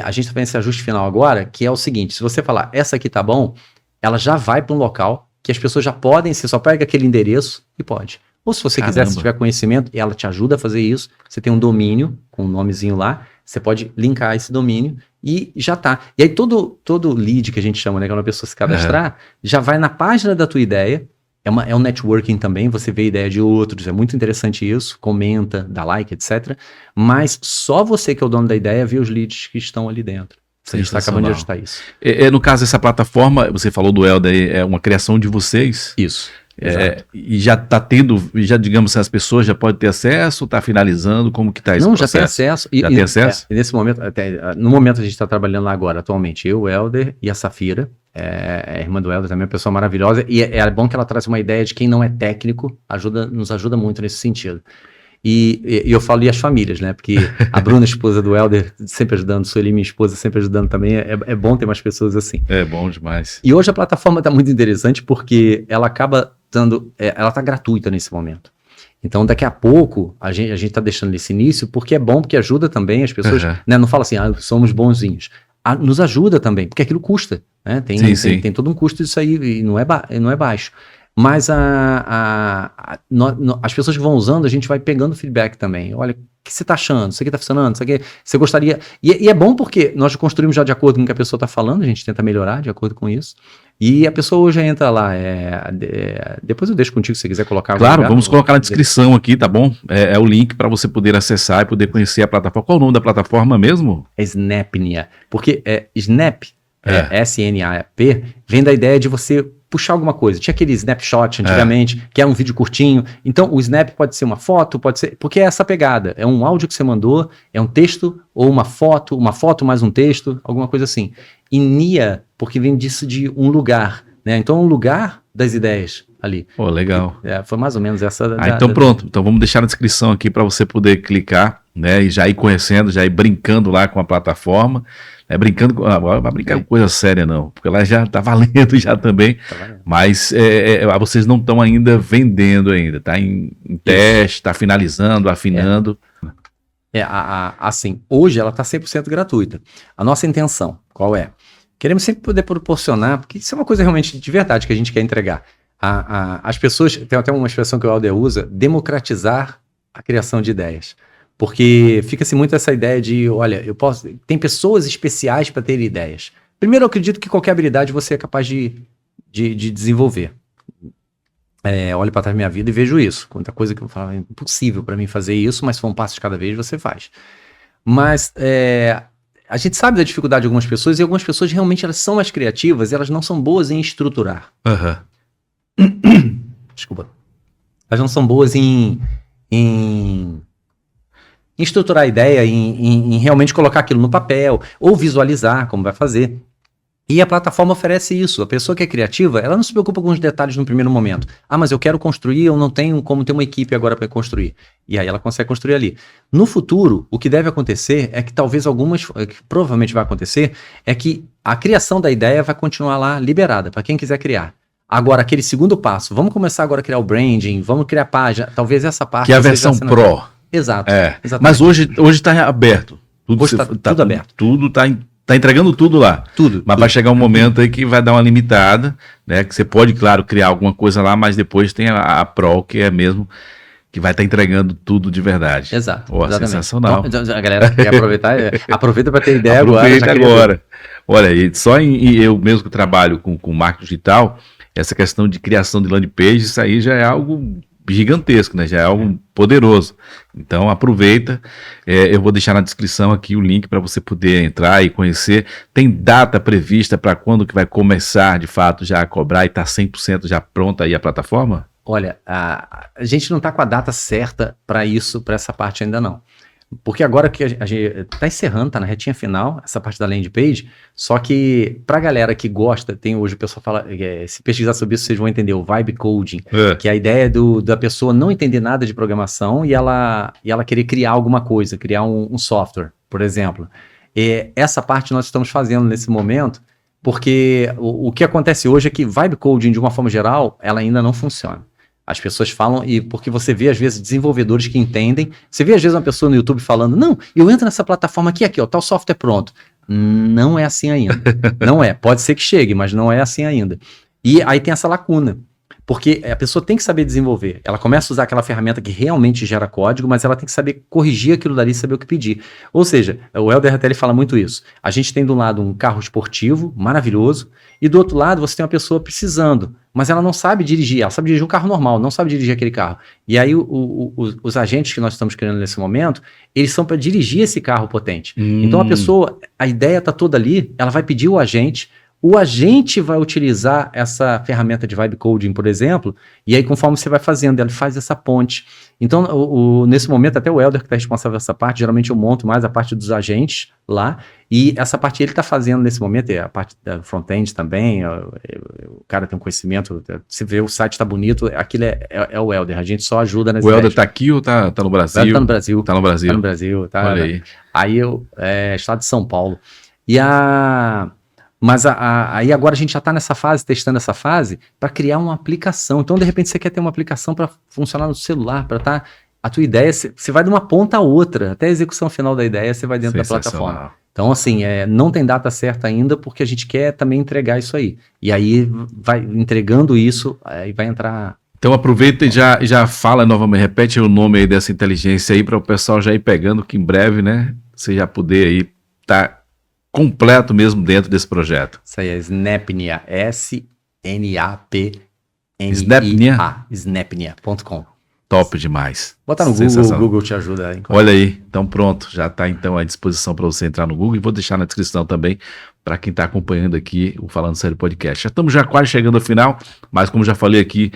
A gente tá fazendo esse ajuste final agora, que é o seguinte, se você falar, essa aqui tá bom, ela já vai para um local que as pessoas já podem, você só pega aquele endereço e pode. Ou se você quiser, se tiver conhecimento, ela te ajuda a fazer isso, você tem um domínio com um nomezinho lá, você pode linkar esse domínio e já tá. E aí todo lead que a gente chama, né, quando a pessoa se cadastrar, já vai na página da tua ideia, é um networking também, você vê a ideia de outros, é muito interessante isso, comenta, dá like, etc. Mas só você que é o dono da ideia vê os leads que estão ali dentro. A gente está acabando de ajustar isso. No caso dessa plataforma, você falou do Elder, é uma criação de vocês? Isso. E já está tendo, digamos, as pessoas já podem ter acesso, está finalizando, como que está esse processo? Já tem acesso. Tem acesso? Nesse momento, no momento a gente está trabalhando lá agora, atualmente, eu, o Elder e a Safira, a irmã do Elder também, uma pessoa maravilhosa, e é bom que ela traz uma ideia de quem não é técnico, nos ajuda muito nesse sentido. E eu falo e as famílias, né? Porque a Bruna, esposa do Helder, sempre ajudando, Sueli, minha esposa, sempre ajudando também. É bom ter mais pessoas assim. É bom demais. E hoje a plataforma está muito interessante porque ela acaba dando... ela está gratuita nesse momento. Então, daqui a pouco, a gente está deixando nesse início porque é bom, porque ajuda também as pessoas. Né? Não fala assim, somos bonzinhos. Nos ajuda também, porque aquilo custa. Né? Tem todo um custo disso aí e não é baixo. Mas as pessoas que vão usando, a gente vai pegando feedback também. Olha, o que você está achando? Isso aqui está funcionando? Isso aqui você gostaria... E é bom porque nós construímos já de acordo com o que a pessoa está falando, a gente tenta melhorar de acordo com isso. E a pessoa hoje entra lá. Depois eu deixo contigo se você quiser colocar. Claro, vamos colocar na descrição aqui, tá bom? É o link para você poder acessar e poder conhecer a plataforma. Qual o nome da plataforma mesmo? É Snapnia. Porque Snap, S-N-A-P, vem da ideia de você puxar alguma coisa. Tinha aquele snapshot antigamente, que era um vídeo curtinho. Então, o snap pode ser uma foto, pode ser... Porque é essa pegada. É um áudio que você mandou, é um texto, ou uma foto mais um texto, alguma coisa assim. E Nia, porque vem disso de um lugar, né? Então, um lugar das ideias ali. Pô, legal. Foi mais ou menos essa... Então pronto. Então, vamos deixar na descrição aqui para você poder clicar, né? E já ir conhecendo, já ir brincando lá com a plataforma. Agora vai brincar com coisa séria não, porque lá já tá valendo já também, mas vocês não estão ainda vendendo ainda, tá em teste, tá finalizando, afinando. Assim, hoje ela tá 100% gratuita. A nossa intenção, qual é? Queremos sempre poder proporcionar, porque isso é uma coisa realmente de verdade que a gente quer entregar. As pessoas, tem até uma expressão que o Helder usa, democratizar a criação de ideias. Porque fica-se muito essa ideia de, olha, tem pessoas especiais para ter ideias. Primeiro, eu acredito que qualquer habilidade você é capaz de desenvolver. Olho para trás da minha vida e vejo isso. Quanta coisa que eu falo, é impossível para mim fazer isso, mas se for um passo de cada vez, você faz. Mas a gente sabe da dificuldade de algumas pessoas, e algumas pessoas realmente elas são mais criativas e elas não são boas em estruturar. Desculpa. Elas não são boas em estruturar a ideia, em realmente colocar aquilo no papel, ou visualizar como vai fazer. E a plataforma oferece isso. A pessoa que é criativa, ela não se preocupa com os detalhes no primeiro momento. Mas eu quero construir, eu não tenho como ter uma equipe agora para construir. E aí ela consegue construir ali. No futuro, o que deve acontecer é que talvez que provavelmente vai acontecer, é que a criação da ideia vai continuar lá liberada, para quem quiser criar. Agora, aquele segundo passo, vamos começar agora a criar o branding, vamos criar página, talvez essa parte... Que é a versão Pro. Exato. Mas hoje está aberto. Hoje está tudo aberto. Tudo está entregando tudo lá. Mas vai chegar um momento aí que vai dar uma limitada, né? Que você pode, claro, criar alguma coisa lá, mas depois tem a Pro, que é mesmo que vai estar entregando tudo de verdade. Exato. Sensacional. Então, a galera quer aproveitar, aproveita para ter ideia agora. Olha, eu mesmo que trabalho com marketing digital, essa questão de criação de landing page, isso aí já é algo gigantesco, né? Já é algo poderoso. Então aproveita, eu vou deixar na descrição aqui o link para você poder entrar e conhecer. Tem data prevista para quando que vai começar de fato já a cobrar e tá 100% já pronta aí a plataforma? Olha, a gente não está com a data certa para isso, para essa parte ainda não. Porque agora que a gente está encerrando, está na retinha final, essa parte da landing page, só que para a galera que gosta, tem hoje o pessoal fala, se pesquisar sobre isso vocês vão entender, o vibe coding, que é a ideia da pessoa não entender nada de programação e ela querer criar alguma coisa, criar um software, por exemplo. Essa parte nós estamos fazendo nesse momento, porque o que acontece hoje é que vibe coding, de uma forma geral, ela ainda não funciona. As pessoas falam, e porque você vê às vezes desenvolvedores que entendem, você vê às vezes uma pessoa no YouTube falando, não, eu entro nessa plataforma aqui, ó, tal software pronto. Não é assim ainda. Não é, pode ser que chegue, mas não é assim ainda. E aí tem essa lacuna, porque a pessoa tem que saber desenvolver. Ela começa a usar aquela ferramenta que realmente gera código, mas ela tem que saber corrigir aquilo dali e saber o que pedir. Ou seja, o Helder até ele fala muito isso. A gente tem do lado um carro esportivo, maravilhoso, e do outro lado você tem uma pessoa precisando, mas ela não sabe dirigir, ela sabe dirigir um carro normal, não sabe dirigir aquele carro. E aí os agentes que nós estamos criando nesse momento, eles são para dirigir esse carro potente. Então a pessoa, a ideia está toda ali, ela vai pedir o agente o agente vai utilizar essa ferramenta de vibe coding, por exemplo, e aí conforme você vai fazendo, ele faz essa ponte. Então, nesse momento, até o Helder que está responsável por essa parte, geralmente eu monto mais a parte dos agentes lá, e essa parte ele está fazendo nesse momento, a parte da front-end também, o cara tem um conhecimento, você vê o site está bonito, aquilo é o Helder, a gente só ajuda nas O Helder está aqui ou tá no Brasil? Está no Brasil. Está no Brasil. Tá no Brasil, tá. Olha aí. Aí estado de São Paulo. Mas aí agora a gente já está nessa fase, testando essa fase, para criar uma aplicação. Então, de repente, você quer ter uma aplicação para funcionar no celular, para estar. A tua ideia, você vai de uma ponta a outra, até a execução final da ideia, você vai dentro da plataforma. Então, assim, não tem data certa ainda, porque a gente quer também entregar isso aí. E aí, vai entregando isso, aí vai entrar. Então aproveita e já fala novamente, repete o nome aí dessa inteligência aí para o pessoal já ir pegando, que em breve, né, você já poder aí estar completo mesmo dentro desse projeto. Isso aí é Snapnia, S-N-A-P-N-I-A, Snapnia.com. Top demais. Bota no Google, o Google te ajuda aí. Olha aí, então pronto, já está então à disposição para você entrar no Google e vou deixar na descrição também para quem está acompanhando aqui o Falando Sério Podcast. Já estamos quase chegando ao final, mas como já falei aqui,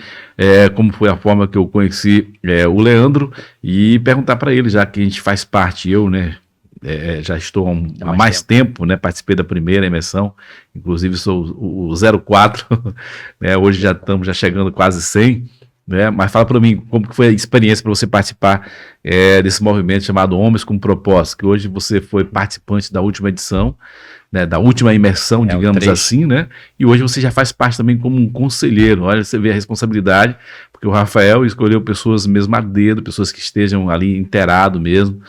como foi a forma que eu conheci o Leandro e perguntar para ele, já que a gente faz parte, eu, né, já estou há mais tempo, né, participei da primeira imersão, inclusive sou o 04, né, hoje já estamos chegando quase 100, mas fala para mim, como que foi a experiência para você participar desse movimento chamado Homens com Propósito, que hoje você foi participante da última edição, né, da última imersão, digamos assim, né? E hoje você já faz parte também como um conselheiro. Olha, você vê a responsabilidade, porque o Rafael escolheu pessoas mesmo a dedo, pessoas que estejam ali inteirado mesmo.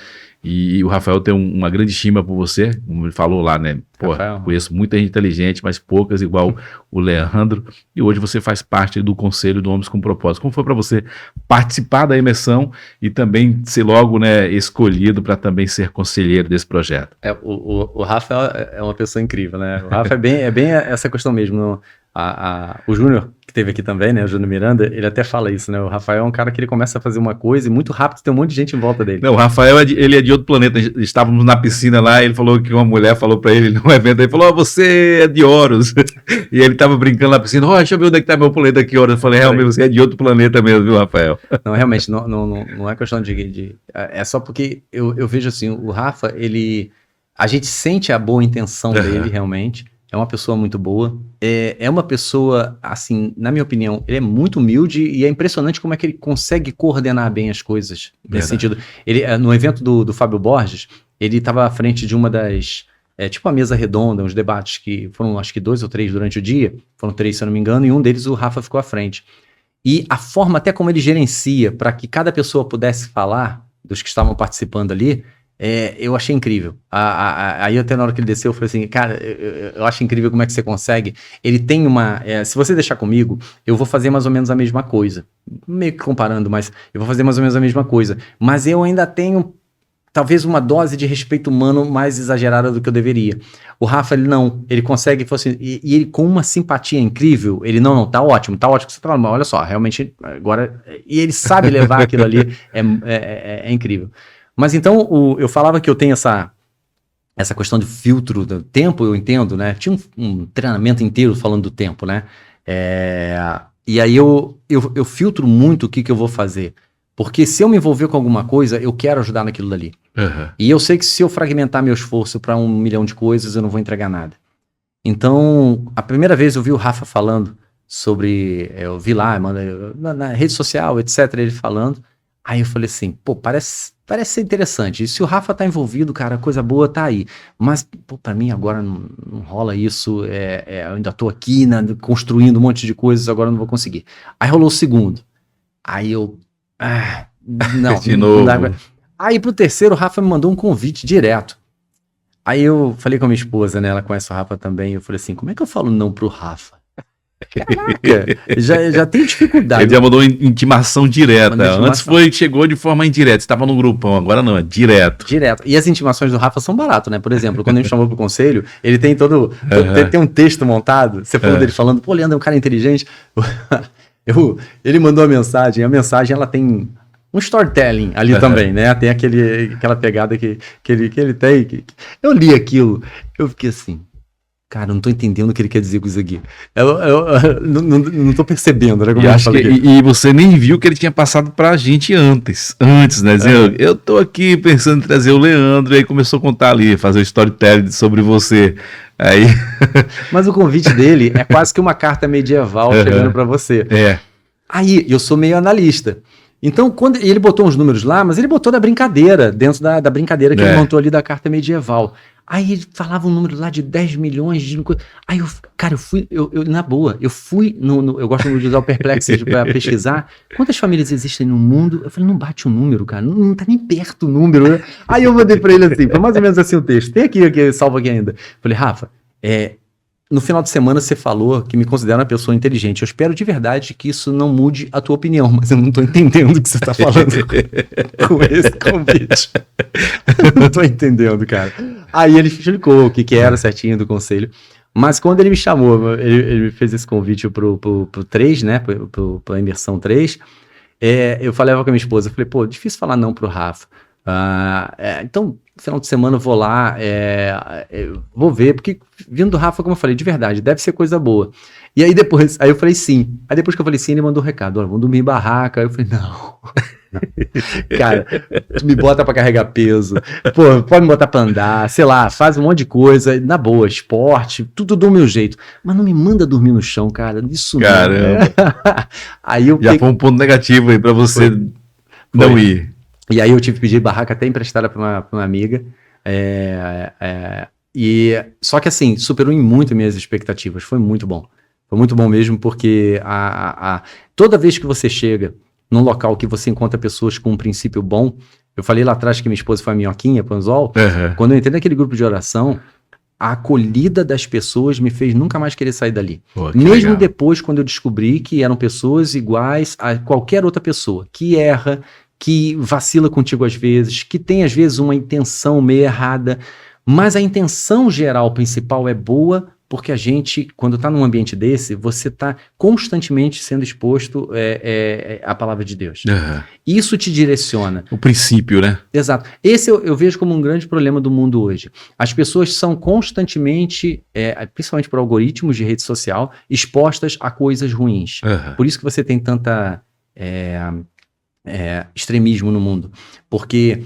E o Rafael tem uma grande estima por você, como ele falou lá, né? Pô, conheço muita gente inteligente, mas poucas igual o Leandro. E hoje você faz parte do Conselho do Homens com Propósito. Como foi para você participar da imersão e também ser logo, né, escolhido para também ser conselheiro desse projeto? O Rafael é uma pessoa incrível, né? O Rafa é bem essa questão mesmo. O Júnior, que teve aqui também, né, o Júnior Miranda, ele até fala isso, né, o Rafael é um cara que ele começa a fazer uma coisa e muito rápido tem um monte de gente em volta dele. Não, o Rafael, ele é de outro planeta, estávamos na piscina lá, ele falou que uma mulher falou pra ele no evento, ele falou, você é de Horus, e ele tava brincando na piscina, deixa eu ver onde é que tá meu planeta aqui, Horus, eu falei, realmente você é de outro planeta mesmo, viu, Rafael? Não, realmente, não é questão é só porque eu vejo assim, o Rafa, a gente sente a boa intenção dele, realmente. É uma pessoa muito boa, é uma pessoa, assim, na minha opinião, ele é muito humilde e é impressionante como é que ele consegue coordenar bem as coisas, nesse sentido. Ele, no evento do Fábio Borges, ele estava à frente de uma das, tipo uma mesa redonda, uns debates que foram acho que 2 ou 3 durante o dia, foram 3 se eu não me engano, e um deles o Rafa ficou à frente. E a forma até como ele gerencia para que cada pessoa pudesse falar, dos que estavam participando ali, eu achei incrível. Aí até na hora que ele desceu, eu falei assim, cara, eu acho incrível como é que você consegue. Ele tem se você deixar comigo, eu vou fazer mais ou menos a mesma coisa. Meio que comparando, mas eu vou fazer mais ou menos a mesma coisa. Mas eu ainda tenho, talvez, uma dose de respeito humano mais exagerada do que eu deveria. O Rafa, ele consegue, assim, e ele com uma simpatia incrível, ele tá ótimo que você tá falando, mas olha só, realmente, agora, e ele sabe levar aquilo ali, é incrível. Mas então, eu falava que eu tenho essa questão de filtro do tempo, eu entendo, né? Tinha um treinamento inteiro falando do tempo, né? E aí eu filtro muito o que eu vou fazer. Porque se eu me envolver com alguma coisa, eu quero ajudar naquilo dali. Uhum. E eu sei que se eu fragmentar meu esforço para 1 milhão de coisas, eu não vou entregar nada. Então, a primeira vez eu vi o Rafa falando sobre... Eu vi lá, na rede social, etc., ele falando. Aí eu falei assim, pô, parece ser interessante. E se o Rafa tá envolvido, cara, coisa boa tá aí. Mas, pô, pra mim agora não rola isso. Eu ainda tô aqui, né, construindo um monte de coisas, agora eu não vou conseguir. Aí rolou o segundo. Aí eu... não, de novo. Aí pro terceiro, o Rafa me mandou um convite direto. Aí eu falei com a minha esposa, né, ela conhece o Rafa também. Eu falei assim, como é que eu falo não pro Rafa? Caraca, já tem dificuldade. Ele já mandou intimação direta. Antes chegou de forma indireta. Você estava no grupão, agora não, é direto. Direto. E as intimações do Rafa são baratas, né? Por exemplo, quando a gente chamou pro conselho, ele tem tem um texto montado. Você falou dele falando, pô, Leandro é um cara inteligente. Ele mandou a mensagem ela tem um storytelling ali também, né? Tem aquela pegada que ele tem. Eu li aquilo, eu fiquei assim, cara, eu não tô entendendo o que ele quer dizer com isso aqui. Eu não tô percebendo, né? E você nem viu que ele tinha passado pra gente antes, né? Dizendo, eu tô aqui pensando em trazer o Leandro, e aí começou a contar ali, fazer o storytelling sobre você. Aí... Mas o convite dele é quase que uma carta medieval chegando pra você. Aí, eu sou meio analista. Então, quando ele botou uns números lá, mas ele botou da brincadeira, dentro da brincadeira que ele montou ali da carta medieval. Aí ele falava um número lá de 10 milhões de... Aí eu fui, na boa, eu fui, eu gosto de usar o Perplexity para pesquisar quantas famílias existem no mundo. Eu falei, não bate o número, cara, não tá nem perto o número. Né? Aí eu mandei para ele assim, foi mais ou menos assim o texto. Tem aqui, salvo aqui ainda. Falei, Rafa, no final de semana você falou que me considera uma pessoa inteligente. Eu espero de verdade que isso não mude a tua opinião, mas eu não tô entendendo o que você tá falando com esse convite. Não tô entendendo, cara. Aí ele explicou o que era certinho do conselho. Mas quando ele me chamou, ele me fez esse convite pro 3, né? Pra imersão 3. Eu falava com a minha esposa, eu falei, pô, difícil falar não pro Rafa. Então, no final de semana eu vou lá, vou ver, porque vindo do Rafa, como eu falei, de verdade, deve ser coisa boa. E aí depois, eu falei sim. Aí depois que eu falei sim, ele mandou um recado, olha, vamos dormir em barraca. Aí eu falei, não. Cara, tu me bota pra carregar peso, pô, pode me botar pra andar, sei lá, faz um monte de coisa, na boa, esporte, tudo do meu jeito, mas não me manda dormir no chão, cara, isso não. Caramba. Aí já foi um ponto negativo aí pra você não ir. E aí eu tive que pedir barraca até emprestada pra uma amiga. Só que assim, superou em muito minhas expectativas. Foi muito bom. Foi muito bom mesmo, porque toda vez que você chega num local que você encontra pessoas com um princípio bom, eu falei lá atrás que minha esposa foi a minhoquinha, Panzol, quando eu entrei naquele grupo de oração, a acolhida das pessoas me fez nunca mais querer sair dali. Pô, mesmo legal. Depois, quando eu descobri que eram pessoas iguais a qualquer outra pessoa, que erra, que vacila contigo às vezes, que tem às vezes uma intenção meio errada, mas a intenção geral principal é boa, porque a gente, quando está num ambiente desse, você está constantemente sendo exposto à palavra de Deus. Isso te direciona. O princípio, né? Exato. Esse eu vejo como um grande problema do mundo hoje. As pessoas são constantemente, principalmente por algoritmos de rede social, expostas a coisas ruins. Por isso que você tem tanta... extremismo no mundo, porque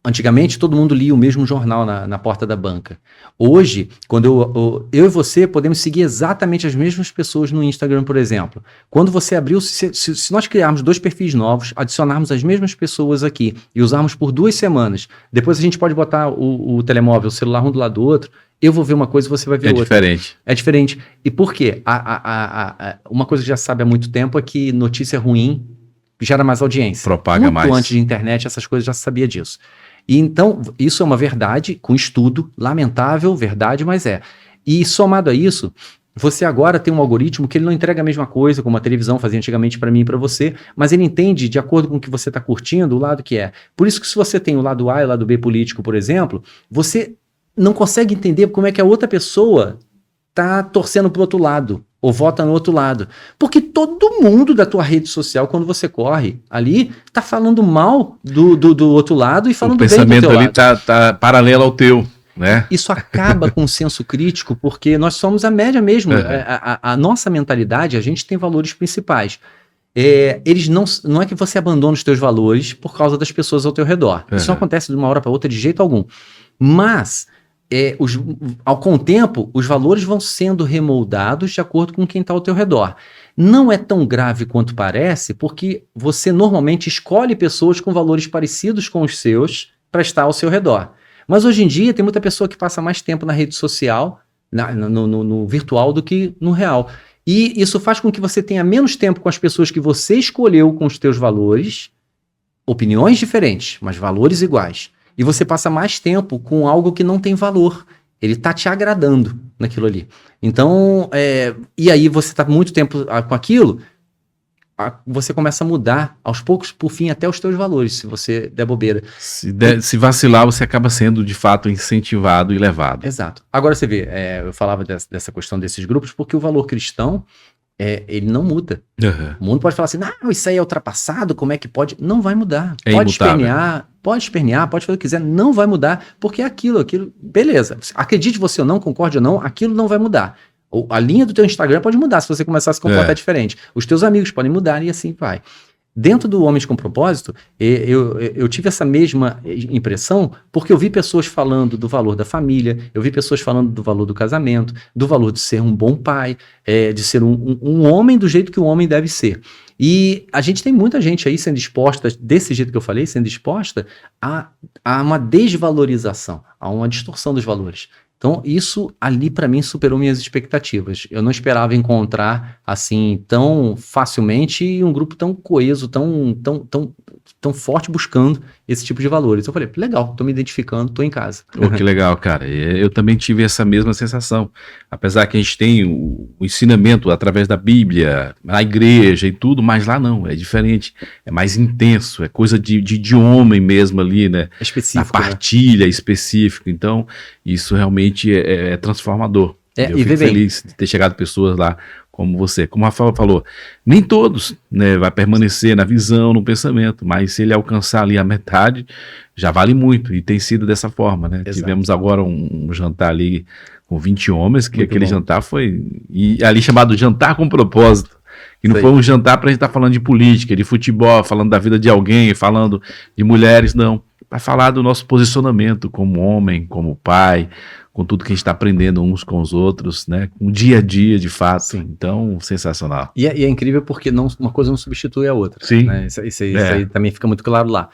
antigamente todo mundo lia o mesmo jornal na porta da banca. Hoje, quando eu e você podemos seguir exatamente as mesmas pessoas no Instagram, por exemplo. Quando você abriu, se nós criarmos 2 perfis novos, adicionarmos as mesmas pessoas aqui e usarmos por 2 semanas, depois a gente pode botar o telemóvel, o celular um do lado do outro, eu vou ver uma coisa e você vai ver outra. É diferente. E por quê? Uma coisa que já se sabe há muito tempo é que notícia ruim gera mais audiência. Propaga mais. Muito antes de internet, essas coisas já se sabia disso. E então, isso é uma verdade, com estudo, lamentável, verdade, mas é. E somado a isso, você agora tem um algoritmo que ele não entrega a mesma coisa, como a televisão fazia antigamente para mim e para você, mas ele entende, de acordo com o que você está curtindo, o lado que é. Por isso que se você tem o lado A e o lado B político, por exemplo, você não consegue entender como é que a outra pessoa está torcendo para o outro lado, ou vota no outro lado. Porque todo mundo da tua rede social, quando você corre ali, tá falando mal do outro lado e falando bem do teu lado. O pensamento ali tá paralelo ao teu, né? Isso acaba com o senso crítico, porque nós somos a média mesmo. A nossa mentalidade, a gente tem valores principais. Eles não é que você abandona os teus valores por causa das pessoas ao teu redor. Isso não acontece de uma hora para outra de jeito algum. Mas... com o tempo, os valores vão sendo remoldados de acordo com quem está ao teu redor. Não é tão grave quanto parece, porque você normalmente escolhe pessoas com valores parecidos com os seus para estar ao seu redor. Mas hoje em dia tem muita pessoa que passa mais tempo na rede social, no virtual, do que no real. E isso faz com que você tenha menos tempo com as pessoas que você escolheu com os teus valores, opiniões diferentes, mas valores iguais. E você passa mais tempo com algo que não tem valor. Ele está te agradando naquilo ali. Então, e aí você está muito tempo com aquilo, você começa a mudar, aos poucos, por fim, até os teus valores, se você der bobeira. Se vacilar, você acaba sendo, de fato, incentivado e levado. Exato. Agora você vê, eu falava dessa questão desses grupos, porque o valor cristão, ele não muda. O mundo pode falar assim, não, isso aí é ultrapassado, como é que pode? Não vai mudar. Pode imutável. espernear, pode espernear, pode fazer o que quiser, não vai mudar, porque é aquilo, beleza. Acredite você ou não, concorde ou não, aquilo não vai mudar. A linha do teu Instagram pode mudar se você começar a se comportar diferente. Os teus amigos podem mudar e assim vai. Dentro do Homens com Propósito, eu tive essa mesma impressão porque eu vi pessoas falando do valor da família, eu vi pessoas falando do valor do casamento, do valor de ser um bom pai, de ser um homem do jeito que o homem deve ser. E a gente tem muita gente aí sendo exposta, desse jeito que eu falei, sendo exposta a uma desvalorização, a uma distorção dos valores. Então, isso ali para mim superou minhas expectativas. Eu não esperava encontrar assim tão facilmente um grupo tão coeso, tão forte buscando esse tipo de valores. Eu falei, legal, tô me identificando, tô em casa. Que legal, cara. Eu também tive essa mesma sensação. Apesar que a gente tem o ensinamento através da Bíblia, na igreja e tudo, mas lá não, é diferente. É mais intenso, é coisa de homem mesmo ali, né? É específico. A partilha específica. Então, isso realmente é transformador. Eu fico feliz de ter chegado pessoas lá como você. Como a Rafael falou, nem todos, né, vai permanecer na visão, no pensamento, mas se ele alcançar ali a metade, já vale muito, e tem sido dessa forma, né? Exato. Tivemos agora um jantar ali com 20 homens, que muito aquele bom. Jantar foi, e ali chamado Jantar com Propósito, que não Sei. foi um jantar pra gente estar falando de política, de futebol, falando da vida de alguém, falando de mulheres, não. Para falar do nosso posicionamento como homem, como pai, com tudo que a gente está aprendendo uns com os outros, né? Com o dia a dia, de fato. Sim. Então, sensacional. E é incrível porque uma coisa não substitui a outra. Sim. Né? Isso aí também fica muito claro lá.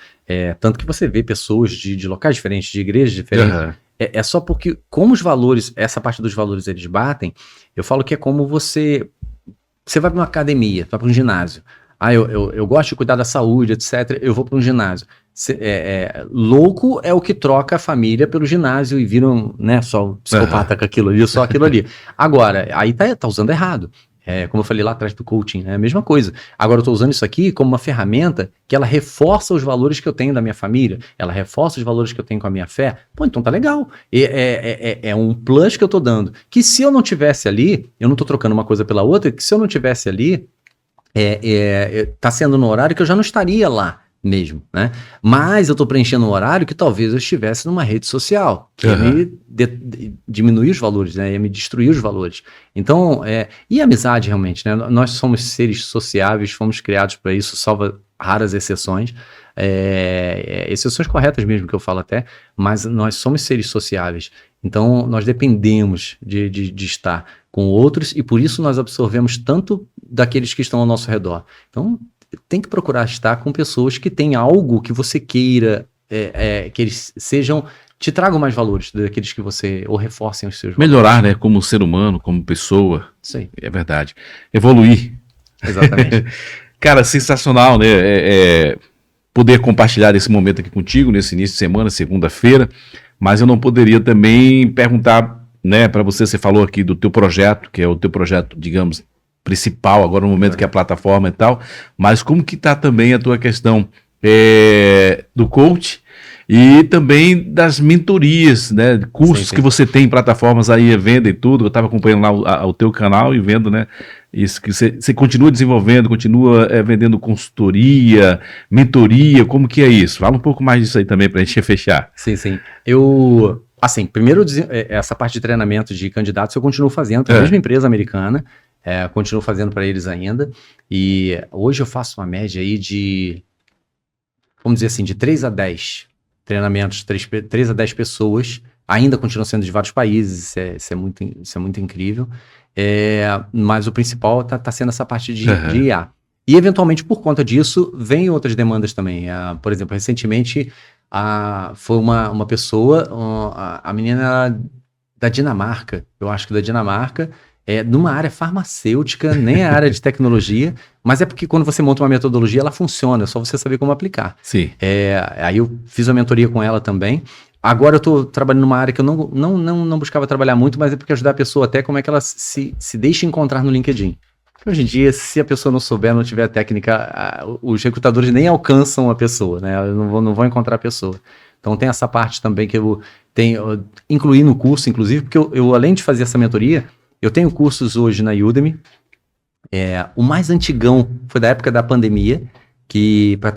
Tanto que você vê pessoas de locais diferentes, de igrejas diferentes. Uhum. É só porque, como os valores, essa parte dos valores eles batem, eu falo que é como você vai para uma academia, vai para um ginásio. Eu gosto de cuidar da saúde, etc. Eu vou para um ginásio. Louco é o que troca a família pelo ginásio e viram, né, só um psicopata com aquilo ali, só aquilo ali. Agora, aí tá usando errado. Como eu falei lá atrás do coaching, é a mesma coisa. Agora eu tô usando isso aqui como uma ferramenta que ela reforça os valores que eu tenho da minha família, ela reforça os valores que eu tenho com a minha fé. Pô, então tá legal. É um plus que eu tô dando. Que se eu não tivesse ali, eu não tô trocando uma coisa pela outra, que se eu não tivesse ali, tá sendo no horário que eu já não estaria lá mesmo, né? Mas eu tô preenchendo um horário que talvez eu estivesse numa rede social, que ia me diminuir os valores, né? Ia me destruir os valores. Então, e a amizade realmente, né? Nós somos seres sociáveis, fomos criados para isso, salvo raras exceções, exceções corretas mesmo que eu falo até, mas nós somos seres sociáveis. Então, nós dependemos de estar com outros e por isso nós absorvemos tanto daqueles que estão ao nosso redor. Então, tem que procurar estar com pessoas que têm algo que você queira, que eles te tragam mais valores daqueles que você, ou reforcem os seus valores. Melhorar, né, como ser humano, como pessoa. Isso aí. É verdade. Evoluir. Exatamente. Cara, sensacional, né? Poder compartilhar esse momento aqui contigo, nesse início de semana, segunda-feira, mas eu não poderia também perguntar, né, para você falou aqui do teu projeto, que é o teu projeto, digamos, principal, agora no momento que é a plataforma e tal, mas como que tá também a tua questão do coach e também das mentorias, né, cursos que você tem, plataformas aí, venda e tudo, eu estava acompanhando lá o teu canal e vendo, né, isso que você continua desenvolvendo, continua vendendo consultoria, mentoria, como que é isso? Fala um pouco mais disso aí também para a gente fechar. Sim. Assim, primeiro, essa parte de treinamento de candidatos eu continuo fazendo para a mesma empresa americana, continuo fazendo para eles ainda, e hoje eu faço uma média aí de, vamos dizer assim, de 3 a 10 treinamentos, 3 a 10 pessoas, ainda continuam sendo de vários países, isso é muito incrível, mas o principal tá sendo essa parte de IA. E eventualmente por conta disso, vem outras demandas também. Por exemplo, recentemente foi uma pessoa, a menina da Dinamarca, eu acho que da Dinamarca, numa área farmacêutica, nem a área de tecnologia, mas é porque quando você monta uma metodologia, ela funciona, é só você saber como aplicar. Sim. Aí eu fiz uma mentoria com ela também. Agora eu estou trabalhando numa área que eu não buscava trabalhar muito, mas é porque ajudar a pessoa até como é que ela se deixa encontrar no LinkedIn. Hoje em dia, se a pessoa não souber, não tiver a técnica, os recrutadores nem alcançam a pessoa, né? Não vão encontrar a pessoa. Então tem essa parte também que eu incluí no curso, inclusive, porque eu além de fazer essa mentoria, eu tenho cursos hoje na Udemy. O mais antigão foi da época da pandemia,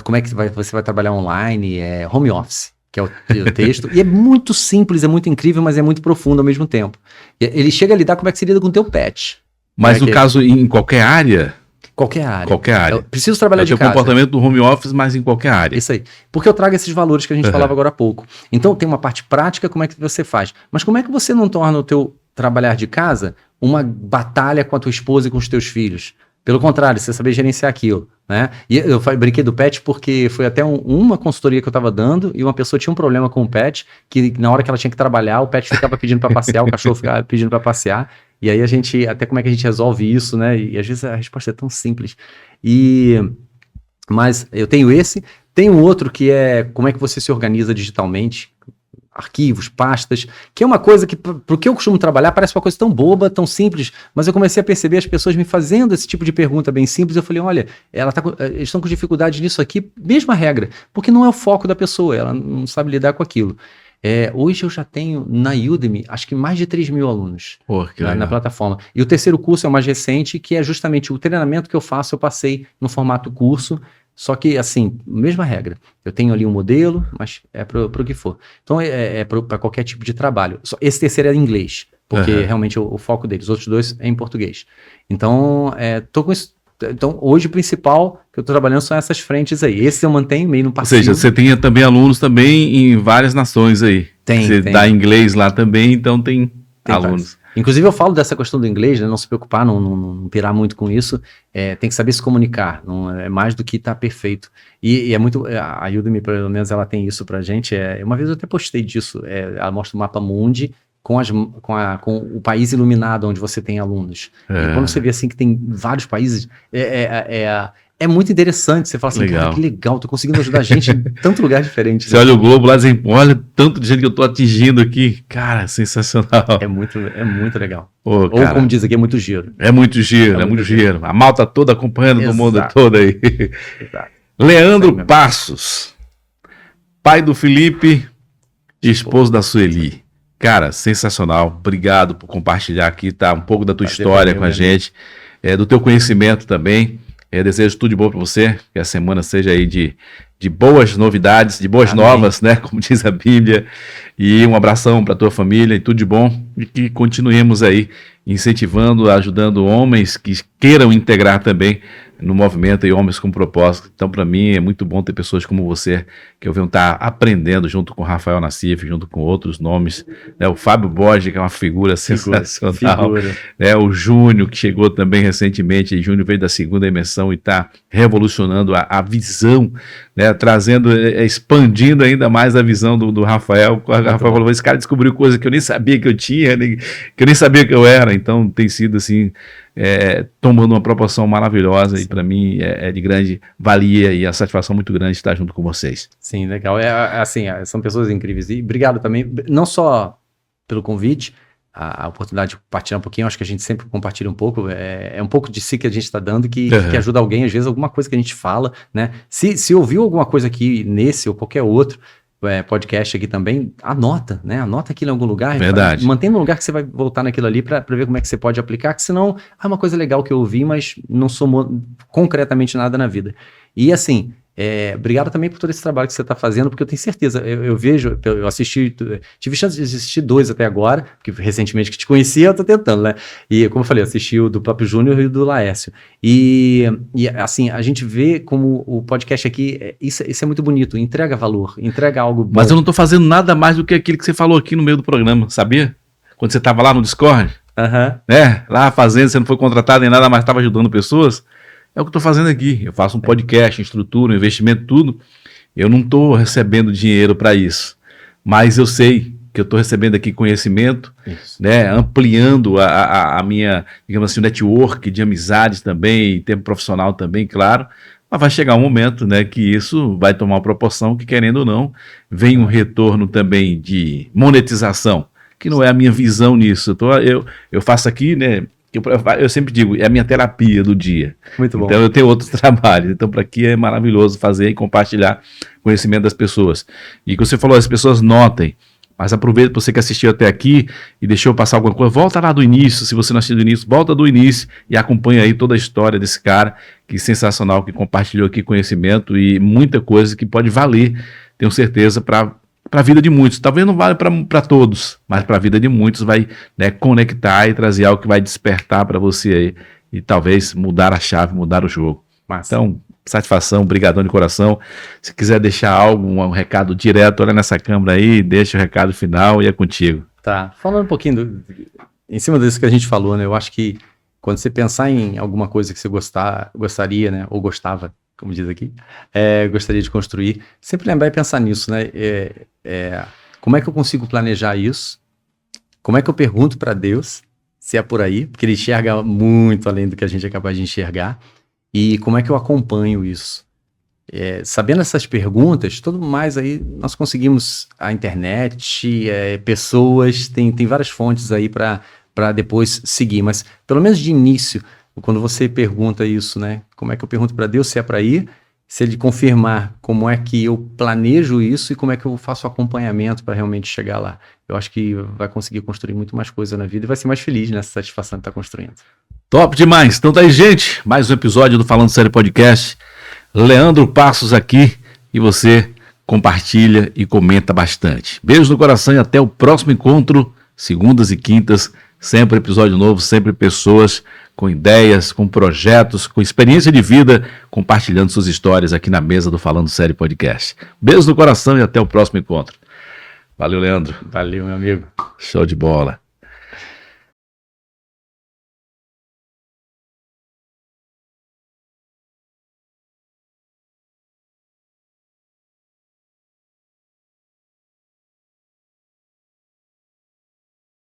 como é que você vai trabalhar online, home office, que é o texto, e é muito simples, é muito incrível, mas é muito profundo ao mesmo tempo. Ele chega a lidar como é que se lida com o teu pet. Mas no caso, em qualquer área? Qualquer área. Qualquer área. Eu preciso trabalhar de casa. É o comportamento do home office, mas em qualquer área. Isso aí. Porque eu trago esses valores que a gente falava agora há pouco. Então tem uma parte prática, como é que você faz. Mas como é que você não torna o teu trabalhar de casa uma batalha com a tua esposa e com os teus filhos? Pelo contrário, você saber gerenciar aquilo, né? E eu brinquei do pet porque foi até uma consultoria que eu estava dando e uma pessoa tinha um problema com o pet, que na hora que ela tinha que trabalhar, o pet ficava pedindo para passear, o cachorro ficava pedindo para passear. E aí até como é que a gente resolve isso, né? E às vezes a resposta é tão simples. Mas eu tenho tenho outro que é como é que você se organiza digitalmente, arquivos, pastas, que é uma coisa que, pro que eu costumo trabalhar, parece uma coisa tão boba, tão simples, mas eu comecei a perceber as pessoas me fazendo esse tipo de pergunta bem simples, eu falei, olha, eles estão com dificuldade nisso aqui, mesma regra, porque não é o foco da pessoa, ela não sabe lidar com aquilo. Hoje eu já tenho na Udemy, acho que mais de 3 mil alunos na plataforma. E o terceiro curso é o mais recente, que é justamente o treinamento que eu faço, eu passei no formato curso, só que, assim, mesma regra. Eu tenho ali um modelo, mas é para o que for. Então, para qualquer tipo de trabalho. Esse terceiro é em inglês, porque realmente o foco deles. Os outros dois é em português. Então, tô com isso. Então, hoje o principal que eu estou trabalhando são essas frentes aí. Esse eu mantenho meio no passivo. Ou seja, você tem também alunos também em várias nações aí. Você dá inglês lá também, então tem alunos. Inclusive eu falo dessa questão do inglês, né? Não se preocupar, não pirar muito com isso. Tem que saber se comunicar, não é mais do que estar perfeito. E é muito... A Udemy, pelo menos, ela tem isso pra gente. Uma vez eu até postei disso. Ela mostra o mapa mundi com o país iluminado onde você tem alunos. E quando você vê assim que tem vários países, é muito interessante. Você fala assim, cara, que legal, tô conseguindo ajudar a gente em tanto lugar diferente. Você olha o globo lá e diz, olha tanto de gente que eu tô atingindo aqui. Cara, sensacional. É muito legal. Ou como diz aqui, é muito giro. É muito giro. A malta toda acompanhando no mundo todo aí. Exato. Leandro Passos, pai do Felipe e esposo da Sueli. Cara, sensacional. Obrigado por compartilhar aqui, tá? Um pouco da tua história com a gente, do teu conhecimento também. Desejo tudo de bom para você, que a semana seja aí de boas novidades, de boas novas, né? Como diz a Bíblia. E um abração para tua família e tudo de bom. E que continuemos aí incentivando, ajudando homens que queiram integrar também no movimento e homens com propósito. Então, para mim, é muito bom ter pessoas como você, que eu venho estar aprendendo junto com o Rafael Nassif, junto com outros nomes, né? O Fábio Borges, que é uma figura sensacional, né? O Júnior, que chegou também recentemente, e Júnior veio da segunda imersão e está revolucionando a visão, né? Trazendo, expandindo ainda mais a visão do Rafael. O Rafael falou, esse cara descobriu coisa que eu nem sabia que eu tinha, que eu nem sabia que eu era. Então, tem sido assim, tomando uma proporção maravilhosa. Sim. E para mim é de grande valia e a satisfação muito grande estar junto com vocês. Sim, legal. São pessoas incríveis. E obrigado também, não só pelo convite, a oportunidade de compartilhar um pouquinho. Acho que a gente sempre compartilha um pouco. É um pouco de si que a gente está dando que ajuda alguém, às vezes, alguma coisa que a gente fala, né? Se ouviu alguma coisa aqui nesse ou qualquer outro podcast aqui também, anota, né? Anota aquilo em algum lugar. Verdade. Mantém no lugar que você vai voltar naquilo ali para ver como é que você pode aplicar, que senão é uma coisa legal que eu ouvi, mas não somou concretamente nada na vida. E assim, obrigado também por todo esse trabalho que você está fazendo, porque eu tenho certeza, eu vejo, eu tive chance de assistir 2 até agora, porque recentemente que te conhecia, eu tô tentando, né? E como eu falei, eu assisti o do próprio Júnior e o do Laércio. E assim, a gente vê como o podcast aqui, isso é muito bonito, entrega valor, entrega algo bom. Mas eu não tô fazendo nada mais do que aquilo que você falou aqui no meio do programa, sabia? Quando você tava lá no Discord, né? Lá fazendo, você não foi contratado nem nada, mas estava ajudando pessoas. É o que eu estou fazendo aqui. Eu faço um podcast, estrutura, um investimento, tudo. Eu não estou recebendo dinheiro para isso. Mas eu sei que eu estou recebendo aqui conhecimento, né, ampliando a minha, digamos assim, network de amizades também, em tempo profissional também, claro. Mas vai chegar um momento, né, que isso vai tomar uma proporção que, querendo ou não, vem um retorno também de monetização, que não é a minha visão nisso. Eu faço aqui, né, eu sempre digo, é a minha terapia do dia. Muito bom. Então eu tenho outros trabalhos. Então para aqui é maravilhoso fazer e compartilhar conhecimento das pessoas. E que você falou, as pessoas notem, Mas aproveita você que assistiu até aqui e deixou passar alguma coisa, volta lá do início, se você não assistiu do início, volta do início e acompanha aí toda a história desse cara, que sensacional, que compartilhou aqui conhecimento e muita coisa que pode valer, tenho certeza, para a vida de muitos. Talvez não vale para todos, mas para a vida de muitos vai, né, conectar e trazer algo que vai despertar para você aí e talvez mudar a chave, mudar o jogo. Então, satisfação, brigadão de coração. Se quiser deixar algo, um recado direto, olha nessa câmera aí, deixa o recado final e é contigo. Tá, falando um pouquinho em cima disso que a gente falou, né? Eu acho que quando você pensar em alguma coisa que você gostaria, né? Ou gostava, como diz aqui, gostaria de construir, sempre lembrar e pensar nisso, né? Como é que eu consigo planejar isso? Como é que eu pergunto para Deus se é por aí? Porque Ele enxerga muito além do que a gente é capaz de enxergar. E como é que eu acompanho isso? Sabendo essas perguntas, tudo mais aí, nós conseguimos a internet, pessoas, tem várias fontes aí para depois seguir. Mas, pelo menos de início, quando você pergunta isso, né? Como é que eu pergunto para Deus se é para ir? Se Ele confirmar, como é que eu planejo isso e como é que eu faço o acompanhamento para realmente chegar lá? Eu acho que vai conseguir construir muito mais coisa na vida e vai ser mais feliz nessa satisfação que está construindo. Top demais. Então tá aí, gente. Mais um episódio do Falando Sério Podcast. Leandro Passos aqui e você compartilha e comenta bastante. Beijo no coração e até o próximo encontro, segundas e quintas. Sempre episódio novo, sempre pessoas com ideias, com projetos, com experiência de vida, compartilhando suas histórias aqui na mesa do Falando Sério Podcast. Beijo no coração e até o próximo encontro. Valeu, Leandro. Valeu, meu amigo. Show de bola.